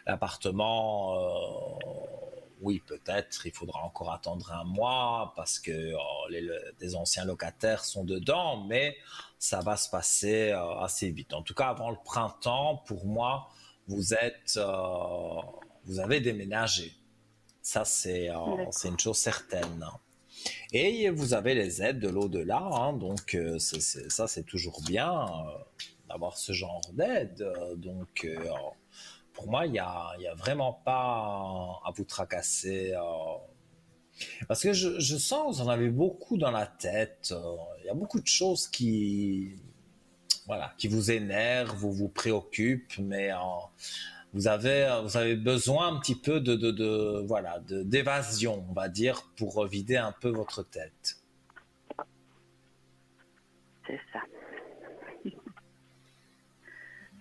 [SPEAKER 1] l'appartement, oui, peut-être, il faudra encore attendre un mois parce que des anciens locataires sont dedans, mais ça va se passer assez vite. En tout cas, avant le printemps, pour moi, vous êtes, vous avez déménagé. Ça, c'est
[SPEAKER 5] D'accord.
[SPEAKER 1] une chose certaine. Et vous avez les aides de l'au-delà, hein, donc ça c'est toujours bien d'avoir ce genre d'aide. Donc pour moi, il y a vraiment pas à vous tracasser. Parce que je sens que vous en avez beaucoup dans la tête. Il y a beaucoup de choses voilà, qui vous énervent, vous préoccupent, mais vous avez besoin un petit peu voilà, d'évasion, on va dire, pour vider un peu votre tête.
[SPEAKER 5] C'est ça.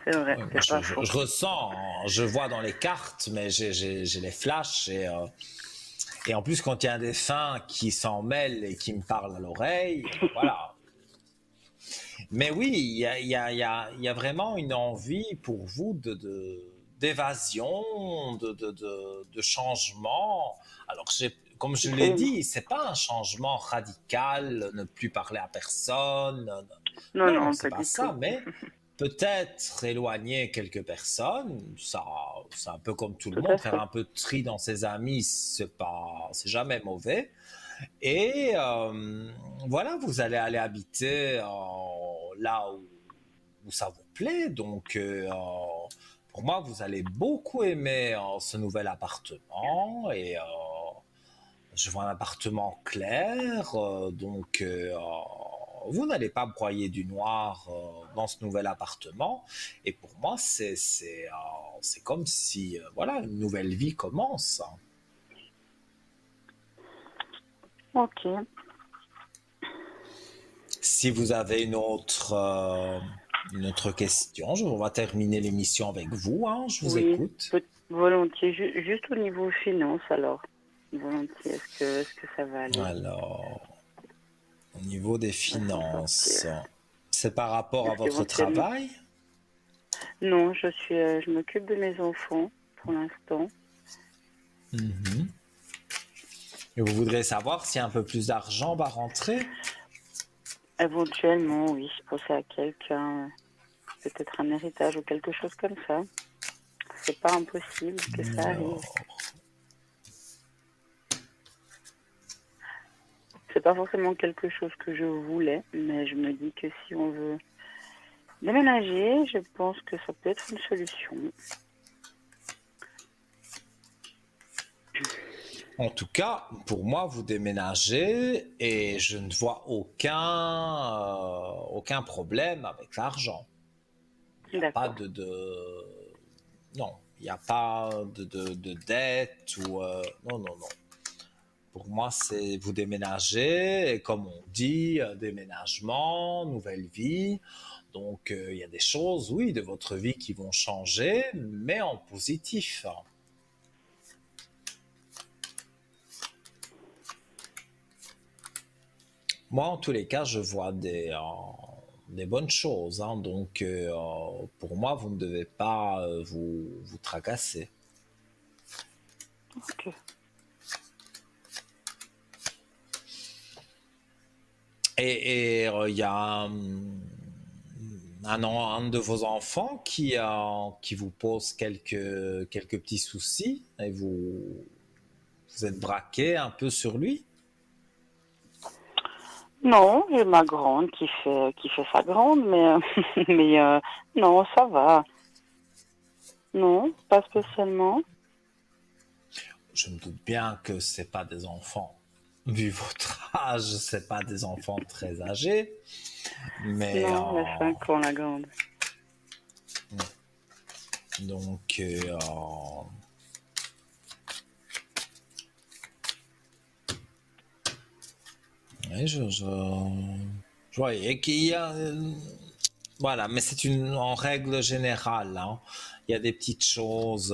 [SPEAKER 5] C'est vrai,
[SPEAKER 1] Ouais,
[SPEAKER 5] c'est pas faux.
[SPEAKER 1] je ressens, hein, je vois dans les cartes, mais j'ai les flashs et en plus quand il y a un défunt qui s'en mêle et qui me parle à l'oreille, voilà. Mais oui, il y a vraiment une envie pour vous d'évasion, de changement. Alors comme je l'ai
[SPEAKER 5] Absolument.
[SPEAKER 1] dit, c'est pas un changement radical, ne plus parler à personne.
[SPEAKER 5] Non,
[SPEAKER 1] Non,
[SPEAKER 5] non,
[SPEAKER 1] c'est
[SPEAKER 5] pas
[SPEAKER 1] pas
[SPEAKER 5] du
[SPEAKER 1] ça,
[SPEAKER 5] tout.
[SPEAKER 1] mais peut-être éloigner quelques personnes, ça, c'est un peu comme tout le
[SPEAKER 5] Tout à
[SPEAKER 1] monde, faire
[SPEAKER 5] fait.
[SPEAKER 1] un peu de tri dans ses amis, c'est jamais mauvais. Et voilà, vous allez aller habiter là où ça vous plaît. Donc, pour moi, vous allez beaucoup aimer ce nouvel appartement. Et je vois un appartement clair. Donc, vous n'allez pas broyer du noir dans ce nouvel appartement. Et pour moi, c'est comme si, voilà, une nouvelle vie commence.
[SPEAKER 5] Ok.
[SPEAKER 1] Si vous avez une autre question, on va terminer l'émission avec vous, hein, je vous
[SPEAKER 5] Oui,
[SPEAKER 1] écoute.
[SPEAKER 5] volontiers. Juste au niveau finance, alors. Volontiers. Est-ce que ça va aller?
[SPEAKER 1] Alors, au niveau des
[SPEAKER 5] On va s'en sortir.
[SPEAKER 1] finances, c'est par rapport à
[SPEAKER 5] Est-ce
[SPEAKER 1] votre
[SPEAKER 5] qu'éventuellement...
[SPEAKER 1] travail?
[SPEAKER 5] Non, je m'occupe de mes enfants pour l'instant.
[SPEAKER 1] Mhm. Et vous voudrez savoir si un peu plus d'argent va rentrer?
[SPEAKER 5] Éventuellement, oui, penser à quelqu'un, peut-être un héritage ou quelque chose comme ça. C'est pas impossible que ça arrive.
[SPEAKER 1] Alors,
[SPEAKER 5] C'est pas forcément quelque chose que je voulais, mais je me dis que si on veut déménager, je pense que ça peut être une solution.
[SPEAKER 1] en tout cas, pour moi, vous déménagez et je ne vois aucun problème avec l'argent. Il n'y a pas
[SPEAKER 5] D'accord.
[SPEAKER 1] non, il n'y a pas de dette ou non, non, non. Pour moi, c'est vous déménager et comme on dit, déménagement, nouvelle vie. Donc, il y a des choses, oui, de votre vie qui vont changer, mais en positif. Moi, en tous les cas, je vois des bonnes choses, hein. Donc, pour moi, vous ne devez pas vous tracasser.
[SPEAKER 5] Ok.
[SPEAKER 1] Et il y a un de vos enfants qui vous pose quelques petits soucis et vous êtes braqué un peu sur lui.
[SPEAKER 5] Non, j'ai ma grande qui fait sa grande, mais mais non, ça va. Non, pas spécialement.
[SPEAKER 1] je me doute bien que c'est pas des enfants. Vu votre âge, c'est pas des enfants très âgés, mais
[SPEAKER 5] Non, elle a 5 ans, la grande.
[SPEAKER 1] donc oui, je voyais qu'il y a voilà, mais c'est en règle générale, hein. Il y a des petites choses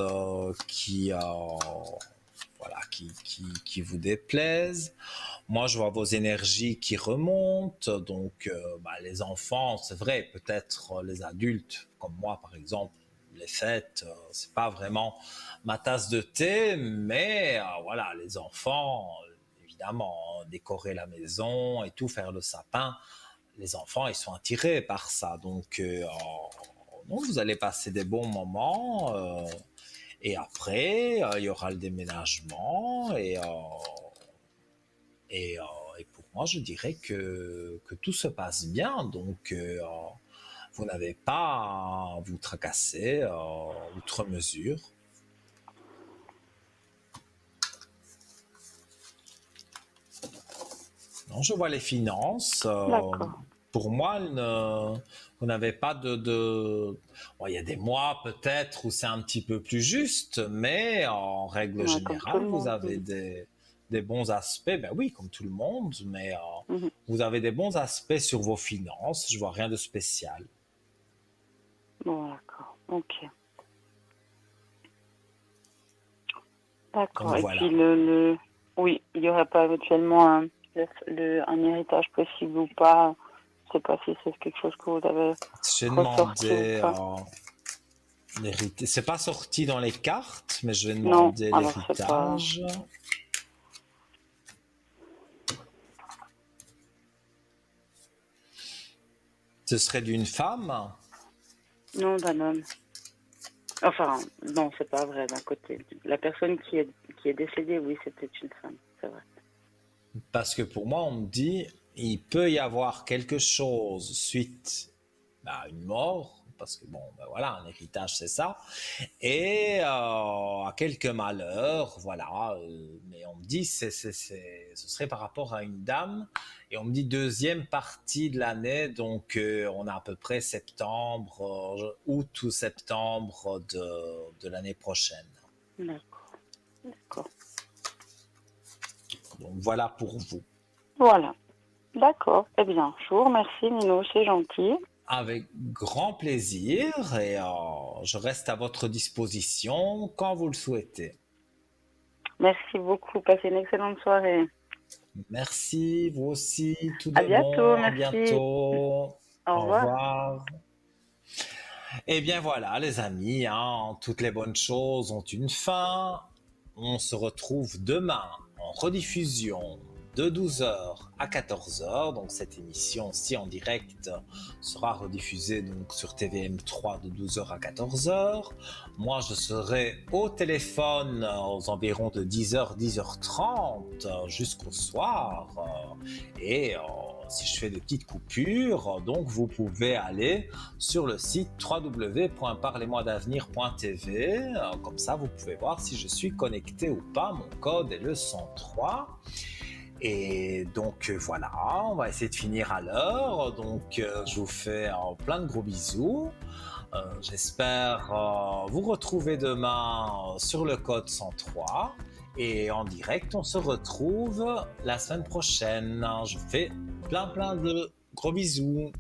[SPEAKER 1] voilà, qui vous déplaisent. Moi, je vois vos énergies qui remontent. Donc, les enfants, c'est vrai, peut-être les adultes, comme moi, par exemple, les fêtes, c'est pas vraiment ma tasse de thé, mais voilà, les enfants, évidemment, décorer la maison et tout, faire le sapin, les enfants, ils sont attirés par ça. Donc, vous allez passer des bons moments. Et après, il y aura le déménagement. Et pour moi, je dirais que tout se passe bien. Donc, vous n'avez pas à vous tracasser outre mesure. Non, je vois les finances.
[SPEAKER 5] D'accord.
[SPEAKER 1] Pour moi, vous n'avez pas Bon, il y a des mois peut-être où c'est un petit peu plus juste, mais en règle
[SPEAKER 5] Ouais, comme tout
[SPEAKER 1] générale,
[SPEAKER 5] le
[SPEAKER 1] vous
[SPEAKER 5] monde.
[SPEAKER 1] avez des bons aspects. Ben oui, comme tout le monde, mais
[SPEAKER 5] Mhm.
[SPEAKER 1] vous avez des bons aspects sur vos finances. Je vois rien de spécial.
[SPEAKER 5] Bon, d'accord. Ok. D'accord.
[SPEAKER 1] Donc
[SPEAKER 5] Et
[SPEAKER 1] voilà.
[SPEAKER 5] puis oui, il n'y aurait pas éventuellement un héritage possible ou pas. Je sais pas si c'est quelque chose que vous avez
[SPEAKER 1] J'ai
[SPEAKER 5] ressorti ou
[SPEAKER 1] demandé
[SPEAKER 5] pas.
[SPEAKER 1] l'héritage. C'est pas sorti dans les cartes, mais je vais
[SPEAKER 5] Non,
[SPEAKER 1] demander
[SPEAKER 5] alors c'est pas.
[SPEAKER 1] l'héritage. Ce serait d'une femme?
[SPEAKER 5] Non, d'un homme. Enfin, non, c'est pas vrai d'un côté. La personne qui est décédée, oui, c'était une femme, c'est vrai.
[SPEAKER 1] Parce que pour moi, on me dit, il peut y avoir quelque chose suite à une mort, parce que bon, ben voilà, un héritage, c'est ça, et à quelques malheurs, voilà. Mais on me dit, ce serait par rapport à une dame, et on me dit deuxième partie de l'année, donc on a à peu près septembre, août ou septembre de l'année prochaine.
[SPEAKER 5] D'accord. D'accord.
[SPEAKER 1] Donc voilà pour vous.
[SPEAKER 5] Voilà. D'accord. Eh bien, je vous remercie, Nino, c'est gentil.
[SPEAKER 1] Avec grand plaisir et je reste à votre disposition quand vous le souhaitez.
[SPEAKER 5] Merci beaucoup. Passez une excellente soirée.
[SPEAKER 1] Merci, vous aussi, tout
[SPEAKER 5] À
[SPEAKER 1] de
[SPEAKER 5] bientôt.
[SPEAKER 1] bon, à
[SPEAKER 5] Merci.
[SPEAKER 1] bientôt,
[SPEAKER 5] Au
[SPEAKER 1] au
[SPEAKER 5] revoir.
[SPEAKER 1] revoir. Eh bien voilà les amis, hein, toutes les bonnes choses ont une fin. On se retrouve demain en rediffusion de 12h à 14h. Donc cette émission-ci en direct sera rediffusée donc sur TVM3 de 12h à 14h. Moi je serai au téléphone aux environs de 10h, 10h30 jusqu'au soir. Et si je fais des petites coupures, donc vous pouvez aller sur le site www.parlez-moi-d'avenir.tv. Comme ça, vous pouvez voir si je suis connecté ou pas. Mon code est le 103. Et donc voilà, on va essayer de finir à l'heure. Donc je vous fais plein de gros bisous. J'espère vous retrouver demain sur le code 103. Et en direct, on se retrouve la semaine prochaine. Je vous fais plein de gros bisous.